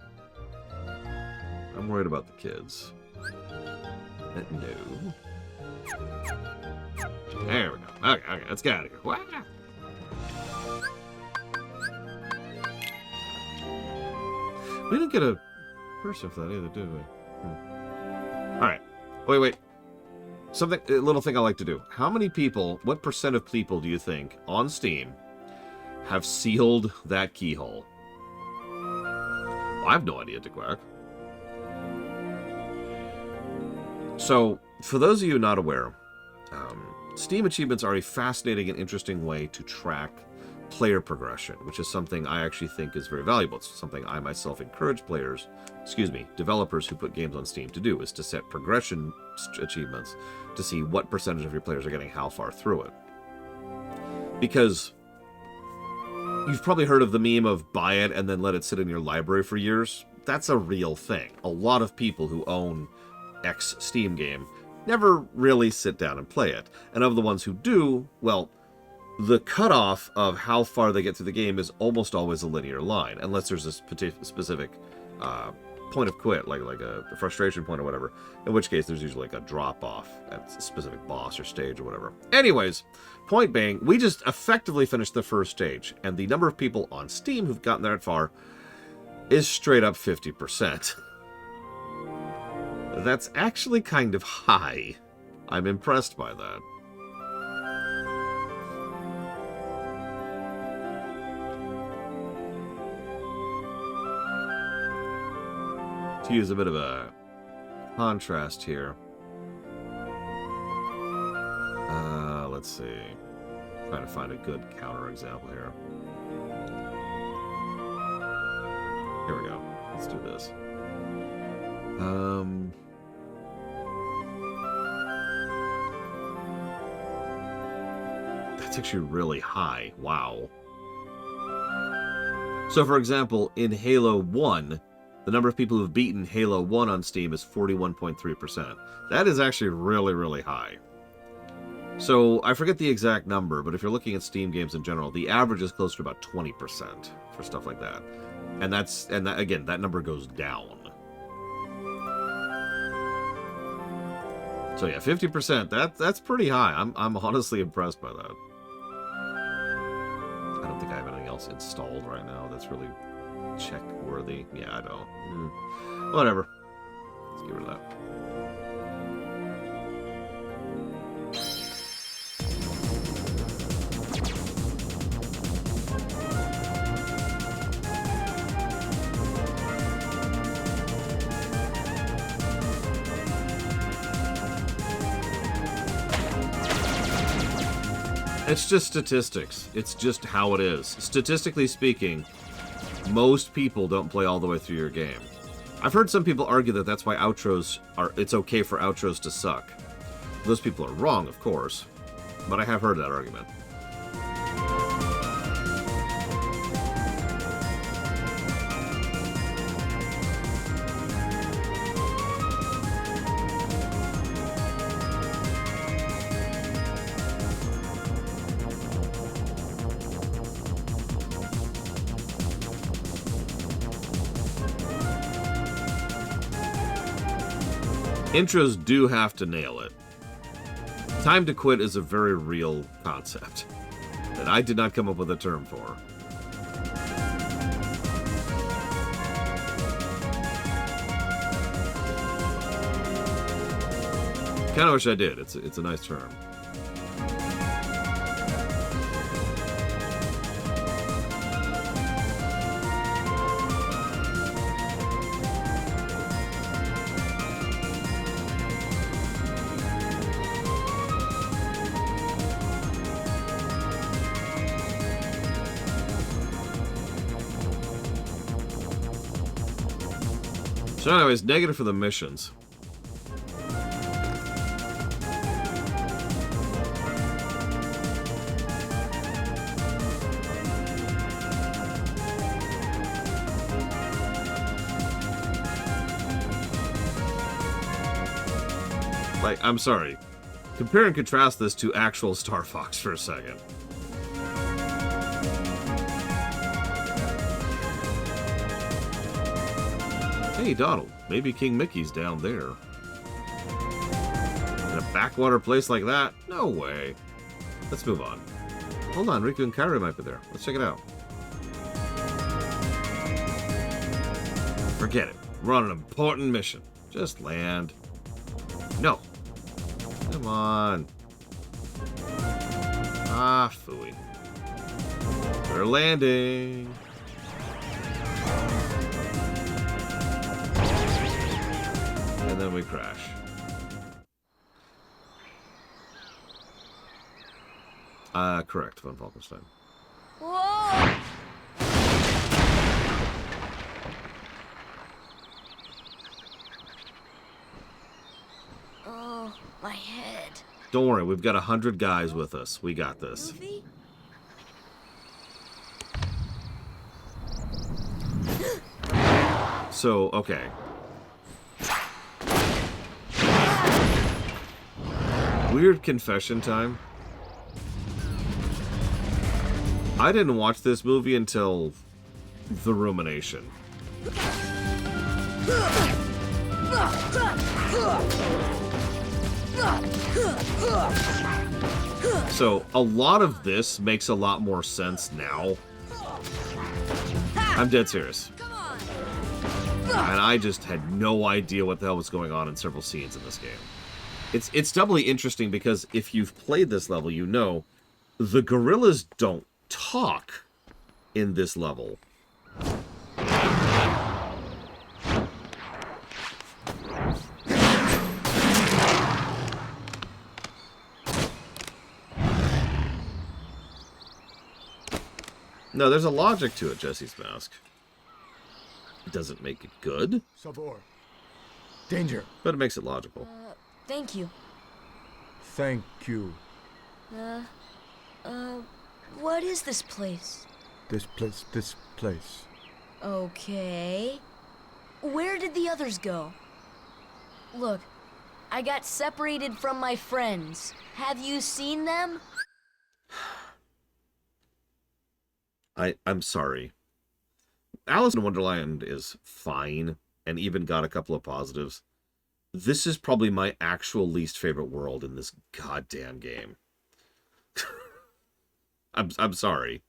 I'm worried about the kids. No. There we go. Okay, let's get out of here. Wow. We didn't get a person for that either, did we? Alright. Wait. A little thing I like to do. How many people, what percent of people do you think, on Steam, have sealed that keyhole? Well, I have no idea, DeQuack. So, for those of you not aware, Steam achievements are a fascinating and interesting way to track player progression, which is something I actually think is very valuable. It's something I myself encourage developers who put games on Steam to do, is to set progression achievements to see what percentage of your players are getting how far through it. Because you've probably heard of the meme of buy it and then let it sit in your library for years. That's a real thing. A lot of people who own X Steam game never really sit down and play it. And of the ones who do, well, the cutoff of how far they get through the game is almost always a linear line, unless there's a specific point of quit, like a frustration point or whatever, in which case there's usually like a drop-off at a specific boss or stage or whatever. Anyways, point being, we just effectively finished the first stage, and the number of people on Steam who've gotten that far is straight up 50%. That's actually kind of high. I'm impressed by that. To use a bit of a contrast here. Let's see. Trying to find a good counterexample here. Here we go. Let's do this. That's actually really high. Wow. So, for example, in Halo 1, the number of people who've beaten Halo 1 on Steam is 41.3%. That is actually really, really high. So, I forget the exact number, but if you're looking at Steam games in general, the average is close to about 20% for stuff like that. And again, that number goes down. So yeah, 50%, that's pretty high. I'm honestly impressed by that. I don't think I have anything else installed right now that's really check-worthy. Yeah, I don't. Whatever. Let's get rid of that. It's just statistics. It's just how it is. Statistically speaking, most people don't play all the way through your game. I've heard some people argue that that's why it's okay for outros to suck. Those people are wrong, of course, but I have heard that argument. Intros do have to nail it. Time to quit is a very real concept that I did not come up with a term for. Kind of wish I did. It's a nice term. So anyways, negative for the missions. Like, I'm sorry. Compare and contrast this to actual Star Fox for a second. Hey, Donald, maybe King Mickey's down there. In a backwater place like that? No way. Let's move on. Hold on, Riku and Kairi might be there. Let's check it out. Forget it. We're on an important mission. Just land. No. Come on. Ah, phooey. We're landing. And then we crash. Correct, Von Falkenstein. Whoa! Oh, my head. Don't worry, we've got 100 guys with us. We got this. Movie? So, okay. Weird confession time. I didn't watch this movie until The Rumination. So, a lot of this makes a lot more sense now. I'm dead serious. And I just had no idea what the hell was going on in several scenes in this game. It's doubly interesting because if you've played this level, you know the gorillas don't talk in this level. No, there's a logic to it, Jesse's Mask. It doesn't make it good. Sabor. Danger. But it makes it logical. Thank you. Thank you. What is this place? This place. Okay. Where did the others go? Look, I got separated from my friends. Have you seen them? I'm sorry. Alice in Wonderland is fine, and even got a couple of positives. This is probably my actual least favorite world in this goddamn game. I'm sorry.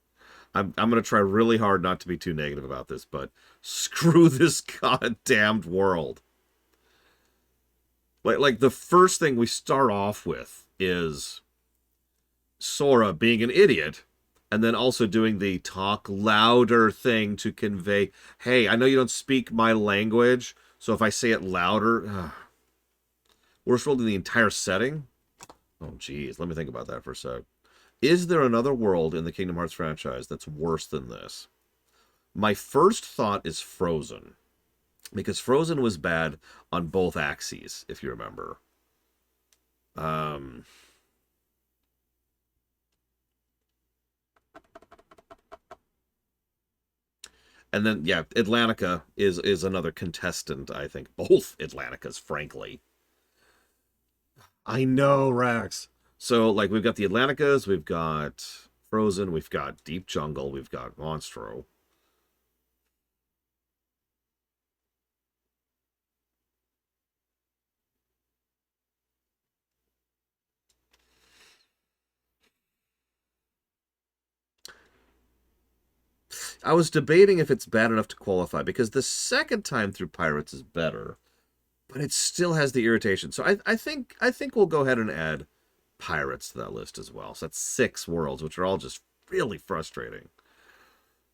I'm gonna try really hard not to be too negative about this, but screw this goddamned world. Like the first thing we start off with is Sora being an idiot, and then also doing the talk louder thing to convey, hey, I know you don't speak my language, so if I say it louder... Worst world in the entire setting? Oh, geez. Let me think about that for a sec. Is there another world in the Kingdom Hearts franchise that's worse than this? My first thought is Frozen. Because Frozen was bad on both axes, if you remember. And then, yeah, Atlantica is another contestant, I think. Both Atlanticas, frankly. I know, Rax. So, like, we've got the Atlanticas, we've got Frozen, we've got Deep Jungle, we've got Monstro. I was debating if it's bad enough to qualify, because the second time through Pirates is better, but it still has the irritation. So I think we'll go ahead and add Pirates to that list as well. So that's 6 worlds, which are all just really frustrating.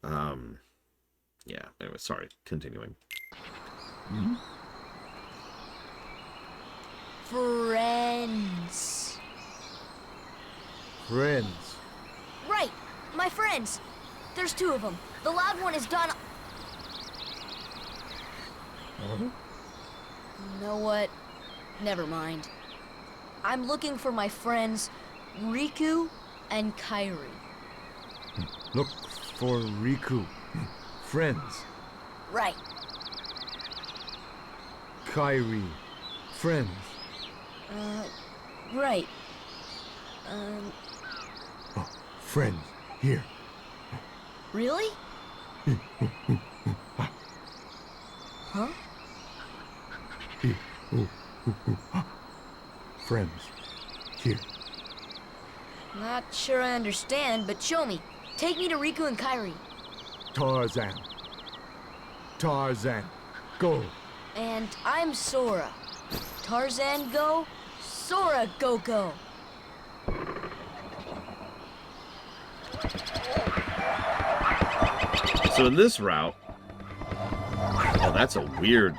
Yeah, anyway, sorry. Continuing. Mm-hmm. Friends. Friends. Right, my friends. There's 2 of them. The loud one is Don... You know what? Never mind. I'm looking for my friends Riku and Kairi. Look for Riku. Friends. Right. Kairi. Friends. Right. Oh, friends. Here. Really? Huh? Friends. Here. Not sure I understand, but show me. Take me to Riku and Kairi. Tarzan. Tarzan. Go. And I'm Sora. Tarzan go, Sora go. So in this route... Oh, that's a weird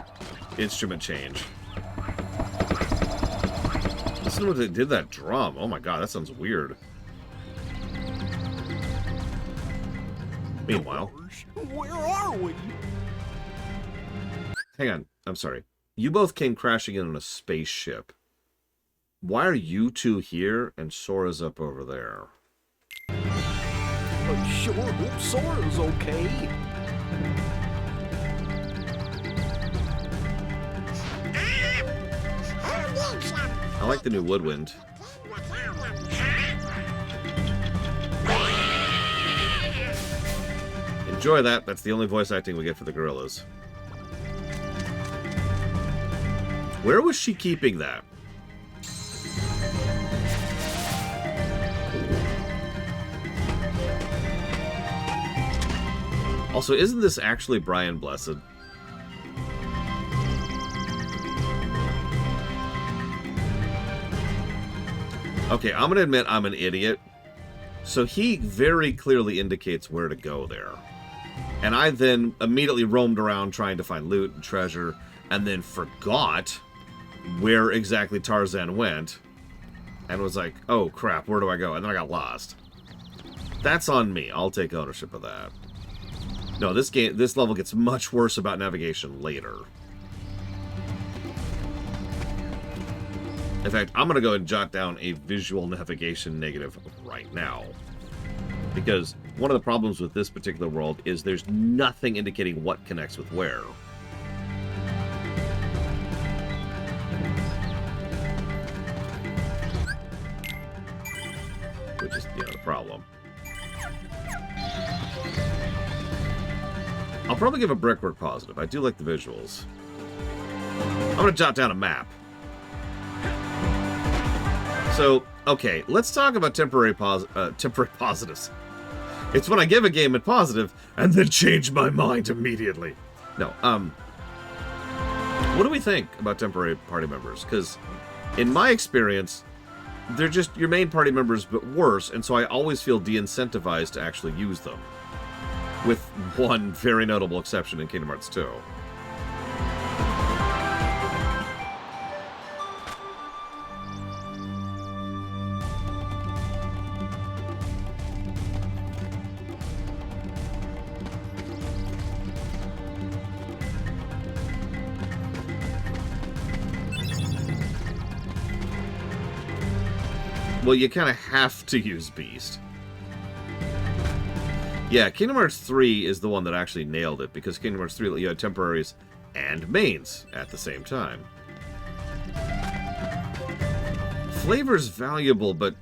instrument change. Listen to what they did that drum. Oh my god, that sounds weird. Meanwhile... Where are we? Hang on, I'm sorry. You both came crashing in on a spaceship. Why are you 2 here and Sora's up over there? Sure hope Sora's okay. I like the new woodwind. Enjoy that. That's the only voice acting we get for the gorillas. Where was she keeping that? Also, isn't this actually Brian Blessed? Okay, I'm gonna admit I'm an idiot. So he very clearly indicates where to go there. And I then immediately roamed around trying to find loot and treasure, and then forgot where exactly Tarzan went, and was like, oh crap, where do I go? And then I got lost. That's on me. I'll take ownership of that. No, this level gets much worse about navigation later. In fact, I'm going to go and jot down a visual navigation negative right now. Because one of the problems with this particular world is there's nothing indicating what connects with where. Which is, the problem. I'll probably give a brickwork positive. I do like the visuals. I'm going to jot down a map. So, okay, let's talk about temporary positives. It's when I give a game a positive and then change my mind immediately. No, what do we think about temporary party members? Because in my experience, they're just your main party members, but worse, and so I always feel de-incentivized to actually use them. With one very notable exception in Kingdom Hearts 2. Well, you kind of have to use Beast. Yeah, Kingdom Hearts 3 is the one that actually nailed it, because Kingdom Hearts 3, you had temporaries and mains at the same time. Flavor's valuable, but...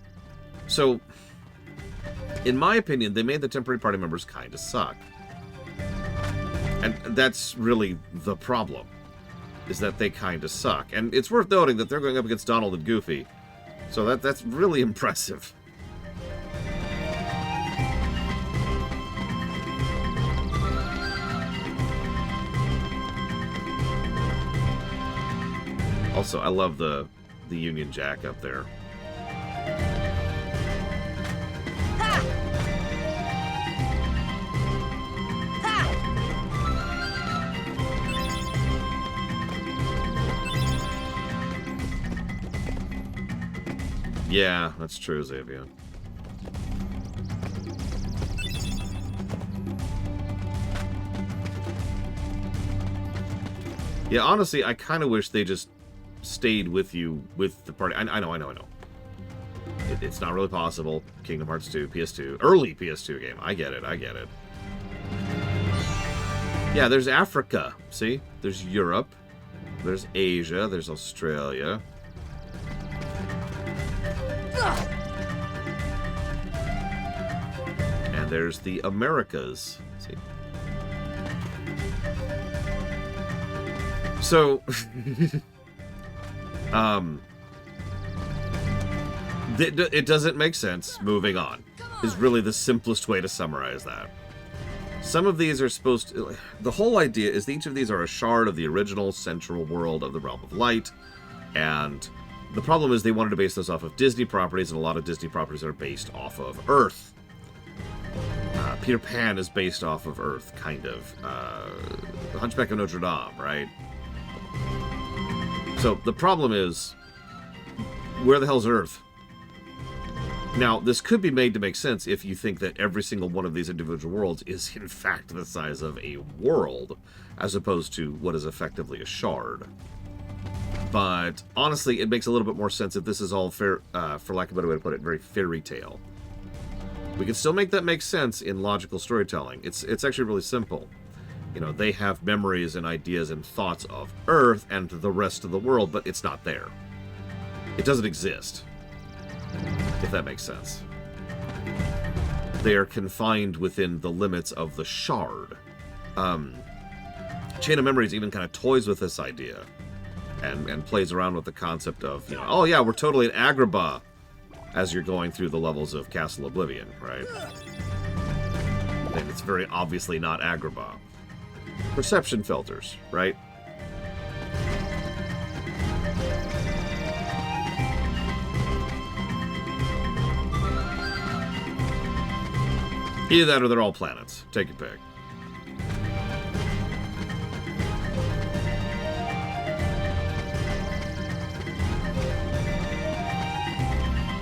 So, in my opinion, they made the temporary party members kind of suck. And that's really the problem, is that they kind of suck. And it's worth noting that they're going up against Donald and Goofy, so that's really impressive. Also, I love the Union Jack up there. Yeah, that's true, Xavier. Yeah, honestly, I kind of wish they just stayed with you with the party. I know. It's not really possible. Kingdom Hearts 2, PS2, early PS2 game. I get it. Yeah, there's Africa. See? There's Europe. There's Asia. There's Australia. And there's the Americas. See? So... it doesn't make sense. Moving on is really the simplest way to summarize that. Some of these are supposed to... The whole idea is that each of these are a shard of the original central world of the Realm of Light, and the problem is they wanted to base this off of Disney properties, and a lot of Disney properties are based off of Earth. Peter Pan is based off of Earth, kind of. The Hunchback of Notre Dame, right? So the problem is, where the hell's Earth? Now, this could be made to make sense if you think that every single one of these individual worlds is in fact the size of a world, as opposed to what is effectively a shard. But honestly, it makes a little bit more sense if this is all fair, for lack of a better way to put it, very fairy tale. We can still make that make sense in logical storytelling. It's actually really simple. You know, they have memories and ideas and thoughts of Earth and the rest of the world, but it's not there. It doesn't exist. If that makes sense. they are confined within the limits of the shard. Chain of Memories even kind of toys with this idea and plays around with the concept of, oh yeah, we're totally in Agrabah as you're going through the levels of Castle Oblivion, right? And it's very obviously not Agrabah. Perception filters, right? Either that or they're all planets. Take your pick.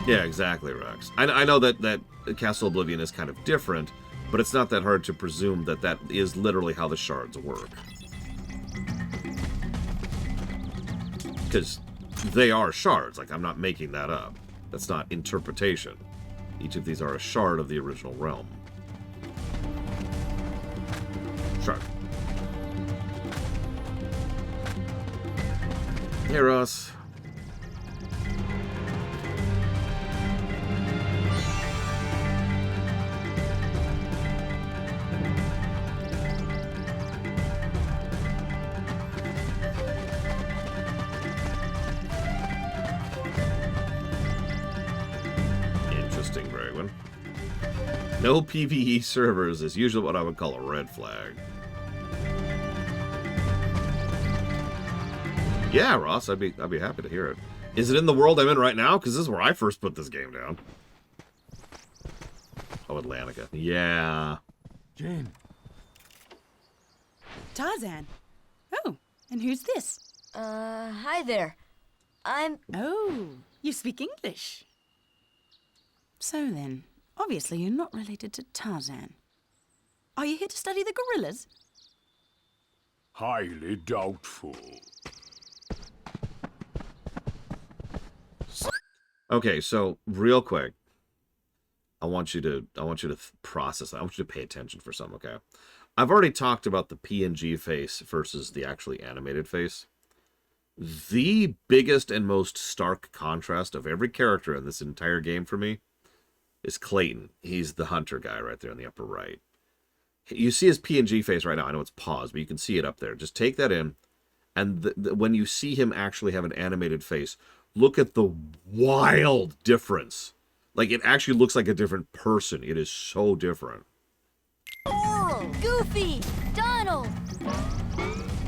Yeah, exactly, Rex. I know that Castle Oblivion is kind of different, but it's not that hard to presume that that is literally how the shards work. Because they are shards. Like, I'm not making that up. That's not interpretation. Each of these are a shard of the original realm. Shard. Hey, Ross. No PvE servers is usually what I would call a red flag. Yeah, Ross, I'd be happy to hear it. Is it in the world I'm in right now? Because this is where I first put this game down. Oh, Atlantica. Yeah. Jane. Tarzan. Oh, and who's this? Hi there. Oh, you speak English. So then, obviously you're not related to Tarzan. Are you here to study the gorillas? Highly doubtful. Okay, so real quick, I want you to process that. I want you to pay attention for some, okay? I've already talked about the PNG face versus the actually animated face. The biggest and most stark contrast of every character in this entire game for me is Clayton. He's the hunter guy right there in the upper right. You see his PNG face right now. I know it's paused, but you can see it up there. Just take that in, and when you see him actually have an animated face, look at the wild difference. Like, it actually looks like a different person. It is so different. Oral, Goofy, Donald.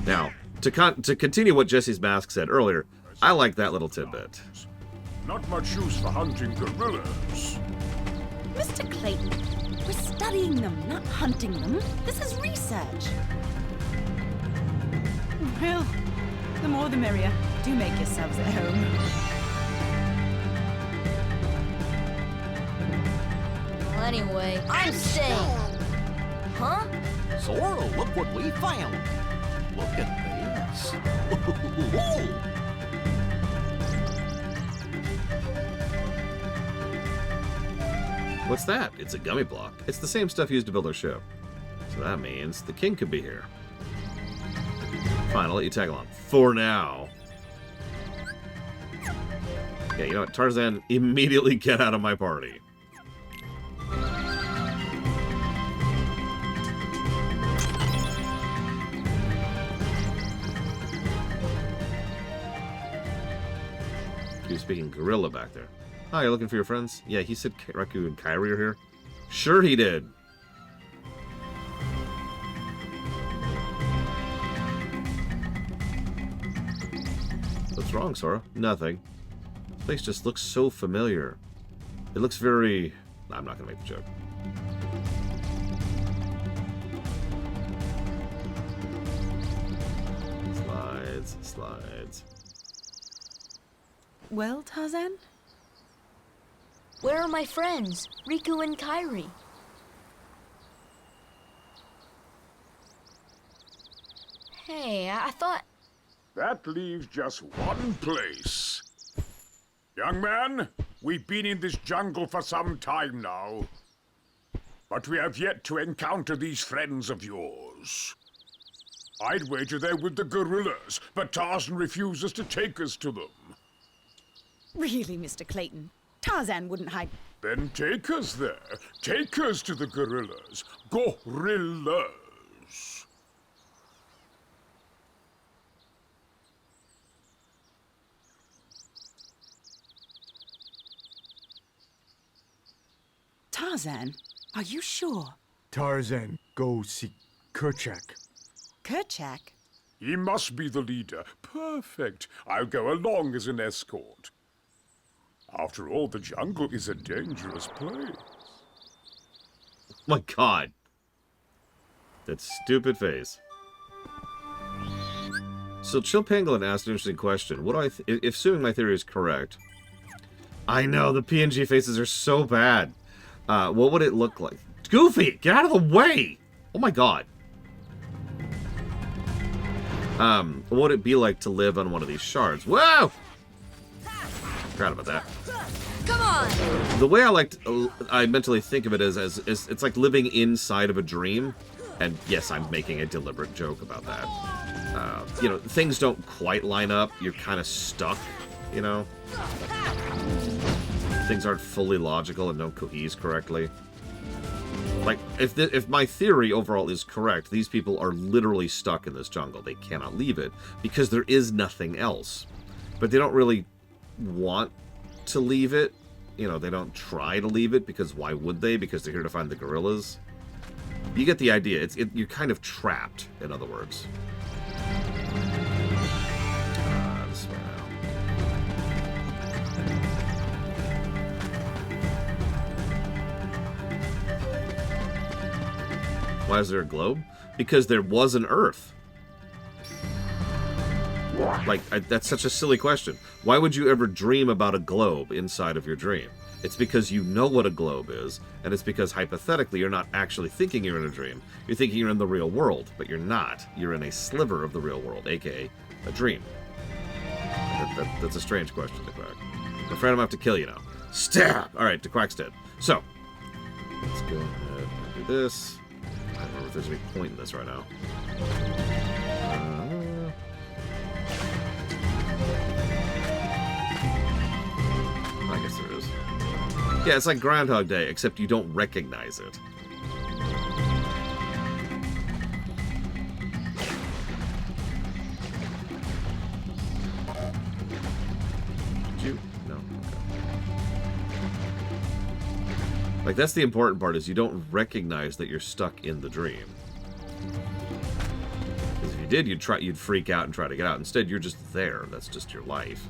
Now, to continue what Jesse's Mask said earlier, I like that little tidbit. Not much use for hunting gorillas. Mr. Clayton, we're studying them, not hunting them. This is research. Well, the more the merrier. Do make yourselves at home. Well, anyway, I'm staying. Huh? Sora, look what we found. Look at this. What's that? It's a gummy block. It's the same stuff used to build our ship. So that means the king could be here. Fine, I'll let you tag along. For now. Yeah, you know what? Tarzan, immediately get out of my party. He was speaking gorilla back there. Oh, you're looking for your friends? Yeah, he said Raku and Kairi are here. Sure he did. What's wrong, Sora? Nothing. This place just looks so familiar. It looks very... I'm not going to make the joke. Slides, slides. Well, Tarzan? Where are my friends, Riku and Kairi? Hey, I thought... That leaves just one place. Young man, we've been in this jungle for some time now. But we have yet to encounter these friends of yours. I'd wager they're with the gorillas, but Tarzan refuses to take us to them. Really, Mr. Clayton? Tarzan wouldn't hide Then take us there. Take us to the gorillas. Gorillas. Tarzan, are you sure? Tarzan, go see Kerchak. Kerchak? He must be the leader. Perfect. I'll go along as an escort. After all, the jungle is a dangerous place. My God. That stupid face. So Chill Pangolin asked an interesting question. What do I if assuming my theory is correct? I know, the PNG faces are so bad. What would it look like? Goofy, get out of the way! Oh my God. What would it be like to live on one of these shards? Whoa! Forgot about that. Come on! The way I mentally think of it is it's like living inside of a dream. And yes, I'm making a deliberate joke about that. You know, things don't quite line up. You're kind of stuck, you know? Things aren't fully logical and don't cohese correctly. Like, if my theory overall is correct, these people are literally stuck in this jungle. They cannot leave it because there is nothing else. But they don't really want to leave it. You know, they don't try to leave it because why would they? Because they're here to find the gorillas. You get the idea. You're kind of trapped, in other words. This way now. Why is there a globe? Because there was an Earth. Like, that's such a silly question. Why would you ever dream about a globe inside of your dream? It's because you know what a globe is, and it's because, hypothetically, you're not actually thinking you're in a dream. You're thinking you're in the real world, but you're not. You're in a sliver of the real world, aka a dream. That's a strange question, DeQuack. I'm afraid I'm going to have to kill you now. Stab! Alright, DeQuack's dead. So, let's go ahead and do this. I don't remember if there's any point in this right now. I guess there is. Yeah, it's like Groundhog Day, except you don't recognize it. Did you? No. Okay. Like, that's the important part, is you don't recognize that you're stuck in the dream. Because if you did, you'd freak out and try to get out. Instead, you're just there. That's just your life.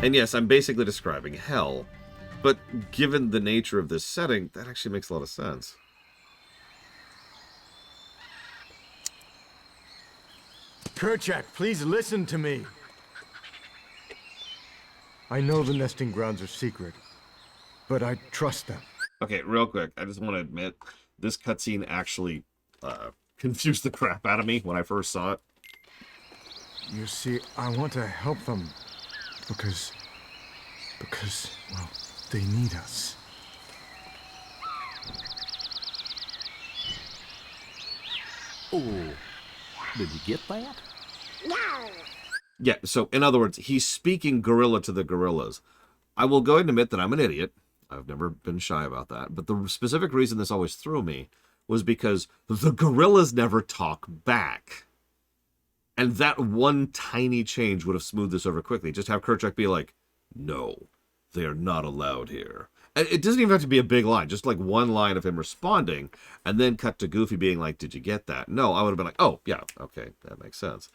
And yes, I'm basically describing hell, but given the nature of this setting, that actually makes a lot of sense. Kerchak, please listen to me. I know the nesting grounds are secret, but I trust them. Okay, real quick, I just want to admit, this cutscene actually confused the crap out of me when I first saw it. You see, I want to help them. Because, well, they need us. Oh, did you get that? No! Yeah, so in other words, he's speaking gorilla to the gorillas. I will go ahead and admit that I'm an idiot. I've never been shy about that. But the specific reason this always threw me was because the gorillas never talk back. And that one tiny change would have smoothed this over quickly. Just have Kerchak be like, no, they are not allowed here. And it doesn't even have to be a big line. Just like one line of him responding, and then cut to Goofy being like, did you get that? No, I would have been like, oh, yeah, okay, that makes sense.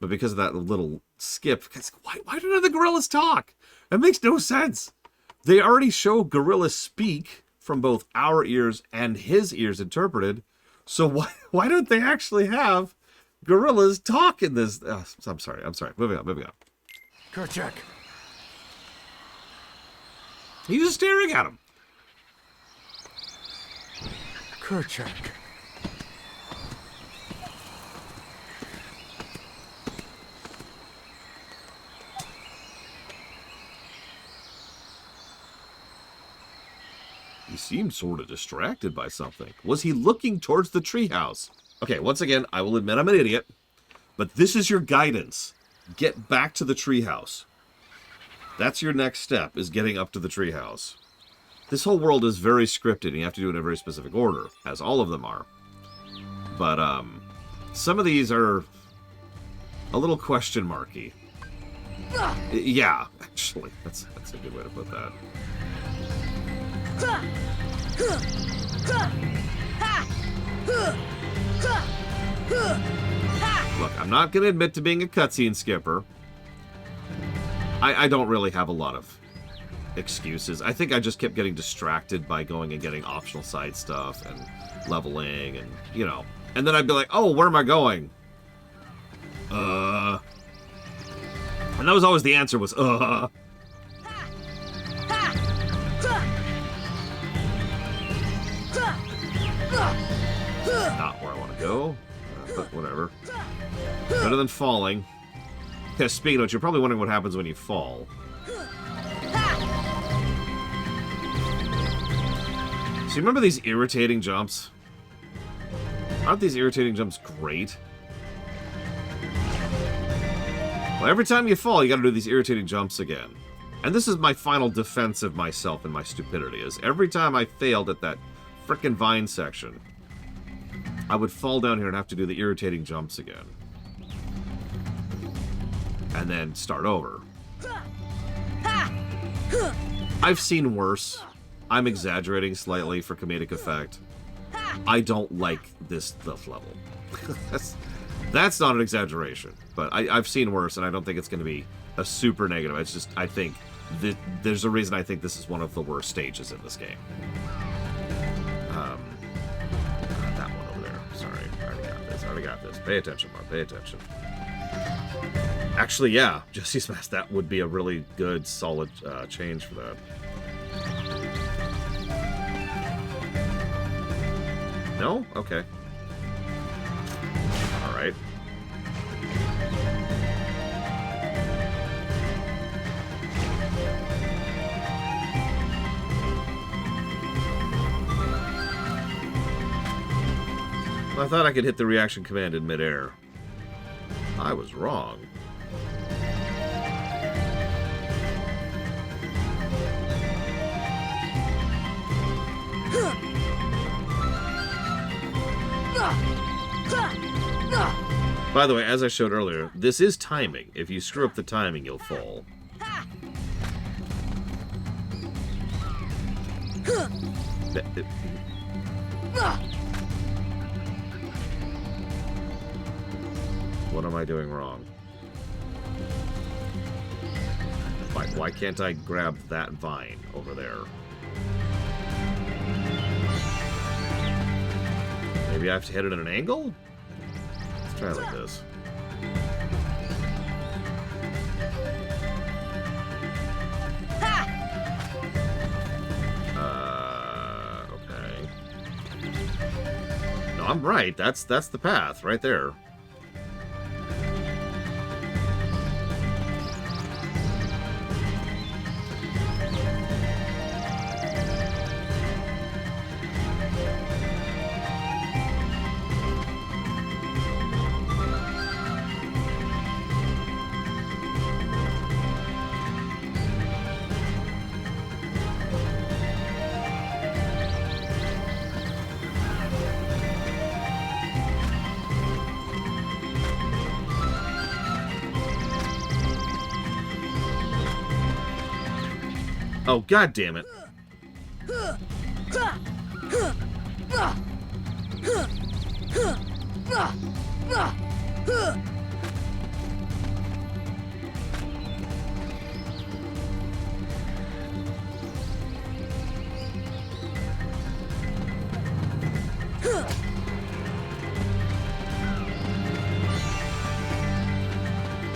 But because of that little skip, why do none of the gorillas talk? That makes no sense. They already show gorillas speak from both our ears and his ears interpreted. So why don't they actually have gorillas talk in this? I'm sorry. Moving on. Kerchak. He's just staring at him. Kerchak. He seemed sort of distracted by something. Was he looking towards the treehouse? Okay, once again, I will admit I'm an idiot, but this is your guidance. Get back to the treehouse. That's your next step, is getting up to the treehouse. This whole world is very scripted, and you have to do it in a very specific order, as all of them are. But, some of these are a little question marky. Yeah, actually, that's a good way to put that. Look, I'm not going to admit to being a cutscene skipper. I don't really have a lot of excuses. I think I just kept getting distracted by going and getting optional side stuff and leveling and, you know. And then I'd be like, oh, where am I going? And that was always the answer was, Not where I want to go, but whatever. Better than falling. Yeah, speaking of which, you're probably wondering what happens when you fall. So you remember these irritating jumps? Aren't these irritating jumps great? Well, every time you fall, you gotta do these irritating jumps again. And this is my final defense of myself and my stupidity, is every time I failed at that frickin' vine section, I would fall down here and have to do the irritating jumps again. And then start over. I've seen worse. I'm exaggerating slightly for comedic effect. I don't like this stuff level. That's not an exaggeration. But I've seen worse, and I don't think it's going to be a super negative. It's just, I think, there's a reason I think this is one of the worst stages in this game. That one over there. Sorry, I already got this. Pay attention, Mark. Pay attention. Actually, yeah, Jesse's Smash, that would be a really good, solid change for that. No? Okay. Alright. I thought I could hit the reaction command in midair. I was wrong. By the way, as I showed earlier, this is timing. If you screw up the timing, you'll fall. What am I doing wrong? Why can't I grab that vine over there? Maybe I have to hit it at an angle? Let's try it like this. Okay. No, I'm right. That's the path right there. Oh, god damn it. I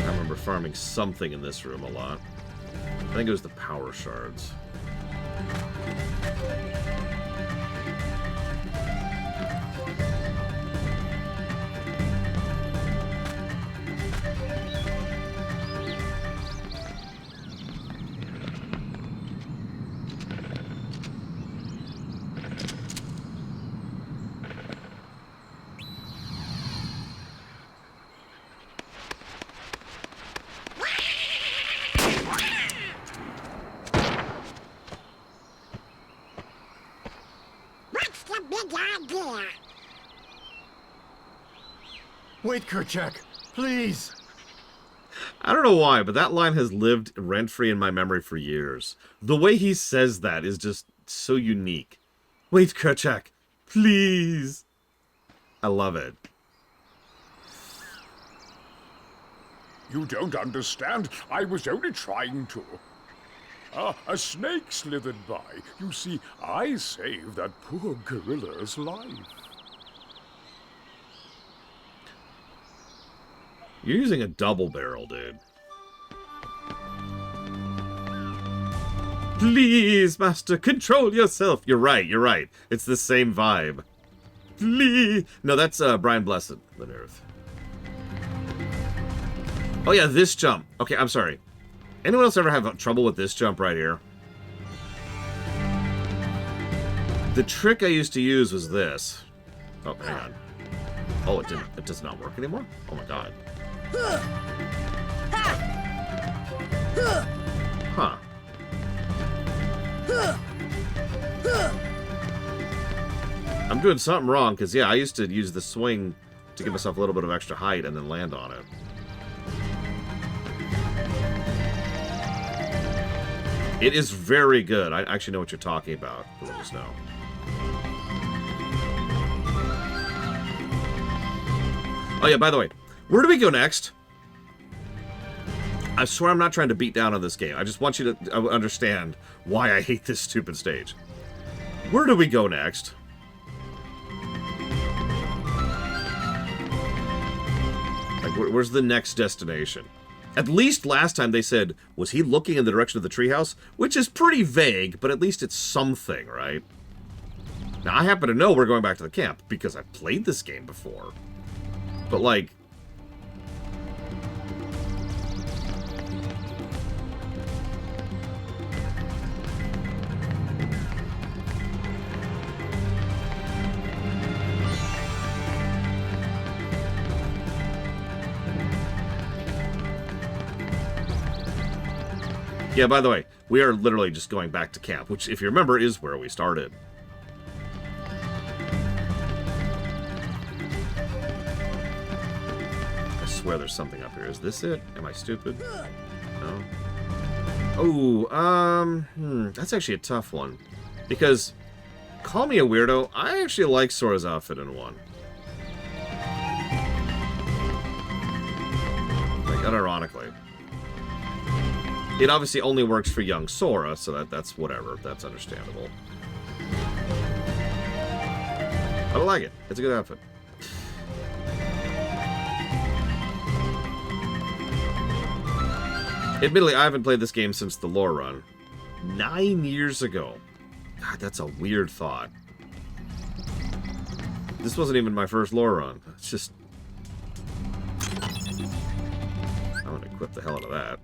remember farming something in this room a lot. I think it was the power shards. Wait, Kerchak, please. I don't know why, but that line has lived rent-free in my memory for years. The way he says that is just so unique. Wait, Kerchak, please. I love it. You don't understand. I was only trying to. Ah, a snake slithered by. You see, I saved that poor gorilla's life. You're using a double barrel, dude. Please, master, control yourself. You're right. It's the same vibe. Please. No, that's Brian Blessed, the Earth. Oh yeah, this jump. Okay, I'm sorry. Anyone else ever have trouble with this jump right here? The trick I used to use was this. Oh, hang on. Oh, it didn't. It does not work anymore? Oh my god. Huh. I'm doing something wrong, because, yeah, I used to use the swing to give myself a little bit of extra height and then land on it. It is very good. I actually know what you're talking about. Let us know. Oh, yeah, by the way, where do we go next? I swear I'm not trying to beat down on this game. I just want you to understand why I hate this stupid stage. Where do we go next? Like, where's the next destination? At least last time they said, was he looking in the direction of the treehouse? Which is pretty vague, but at least it's something, right? Now, I happen to know we're going back to the camp, because I've played this game before. But, like... Yeah, by the way, we are literally just going back to camp, which, if you remember, is where we started. I swear there's something up here. Is this it? Am I stupid? No. Oh, that's actually a tough one. Because, call me a weirdo, I actually like Sora's outfit in 1. Like, unironically. It obviously only works for young Sora, so that's whatever. That's understandable. I like it. It's a good outfit. Admittedly, I haven't played this game since the lore run. 9 years ago. God, that's a weird thought. This wasn't even my first lore run. It's just... I'm gonna equip the hell out of that.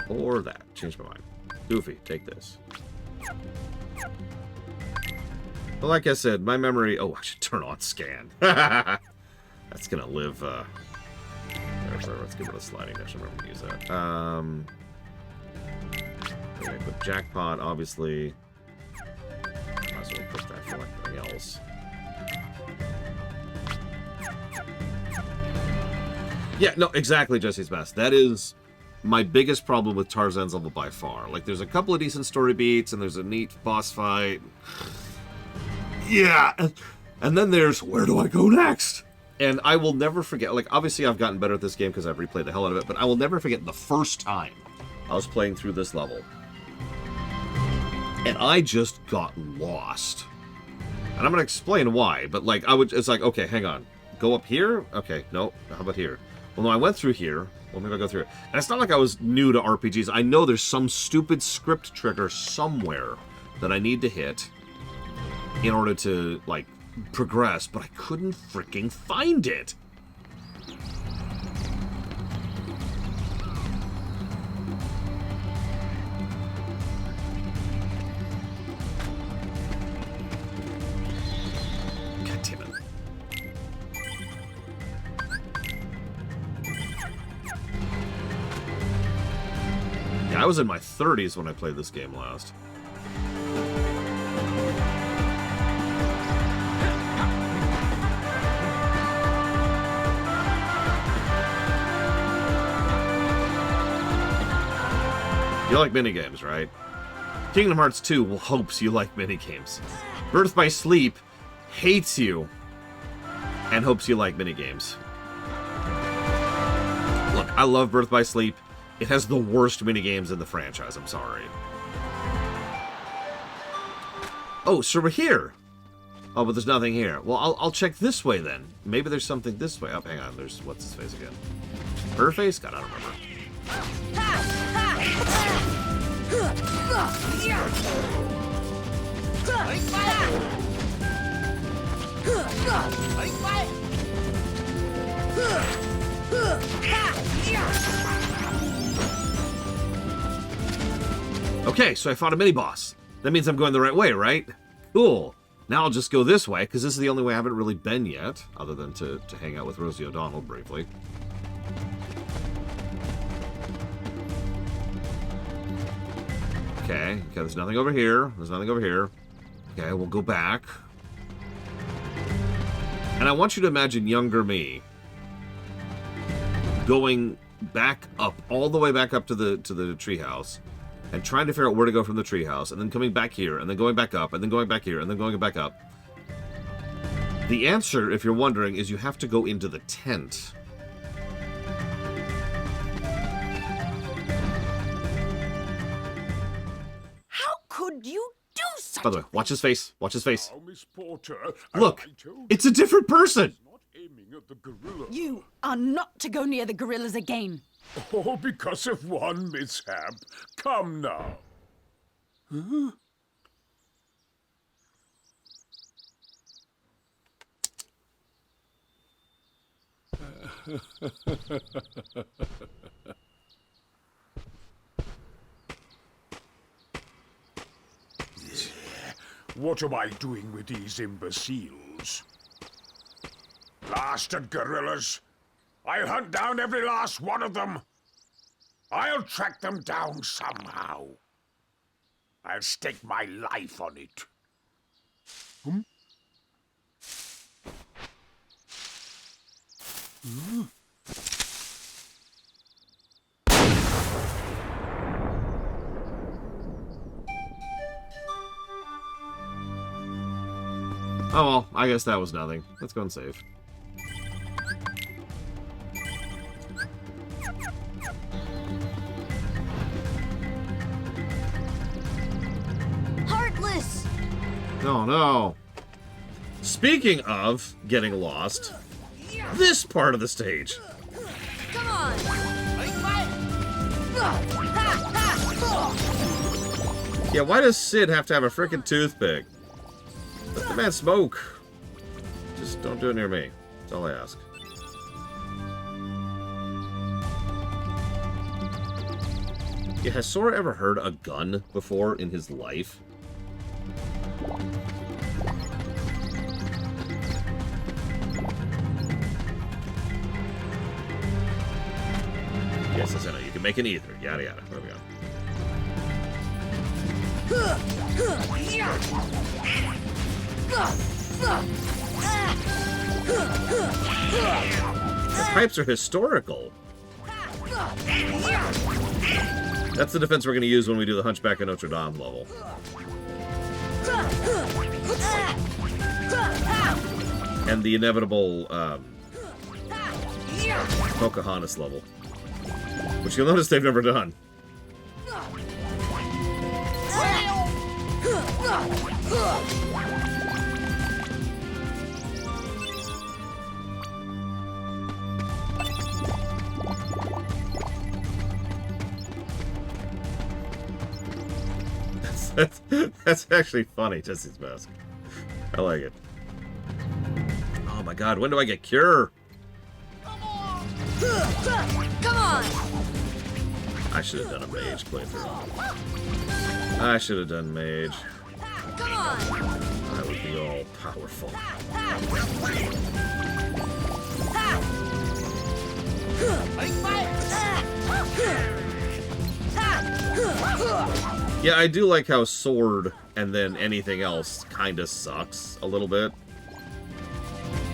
Or that. Change my mind. Goofy, take this. Well, like I said, my memory... Oh, I should turn on scan. That's gonna live, there forever. Let's give it a sliding dash. I'm remember to use that. Okay, put jackpot, obviously. Might as well put that for anything else. Yeah, no, exactly, Jesse's best. That is... my biggest problem with Tarzan's level by far. Like, there's a couple of decent story beats, and there's a neat boss fight. Yeah! And then there's, where do I go next? And I will never forget, like, obviously I've gotten better at this game because I've replayed the hell out of it, but I will never forget the first time I was playing through this level. And I just got lost. And I'm going to explain why, but, like, it's like, okay, hang on. Go up here? Okay, no. How about here? Well, no, I went through here. Well, maybe I'll go through it. And it's not like I was new to RPGs. I know there's some stupid script trigger somewhere that I need to hit in order to, like, progress, but I couldn't freaking find it. God damn it. Yeah, I was in my 30s when I played this game last. You like minigames, right? Kingdom Hearts 2 hopes you like minigames. Birth by Sleep hates you and hopes you like minigames. Look, I love Birth by Sleep. It has the worst minigames in the franchise, I'm sorry. Oh, so we're here. Oh, but there's nothing here. Well, I'll check this way then. Maybe there's something this way. Oh, hang on. There's, what's his face again? Her face? God, I don't remember. Okay, so I fought a mini-boss. That means I'm going the right way, right? Cool. Now I'll just go this way, because this is the only way I haven't really been yet, other than to hang out with Rosie O'Donnell briefly. Okay, there's nothing over here. There's nothing over here. Okay, we'll go back. And I want you to imagine younger me going back up, all the way back up to the treehouse, and trying to figure out where to go from the treehouse, and then coming back here, and then going back up, and then going back here, and then going back up. The answer, if you're wondering, is you have to go into the tent. How could you do such By the way, watch his face. Watch his face. Now, Miss Porter, Look, it's a different person. aiming at the gorilla. You are not to go near the gorillas again. Oh, because of one mishap. Come now. Huh? What am I doing with these imbeciles? Blasted gorillas! I'll hunt down every last one of them! I'll track them down somehow. I'll stake my life on it. Hmm? Hmm? Oh well, I guess that was nothing. Let's go and save. Heartless! Oh no. Speaking of getting lost, this part of the stage. Come on! Yeah, why does Sid have to have a frickin' toothpick? Let the man smoke. Just don't do it near me. That's all I ask. Yeah, has Sora ever heard a gun before in his life? Yes, I know. You can make an ether. Yada yada. There we go. The pipes are historical. That's the defense we're going to use when we do the Hunchback of Notre Dame level. And the inevitable Pocahontas level. Which you'll notice they've never done. That's actually funny, Jesse's mask. I like it. Oh my god, when do I get Cure? Come on! I should have done a mage playthrough. I should have done mage. Come on! I would be all powerful. Yeah, I do like how sword and then anything else kinda sucks a little bit.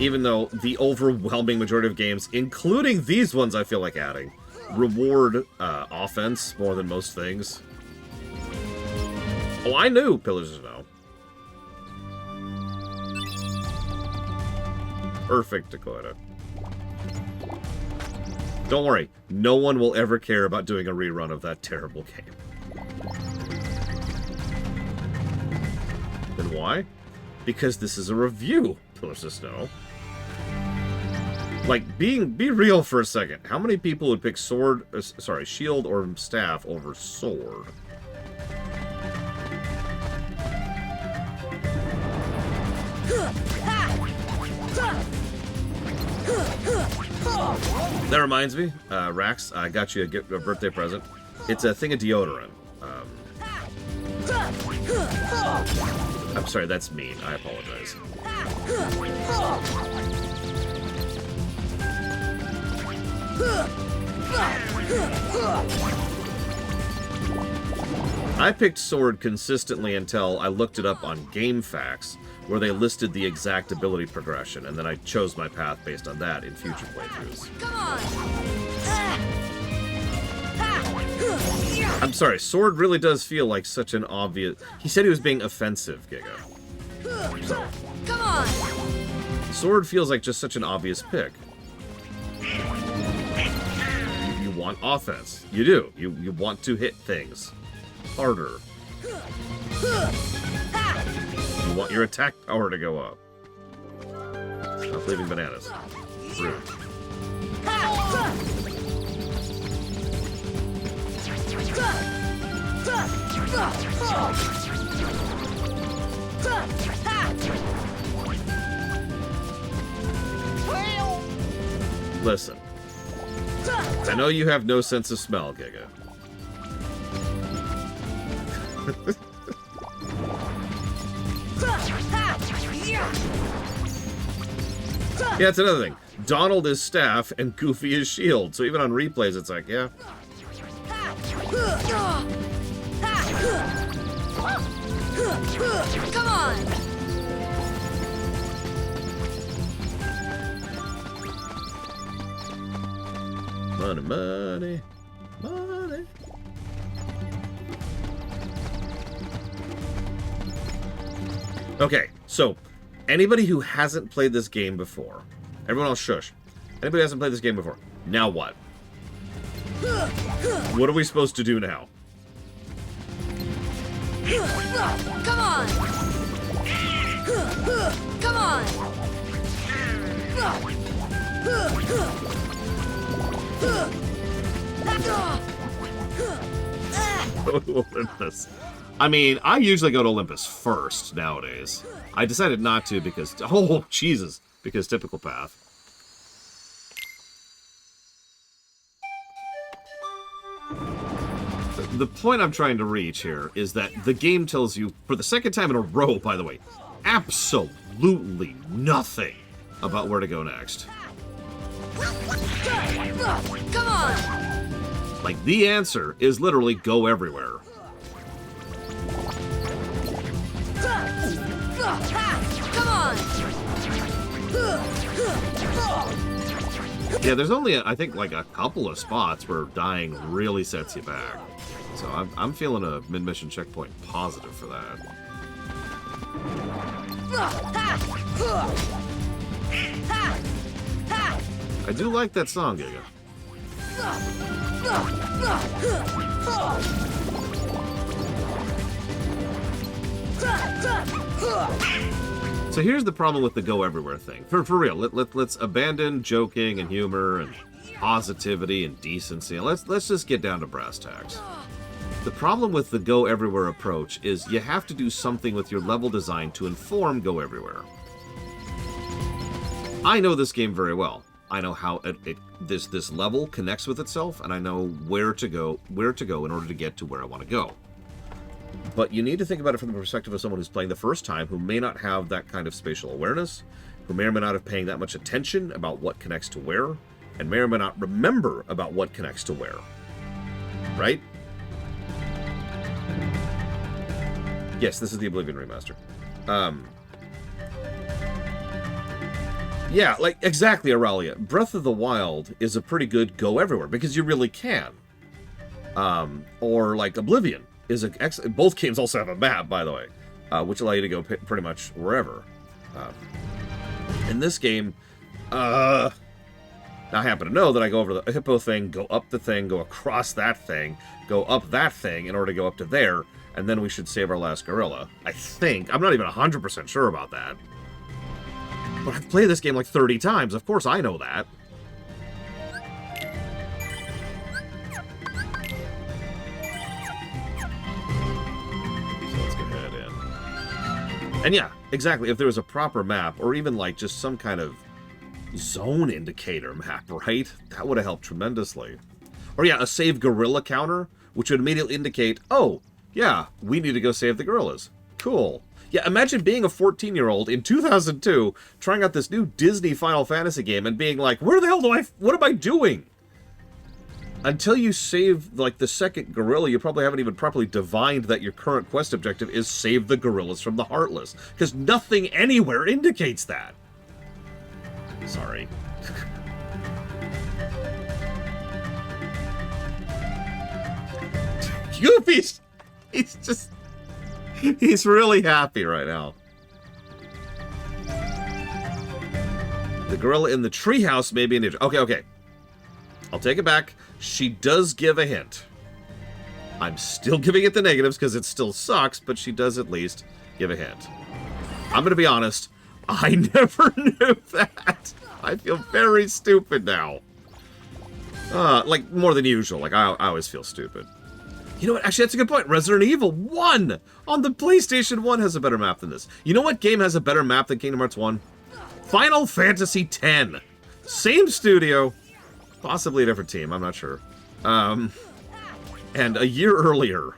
Even though the overwhelming majority of games, including these ones, I feel like adding, reward offense more than most things. Oh, I knew Pillars of Snow. Perfect, Dakota. Don't worry, no one will ever care about doing a rerun of that terrible game. And why? Because this is a review, Pillars of Snow. Like, be real for a second. How many people would pick shield or staff over sword? That reminds me, Rax, I got you a birthday present. It's a thing of deodorant. I'm sorry, that's mean. I apologize. I picked sword consistently until I looked it up on GameFAQs, where they listed the exact ability progression, and then I chose my path based on that in future playthroughs. I'm sorry, sword really does feel like such an obvious... He said he was being offensive, Giga. So, Come on! sword feels like just such an obvious pick. You want offense. You do. You want to hit things harder. You want your attack power to go up. Stop leaving bananas. Rude. Listen. I know you have no sense of smell, Giga. Yeah, it's another thing. Donald is staff and Goofy is shield, so even on replays it's like, yeah. Come on! Money, money, money. Okay, so anybody who hasn't played this game before, everyone else shush. Anybody who hasn't played this game before, now what? What are we supposed to do now? Come on! Come on! Go to Olympus. I mean, I usually go to Olympus first nowadays. I decided not to because... Oh, Jesus. Because typical path. The point I'm trying to reach here is that the game tells you, for the second time in a row, by the way, absolutely nothing about where to go next. Come on! Like, the answer is literally go everywhere. Come on! Yeah, there's only, I think, like a couple of spots where dying really sets you back. So I'm feeling a mid-mission checkpoint positive for that. I do like that song, Giga. So here's the problem with the go everywhere thing. For real, let's abandon joking and humor and positivity and decency. Let's just get down to brass tacks. The problem with the go everywhere approach is you have to do something with your level design to inform go everywhere. I know this game very well. I know how this level connects with itself, and I know where to go in order to get to where I want to go. But you need to think about it from the perspective of someone who's playing the first time, who may not have that kind of spatial awareness, who may or may not have paying that much attention about what connects to where, and may or may not remember about what connects to where. Right? Yes, this is the Oblivion remaster. Yeah, like, exactly, Aurelia. Breath of the Wild is a pretty good go everywhere, because you really can. Or, like, Oblivion is a... Both games also have a map, by the way, which allow you to go pretty much wherever. In this game, I happen to know that I go over the hippo thing, go up the thing, go across that thing, go up that thing in order to go up to there, and then we should save our last gorilla. I think. I'm not even 100% sure about that. But I've played this game like 30 times. Of course I know that. So let's get that in. And yeah, exactly. If there was a proper map, or even like just some kind of zone indicator map, right? That would have helped tremendously. Or yeah, a save gorilla counter, which would immediately indicate, oh, yeah, we need to go save the gorillas. Cool. Yeah, imagine being a 14-year-old in 2002, trying out this new Disney Final Fantasy game and being like, where the hell what am I doing? Until you save, like, the second gorilla, you probably haven't even properly divined that your current quest objective is save the gorillas from the Heartless. Because nothing anywhere indicates that. Sorry. Goofy's... He's just... He's really happy right now. The gorilla in the treehouse may be an ninja. Okay. I'll take it back. She does give a hint. I'm still giving it the negatives because it still sucks, but she does at least give a hint. I'm going to be honest. I never knew that. I feel very stupid now. Like, more than usual. Like, I always feel stupid. You know what? Actually, that's a good point. Resident Evil 1 on the PlayStation 1 has a better map than this. You know what game has a better map than Kingdom Hearts 1? Final Fantasy X. Same studio. Possibly a different team. I'm not sure. And a year earlier.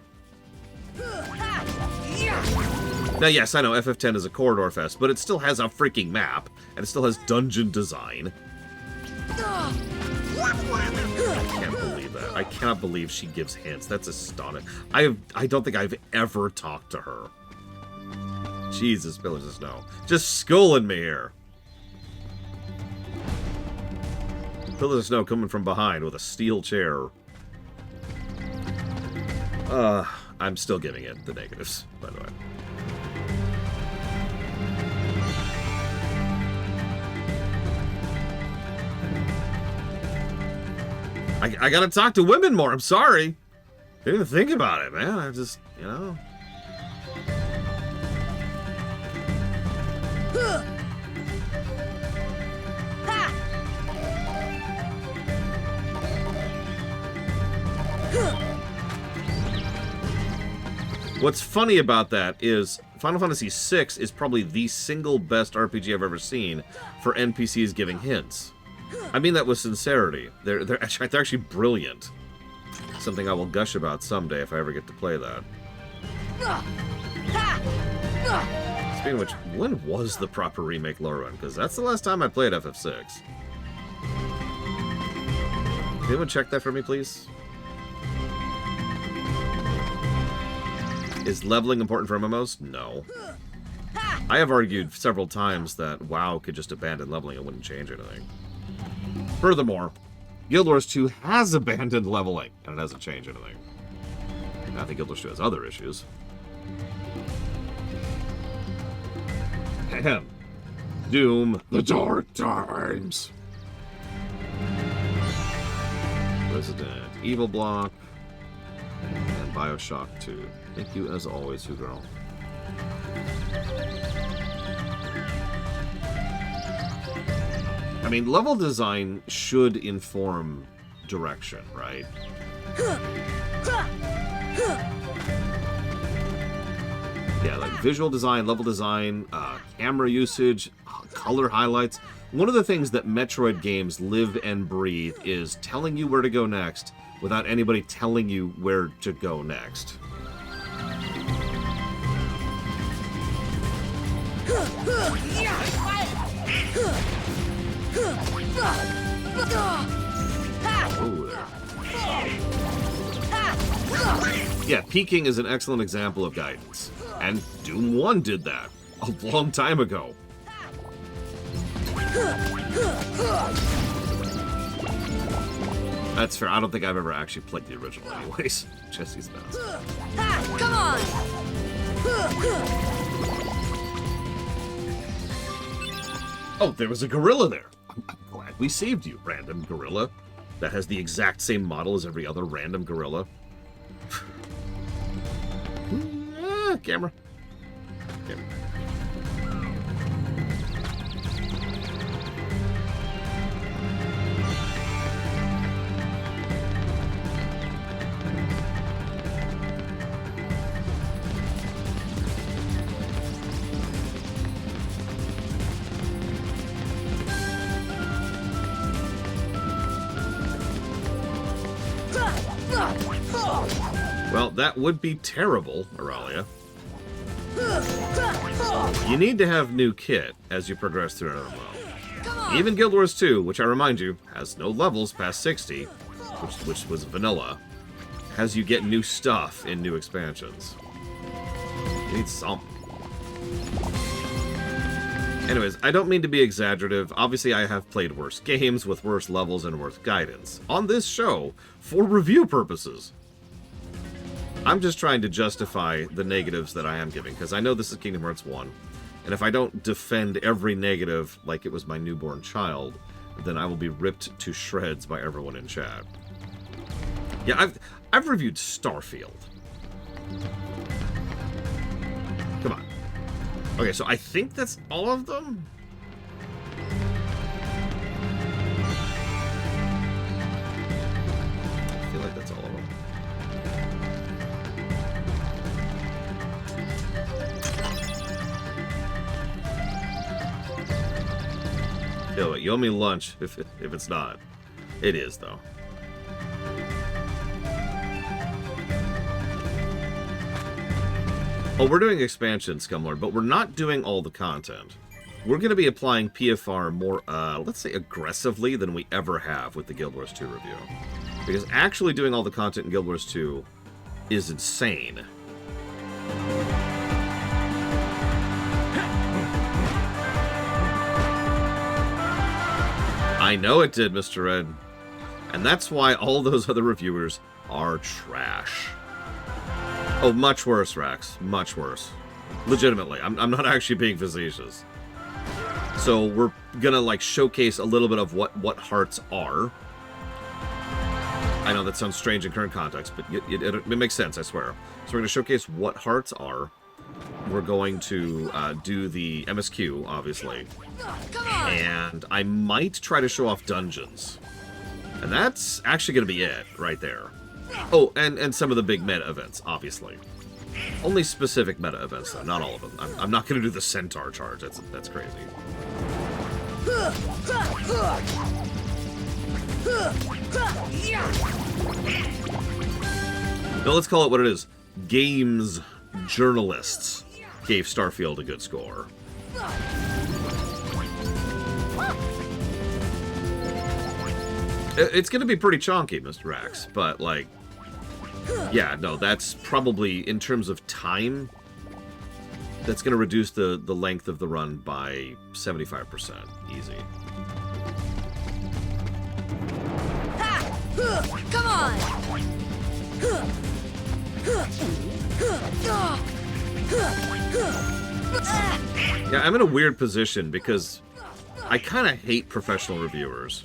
Now, yes, I know FF10 is a corridor fest, but it still has a freaking map. And it still has dungeon design. I can't believe that. I cannot believe she gives hints. That's astonishing. I don't think I've ever talked to her. Jesus, Pillars of Snow. Just schooling me here. Pillars of Snow coming from behind with a steel chair. I'm still giving it the negatives, by the way. I gotta talk to women more. I'm sorry. Didn't even think about it, man. I just, you know. What's funny about that is Final Fantasy VI is probably the single best RPG I've ever seen for NPCs giving hints. I mean that with sincerity. They're actually brilliant. Something I will gush about someday if I ever get to play that. Speaking of which, when was the proper remake low run? Because that's the last time I played FF6. Can anyone check that for me, please? Is leveling important for MMOs? No. I have argued several times that WoW could just abandon leveling. It wouldn't change anything. Furthermore, Guild Wars 2 has abandoned leveling, and it hasn't changed anything. I think Guild Wars 2 has other issues. Ahem. Doom, the Dark Times. Resident Evil Block, and Bioshock 2. Thank you as always, Girl. I mean, level design should inform direction, right? Yeah, like visual design, level design, camera usage, color highlights. One of the things that Metroid games live and breathe is telling you where to go next without anybody telling you where to go next. Yeah, peeking is an excellent example of guidance. And Doom 1 did that a long time ago. That's fair. I don't think I've ever actually played the original anyways. Jesse's bounce. Ha! Come on! Oh, there was a gorilla there. I'm glad we saved you, random gorilla. That has the exact same model as every other random gorilla. Camera. Well, that would be terrible, Aurelia. You need to have new kit as you progress through an MMO. Even Guild Wars 2, which I remind you, has no levels past 60, which was vanilla, has you get new stuff in new expansions. You need something. Anyways, I don't mean to be exaggerative. Obviously, I have played worse games with worse levels and worse guidance on this show for review purposes. I'm just trying to justify the negatives that I am giving, because I know this is Kingdom Hearts 1, and if I don't defend every negative like it was my newborn child, then I will be ripped to shreds by everyone in chat. Yeah, I've reviewed Starfield. Come on. Okay, so I think that's all of them? I feel like that's all of them. Yo, you owe me lunch if it's not. It is, though. Oh, we're doing expansion, Scumlord, but we're not doing all the content. We're going to be applying PFR more, let's say, aggressively than we ever have with the Guild Wars 2 review. Because actually doing all the content in Guild Wars 2 is insane. I know it did, Mr. Red. And that's why all those other reviewers are trash. Oh, much worse, Rax. Much worse. Legitimately. I'm not actually being facetious. So we're gonna, like, showcase a little bit of what hearts are. I know that sounds strange in current context, but it makes sense, I swear. So we're gonna showcase what hearts are. We're going to do the MSQ, obviously. And I might try to show off dungeons. And that's actually going to be it, right there. Oh, and some of the big meta events, obviously. Only specific meta events, though, not all of them. I'm not going to do the Centaur charge, that's crazy. No, let's call it what it is. Games journalists gave Starfield a good score. It's going to be pretty chonky, Mr. Axe, but, like, yeah, no, that's probably, in terms of time, that's going to reduce the length of the run by 75%. Easy. Ha! Come on! Yeah, I'm in a weird position because I kind of hate professional reviewers.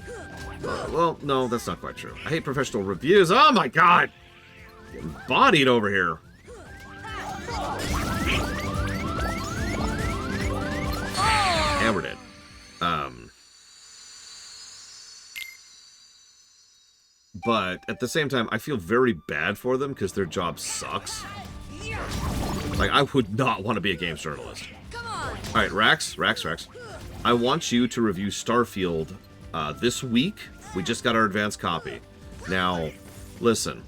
Well, no, that's not quite true. I hate professional reviews. Oh my god! Getting bodied over here. And we're dead. But at the same time, I feel very bad for them because their job sucks. Like, I would not want to be a games journalist. Alright, Rax. I want you to review Starfield this week. We just got our advanced copy. Now, listen.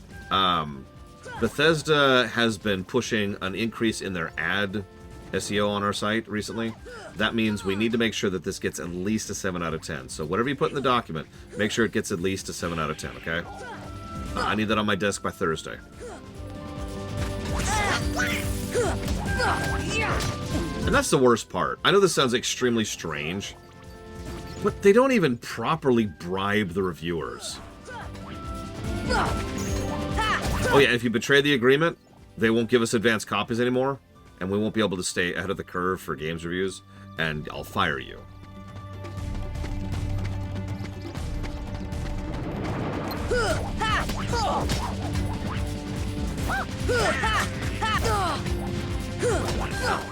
Bethesda has been pushing an increase in their ad SEO on our site recently. That means we need to make sure that this gets at least a 7 out of 10. So whatever you put in the document, make sure it gets at least a 7 out of 10, okay? I need that on my desk by Thursday. And that's the worst part. I know this sounds extremely strange, But they don't even properly bribe the reviewers. Oh yeah, if you betray the agreement, they won't give us advanced copies anymore, and we won't be able to stay ahead of the curve for games reviews, and I'll fire you.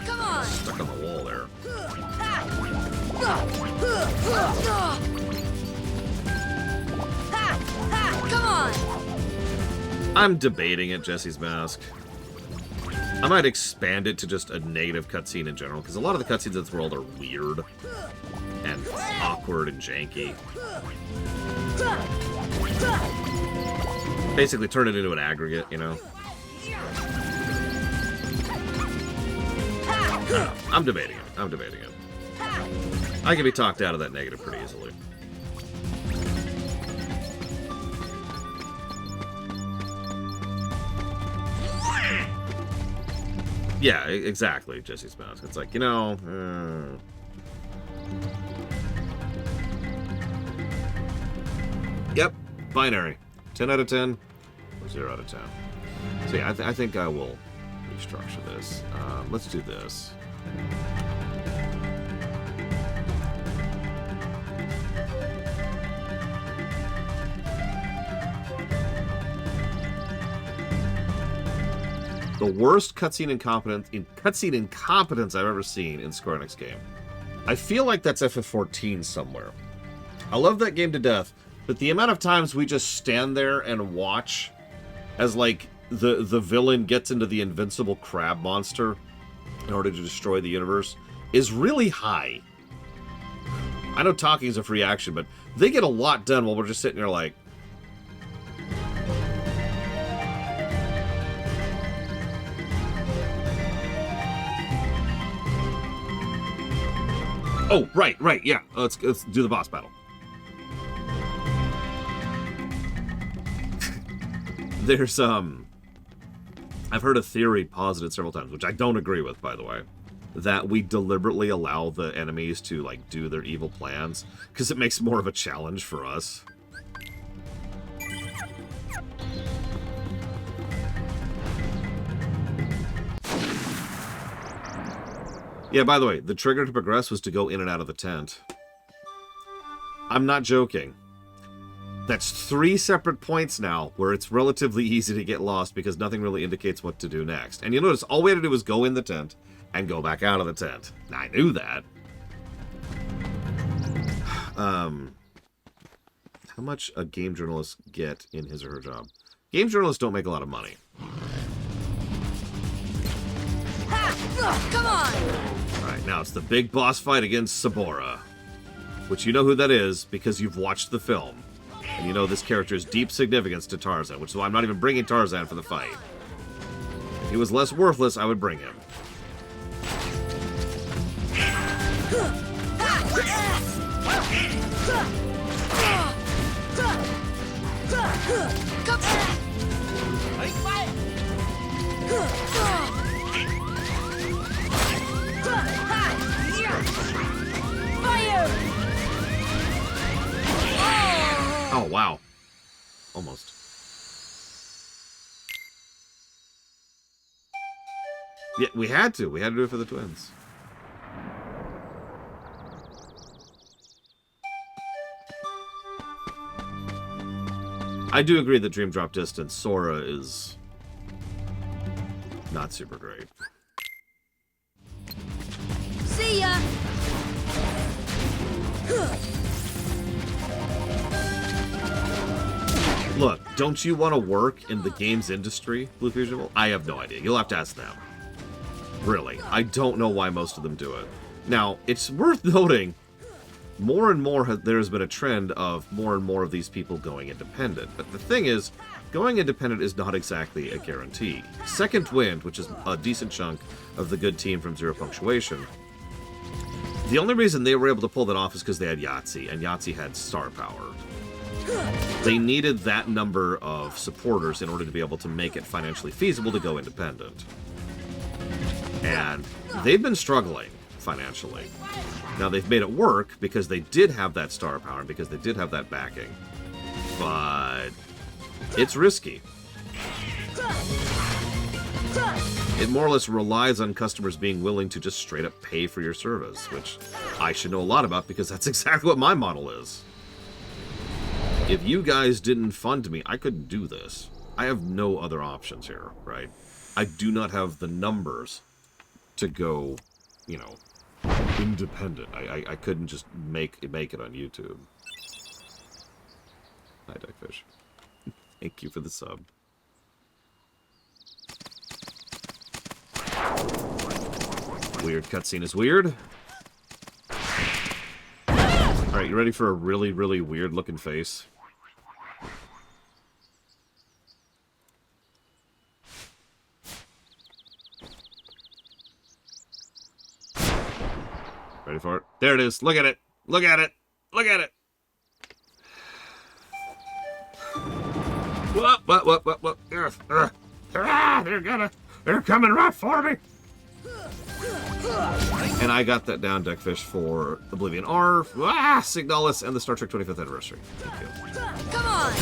Come on! Stuck on the wall there. Come on! I'm debating it, Jesse's Mask. I might expand it to just a negative cutscene in general, because a lot of the cutscenes in this world are weird and awkward and janky. Basically turn it into an aggregate, you know? I'm debating it. I'm debating it. I can be talked out of that negative pretty easily. Yeah, exactly, Jesse's Mask. It's like, you know... Yep, binary. 10 out of 10, or 0 out of 10. So yeah, I think I will restructure this. Let's do this. The worst cutscene incompetence I've ever seen in Square Enix game. I feel like that's FF14 somewhere. I love that game to death, but the amount of times we just stand there and watch as, like, the villain gets into the invincible crab monster in order to destroy the universe is really high. I know talking is a free action, but they get a lot done while we're just sitting there like... Oh, right, yeah. Let's do the boss battle. There's, I've heard a theory posited several times, which I don't agree with, by the way, that we deliberately allow the enemies to, like, do their evil plans, because it makes more of a challenge for us. Yeah, by the way, the trigger to progress was to go in and out of the tent. I'm not joking. That's 3 separate points now where it's relatively easy to get lost because nothing really indicates what to do next. And you'll notice all we had to do was go in the tent and go back out of the tent. Now, I knew that. How much a game journalist get in his or her job? Game journalists don't make a lot of money. Come on! Alright, now it's the big boss fight against Sabora. Which you know who that is because you've watched the film. And you know this character's deep significance to Tarzan, which is why I'm not even bringing Tarzan for the fight. If he was less worthless, I would bring him. Oh, wow. Almost. Yeah, we had to. We had to do it for the twins. I do agree that Dream Drop Distance, Sora is not super great. See ya! Look, don't you want to work in the games industry, Blue Fusion? I have no idea. You'll have to ask them. Really, I don't know why most of them do it. Now, it's worth noting, more and more there's been a trend of more and more of these people going independent. But the thing is, going independent is not exactly a guarantee. Second Wind, which is a decent chunk of the good team from Zero Punctuation, the only reason they were able to pull that off is because they had Yahtzee, and Yahtzee had star power. They needed that number of supporters in order to be able to make it financially feasible to go independent. And they've been struggling financially. Now, they've made it work because they did have that star power and because they did have that backing. But it's risky. It more or less relies on customers being willing to just straight up pay for your service, which I should know a lot about because that's exactly what my model is. If you guys didn't fund me, I couldn't do this. I have no other options here, right? I do not have the numbers to go, you know, independent. I couldn't just make it on YouTube. Hi, Duckfish. Thank you for the sub. Weird cutscene is weird. Alright, you ready for a really, really weird looking face? Ready for it? There it is. Look at it. Look at it. Look at it. What? They're coming right for me. And I got that down, Duckfish, for Oblivion R, Signalis, and the Star Trek 25th anniversary. Thank you. Come on!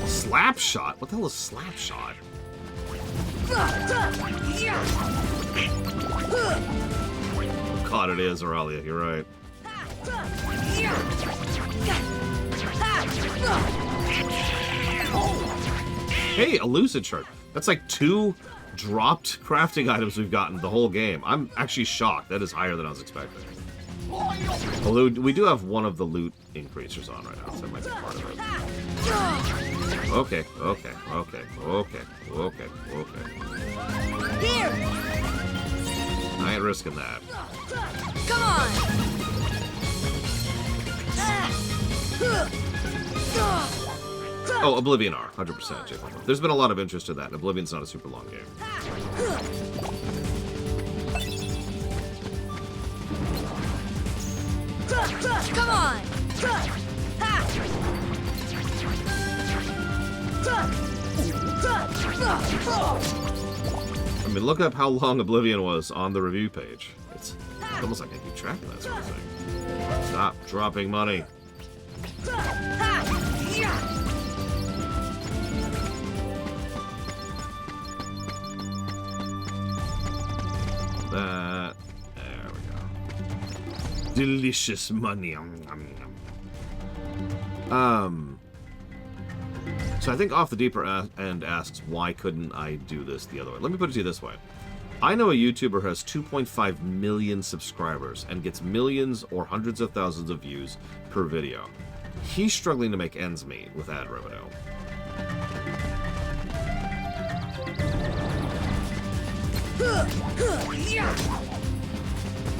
Slap shot? What the hell is slap shot? God, it is, Aurelia. You're right. Hey, a lucid chart. That's like 2 dropped crafting items we've gotten the whole game. I'm actually shocked. That is higher than I was expecting. Although we do have one of the loot increasers on right now, so that might be part of it. Okay. Here! I ain't risking that. Come on! Oh, Oblivion R, 100%. Jake. There's been a lot of interest in that, and Oblivion's not a super long game. Come on! I mean, look up how long Oblivion was on the review page. It's almost like I keep track of that sort of thing. Stop dropping money. That. There we go. Delicious money. So I think Off the Deeper End asks, why couldn't I do this the other way? Let me put it to you this way. I know a YouTuber has 2.5 million subscribers and gets millions or hundreds of thousands of views per video. He's struggling to make ends meet with ad revenue.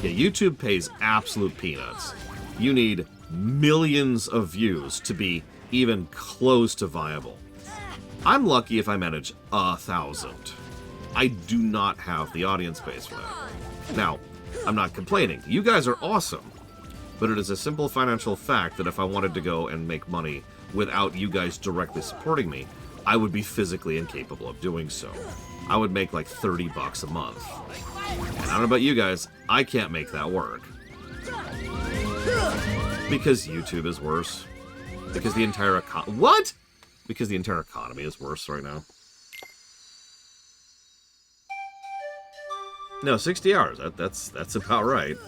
Yeah, YouTube pays absolute peanuts. You need millions of views to be even close to viable. I'm lucky if I manage 1,000. I do not have the audience base for that. Now, I'm not complaining. You guys are awesome. But it is a simple financial fact that if I wanted to go and make money without you guys directly supporting me, I would be physically incapable of doing so. I would make like $30 a month. And I don't know about you guys, I can't make that work. Because YouTube is worse. Because the entire what? Because the entire economy is worse right now. No, 60 hours. That's about right.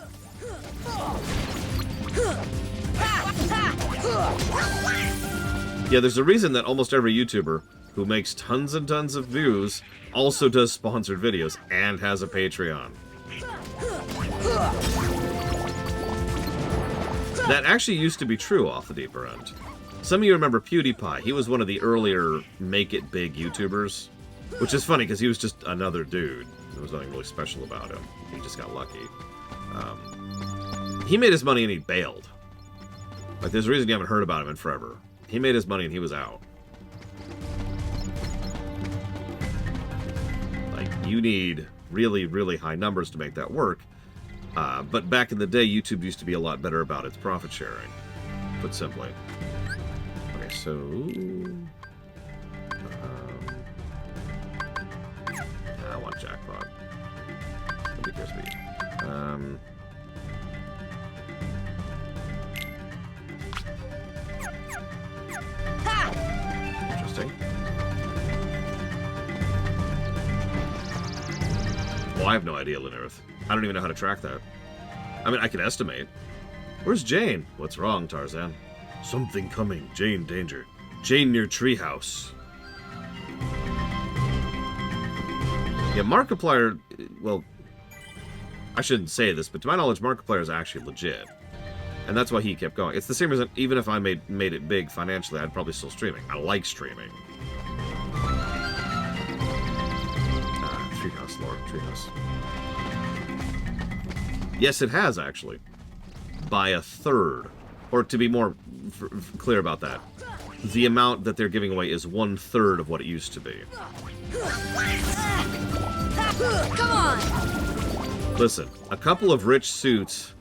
Yeah, there's a reason that almost every YouTuber who makes tons and tons of views also does sponsored videos and has a Patreon. That actually used to be true Off the Deeper End. Some of you remember PewDiePie. He was one of the earlier make-it-big YouTubers. Which is funny, because he was just another dude. There was nothing really special about him. He just got lucky. He made his money and he bailed. Like, there's a reason you haven't heard about him in forever. He made his money and he was out. Like, you need really, really high numbers to make that work. But back in the day, YouTube used to be a lot better about its profit sharing. Put simply. Okay, so... I want jackpot. Let me guess me. Oh, I have no idea, Linarith. I don't even know how to track that. I mean, I can estimate. Where's Jane? What's wrong, Tarzan? Something coming. Jane, danger. Jane near treehouse. Yeah, Markiplier, well, I shouldn't say this, but to my knowledge, Markiplier is actually legit. And that's why he kept going. It's the same reason, even if I made it big financially, I'd probably still streaming. I like streaming. Treehouse, Lord, treehouse. Yes, it has, actually. By a third. Or to be more clear about that, the amount that they're giving away is 1/3 of what it used to be. Come on! Listen, a couple of rich suits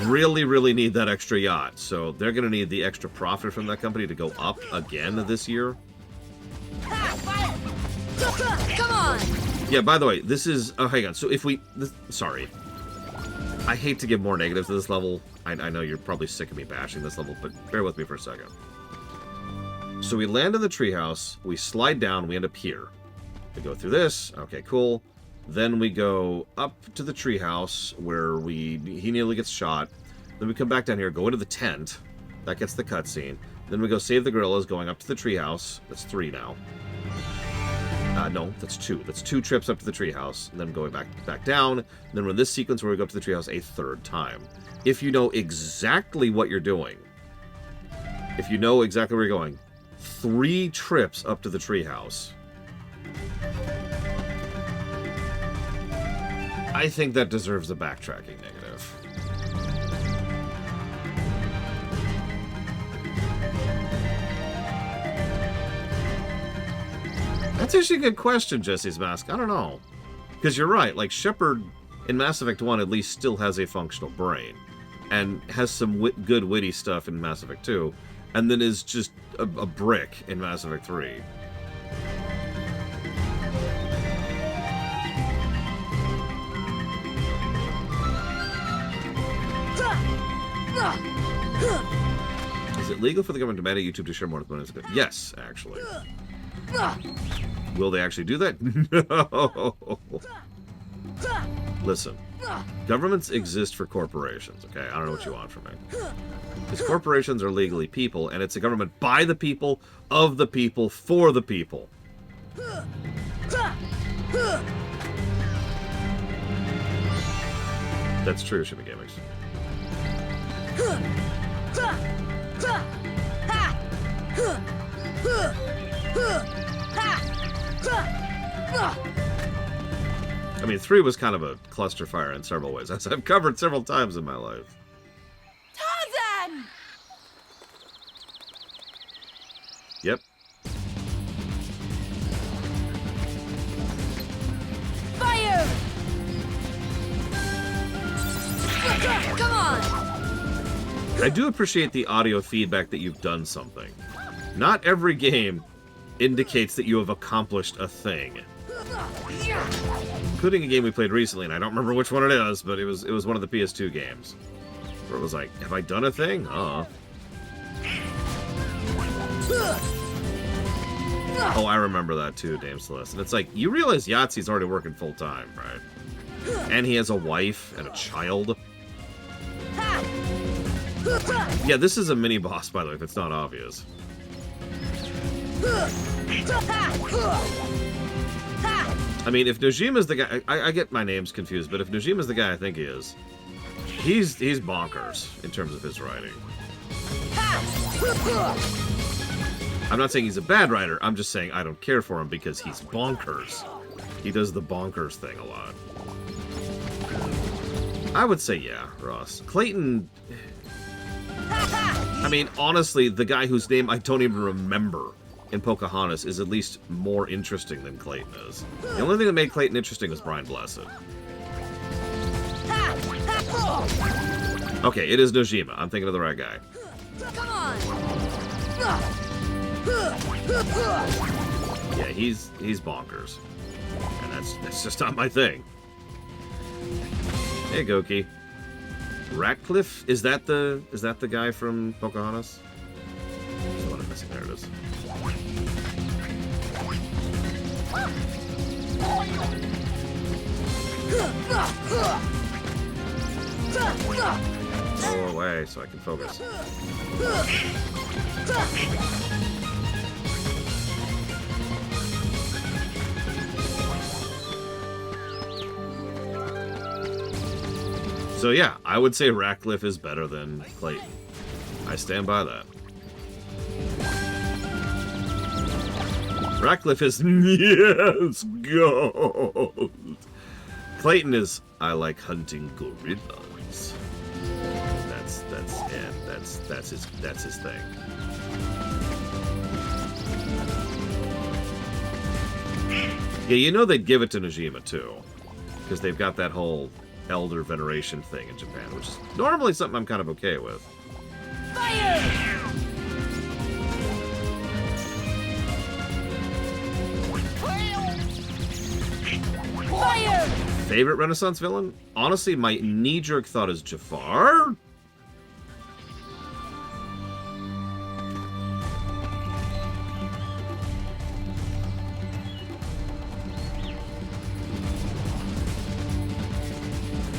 really, really need that extra yacht, so they're going to need the extra profit from that company to go up again this year. Come on! Yeah, by the way, this is... Oh, hang on. So if we... sorry. I hate to give more negatives to this level. I know you're probably sick of me bashing this level, but bear with me for a second. So we land in the treehouse, we slide down, we end up here. We go through this. Okay, cool. Then we go up to the treehouse where he nearly gets shot. Then we come back down here, go into the tent. That gets the cutscene. Then we go save the gorillas, going up to the treehouse. That's 3 now. No, that's 2. That's 2 trips up to the treehouse, and then going back down. And then we're in this sequence where we go up to the treehouse a 3rd time. If you know exactly what you're doing, if you know exactly where you're going, 3 trips up to the treehouse. I think that deserves a backtracking negative. That's actually a good question, Jesse's Mask. I don't know. Because you're right, like, Shepard in Mass Effect 1 at least still has a functional brain. And has some good witty stuff in Mass Effect 2. And then is just a brick in Mass Effect 3. Is it legal for the government to mandate YouTube to share more than bonus? Yes, actually. Will they actually do that? No. Listen, governments exist for corporations, okay? I don't know what you want from me. Because corporations are legally people, and it's a government by the people, of the people, for the people. That's true, Shimmy Gamers. I mean, 3 was kind of a cluster fire in several ways, as I've covered several times in my life. Tarzan! Yep. Fire! Come on! I do appreciate the audio feedback that you've done something. Not every game indicates that you have accomplished a thing. Including a game we played recently, and I don't remember which one it is, but it was one of the PS2 games. Where it was like, have I done a thing? Oh, I remember that too, Dame Celeste. And it's like, you realize Yahtzee's already working full-time, right? And he has a wife and a child. Yeah, this is a mini-boss, by the way, if it's not obvious. I mean, if Nojima's the guy... I get my names confused, but if Nojima's the guy I think he is, he's bonkers in terms of his writing. I'm not saying he's a bad writer, I'm just saying I don't care for him because he's bonkers. He does the bonkers thing a lot. I would say yeah, Ross. Clayton... I mean, honestly, the guy whose name I don't even remember in Pocahontas is at least more interesting than Clayton is. The only thing that made Clayton interesting was Brian Blessed. Okay, it is Nojima. I'm thinking of the right guy. Come on! Yeah, he's bonkers. And that's just not my thing. Hey, Goki. Ratcliffe? Is that the guy from Pocahontas? There's one I'm missing. There it is. Go away so I can focus. So yeah, I would say Ratcliffe is better than Clayton. I stand by that. Ratcliffe is yes, gold. Clayton is I like hunting gorillas. That's his thing. Yeah, you know they'd give it to Najima too, because they've got that whole elder veneration thing in Japan, which is normally something I'm kind of okay with. Fire! Fire! Favorite Renaissance villain? Honestly, my knee-jerk thought is Jafar.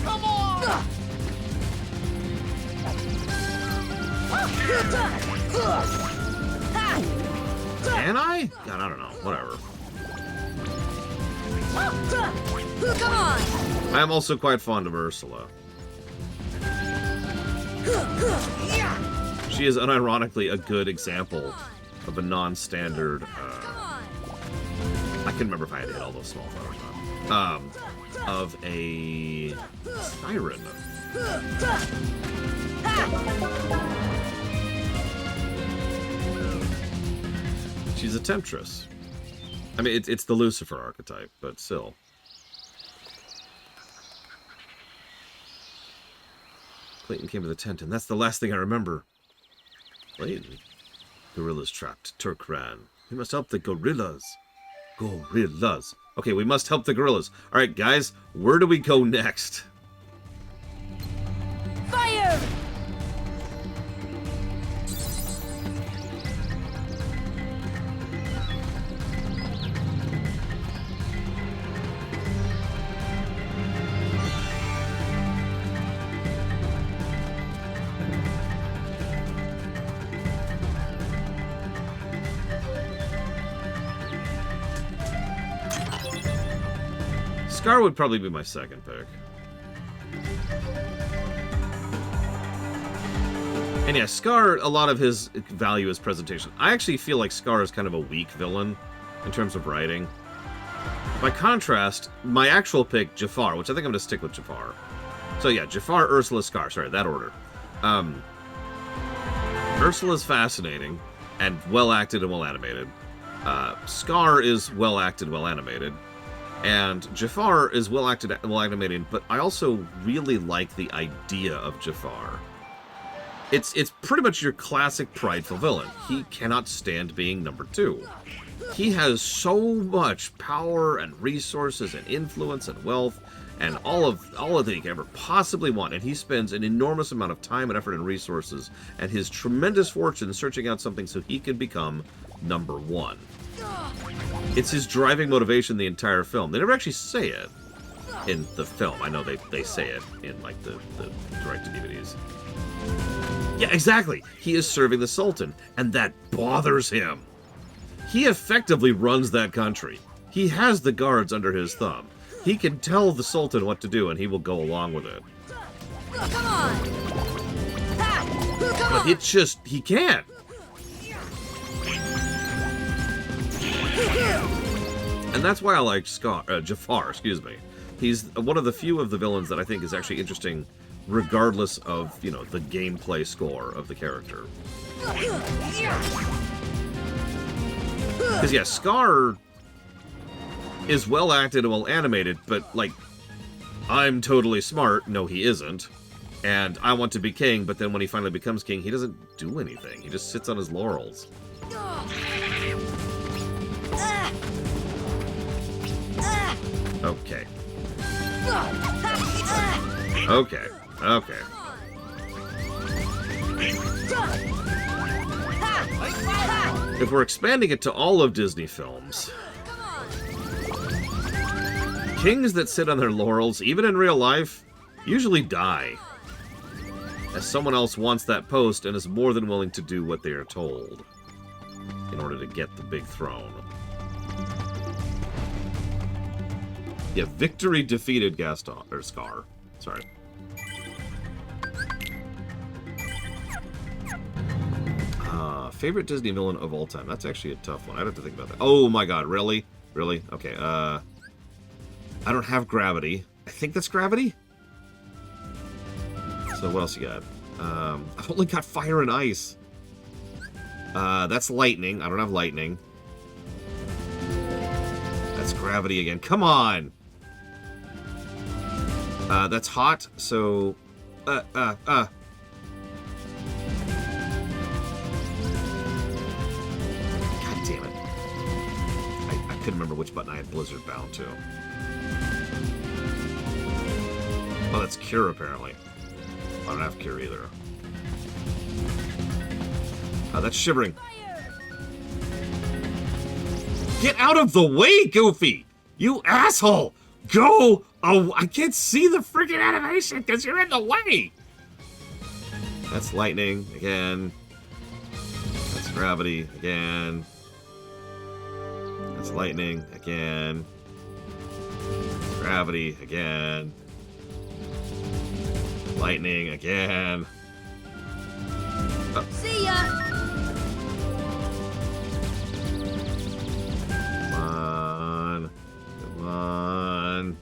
Come on! Can I? God, I don't know. Whatever. Come on! I am also quite fond of Ursula. She is unironically a good example of a non-standard, I can remember if I had to hit all those small flowers or not. Of a siren. She's a temptress. I mean, it's the Lucifer archetype, but still. Clayton came to the tent, and that's the last thing I remember. Clayton. Gorillas trapped. Turk ran. We must help the gorillas. Gorillas. Okay, we must help the gorillas. All right, guys, where do we go next? Fire! Scar would probably be my second pick. And yeah, Scar, a lot of his value is presentation. I actually feel like Scar is kind of a weak villain in terms of writing. By contrast, my actual pick, Jafar, which I think I'm going to stick with Jafar. So yeah, Jafar, Ursula, Scar. Sorry, that order. Ursula's fascinating and well-acted and well-animated. Scar is well-acted, well-animated. And Jafar is well-acted and well-animated, but I also really like the idea of Jafar. It's pretty much your classic prideful villain. He cannot stand being number two. He has so much power and resources and influence and wealth and all that he can ever possibly want, and he spends an enormous amount of time and effort and resources and his tremendous fortune searching out something so he can become number one. It's his driving motivation the entire film. They never actually say it in the film. I know they say it in like the direct-to-DVDs. Yeah, exactly. He is serving the Sultan, and that bothers him. He effectively runs that country. He has the guards under his thumb. He can tell the Sultan what to do, and he will go along with it. Come on! But it's just, he can't. And that's why I like Jafar, excuse me. He's one of the few of the villains that I think is actually interesting, regardless of, you know, the gameplay score of the character. Because, yeah, Scar is well-acted and well-animated, but, like, I'm totally smart. No, he isn't. And I want to be king, but then when he finally becomes king, he doesn't do anything. He just sits on his laurels. Okay. Okay. Okay. If we're expanding it to all of Disney films, Kings that sit on their laurels, even in real life, usually die, as someone else wants that post and is more than willing to do what they are told in order to get the big throne. Yeah, victory defeated Gaston, or Scar. Sorry. Favorite Disney villain of all time? That's actually a tough one. I'd have to think about that. Oh my god, really? Really? Okay, I don't have Gravity. I think that's Gravity? So what else you got? I've only got Fire and Ice. That's Lightning. I don't have Lightning. That's Gravity again. Come on! That's Hot, so... I couldn't remember which button I had Blizzard bound to. Oh, that's Cure, apparently. I don't have Cure either. That's Shivering. Get out of the way, Goofy! You asshole! Go! Oh, I can't see the freaking animation because you're in the way! That's Lightning again. That's Gravity again. That's Lightning again. Gravity again. Lightning again. See ya! Come on. Come on.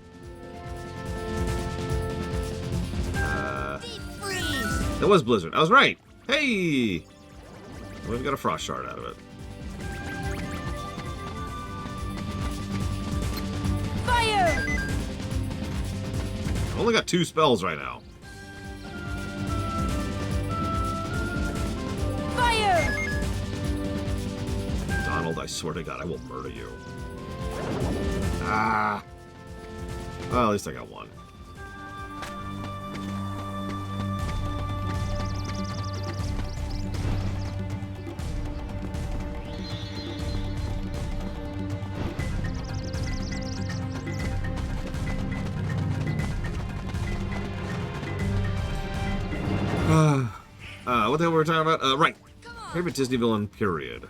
Deep freeze! That was Blizzard. I was right. Hey! We've got a Frost Shard out of it. Fire! I've only got 2 spells right now. Fire! Donald, I swear to God, I will murder you. Ah! Well, at least I got 1. What the hell were we talking about? Right. Favorite Disney villain, period.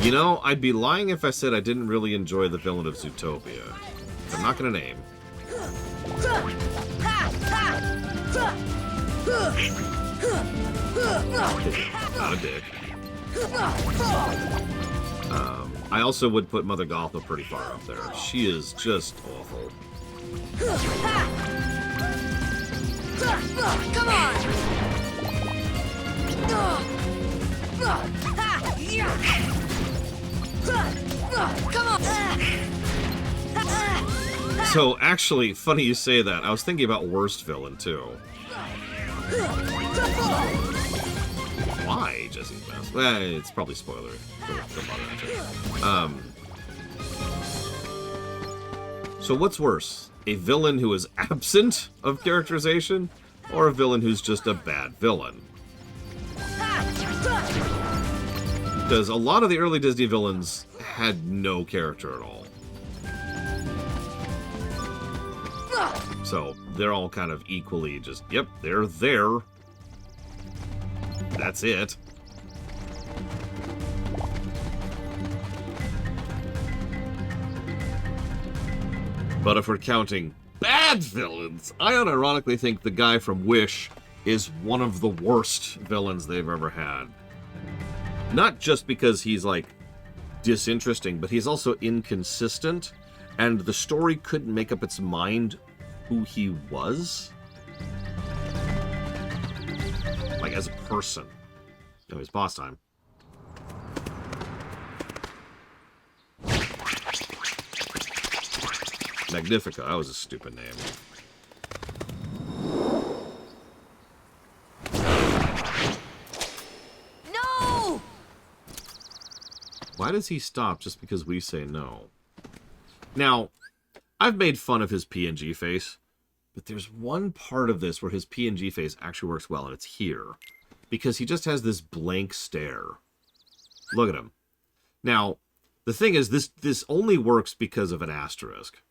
You know, I'd be lying if I said I didn't really enjoy the villain of Zootopia. I'm not gonna name. Not a dick. I also would put Mother Gothel pretty far up there. She is just awful. Come on! Come on! So, actually, funny you say that. I was thinking about worst villain, too. Why Jesse's best? Well, it's probably spoiler. So what's worse? A villain who is absent of characterization, or a villain who's just a bad villain? Because a lot of the early Disney villains had no character at all. So they're all kind of equally just, yep, they're there. That's it. But if we're counting bad villains, I unironically think the guy from Wish is one of the worst villains they've ever had. Not just because he's, like, disinteresting, but he's also inconsistent, and the story couldn't make up its mind who he was. Like, as a person. Anyways, boss time. Magnifica, that was a stupid name. No! Why does he stop just because we say no? Now, I've made fun of his PNG face, but there's one part of this where his PNG face actually works well, and it's here. because he just has this blank stare. Look at him. Now, the thing is, this only works because of an asterisk.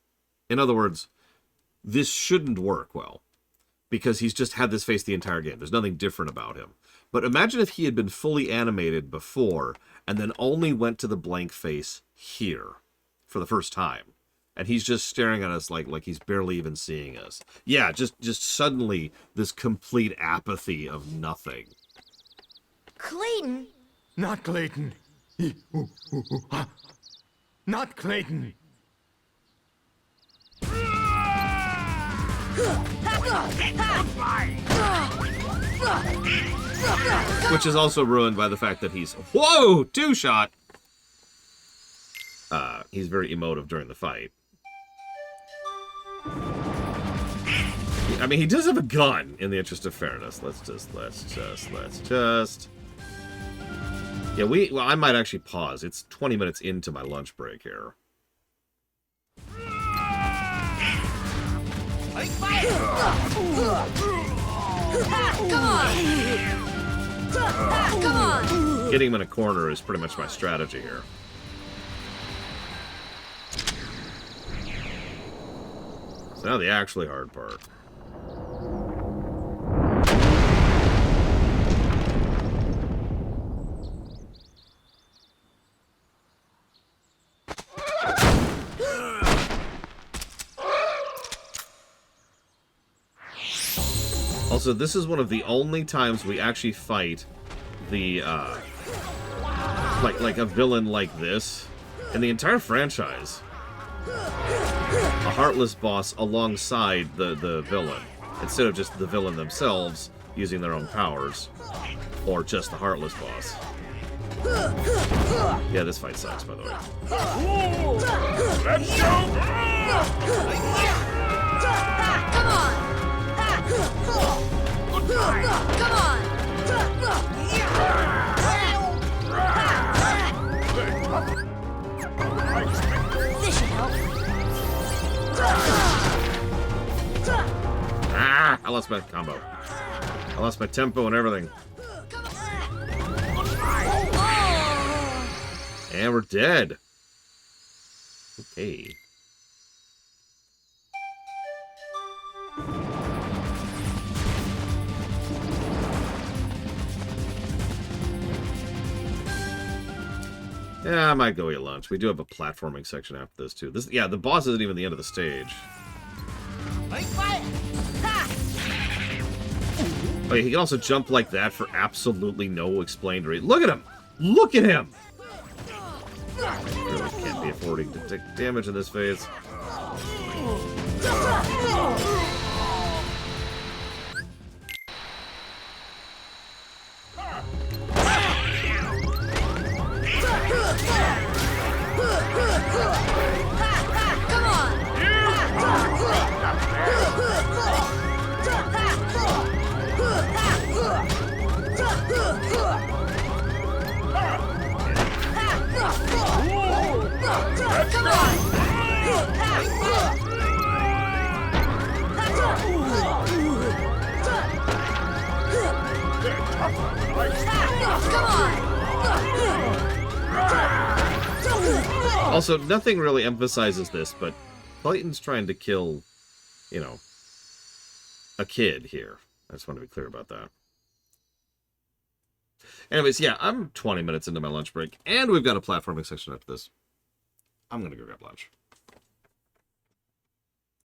In other words, this shouldn't work well, because he's just had this face the entire game. There's nothing different about him. But imagine if he had been fully animated before, and then only went to the blank face here for the first time. And he's just staring at us like he's barely even seeing us. Yeah, just suddenly this complete apathy of nothing. Clayton? Not Clayton. Not Clayton. Which is also ruined by the fact that he's... Whoa! Two-shot! He's very emotive during the fight. I mean, he does have a gun, in the interest of fairness. Let's just... Yeah, well, I might actually pause. It's 20 minutes into my lunch break here. Come on! Getting him in a corner is pretty much my strategy here. So now the actually hard part. Also, this is one of the only times we actually fight the, like a villain like this in the entire franchise. A heartless boss alongside the villain, instead of just the villain themselves using their own powers, or just the heartless boss. Yeah, this fight sucks, by the way. Let's go! Come on! Come on! This should help. Ah! I lost my combo. I lost my tempo and everything. And we're dead. Okay. Yeah, I might go eat lunch. We do have a platforming section after this, too. Yeah, the boss isn't even the end of the stage. Oh, he can also jump like that for absolutely no explained reason. Look at him! Look at him! Really can't be affording to take damage in this phase. Come on! Come on! Also, nothing really emphasizes this, but Clayton's trying to kill, you know, a kid here. I just want to be clear about that. Anyways, yeah, I'm 20 minutes into my lunch break, and we've got a platforming section after this. I'm going to go grab lunch.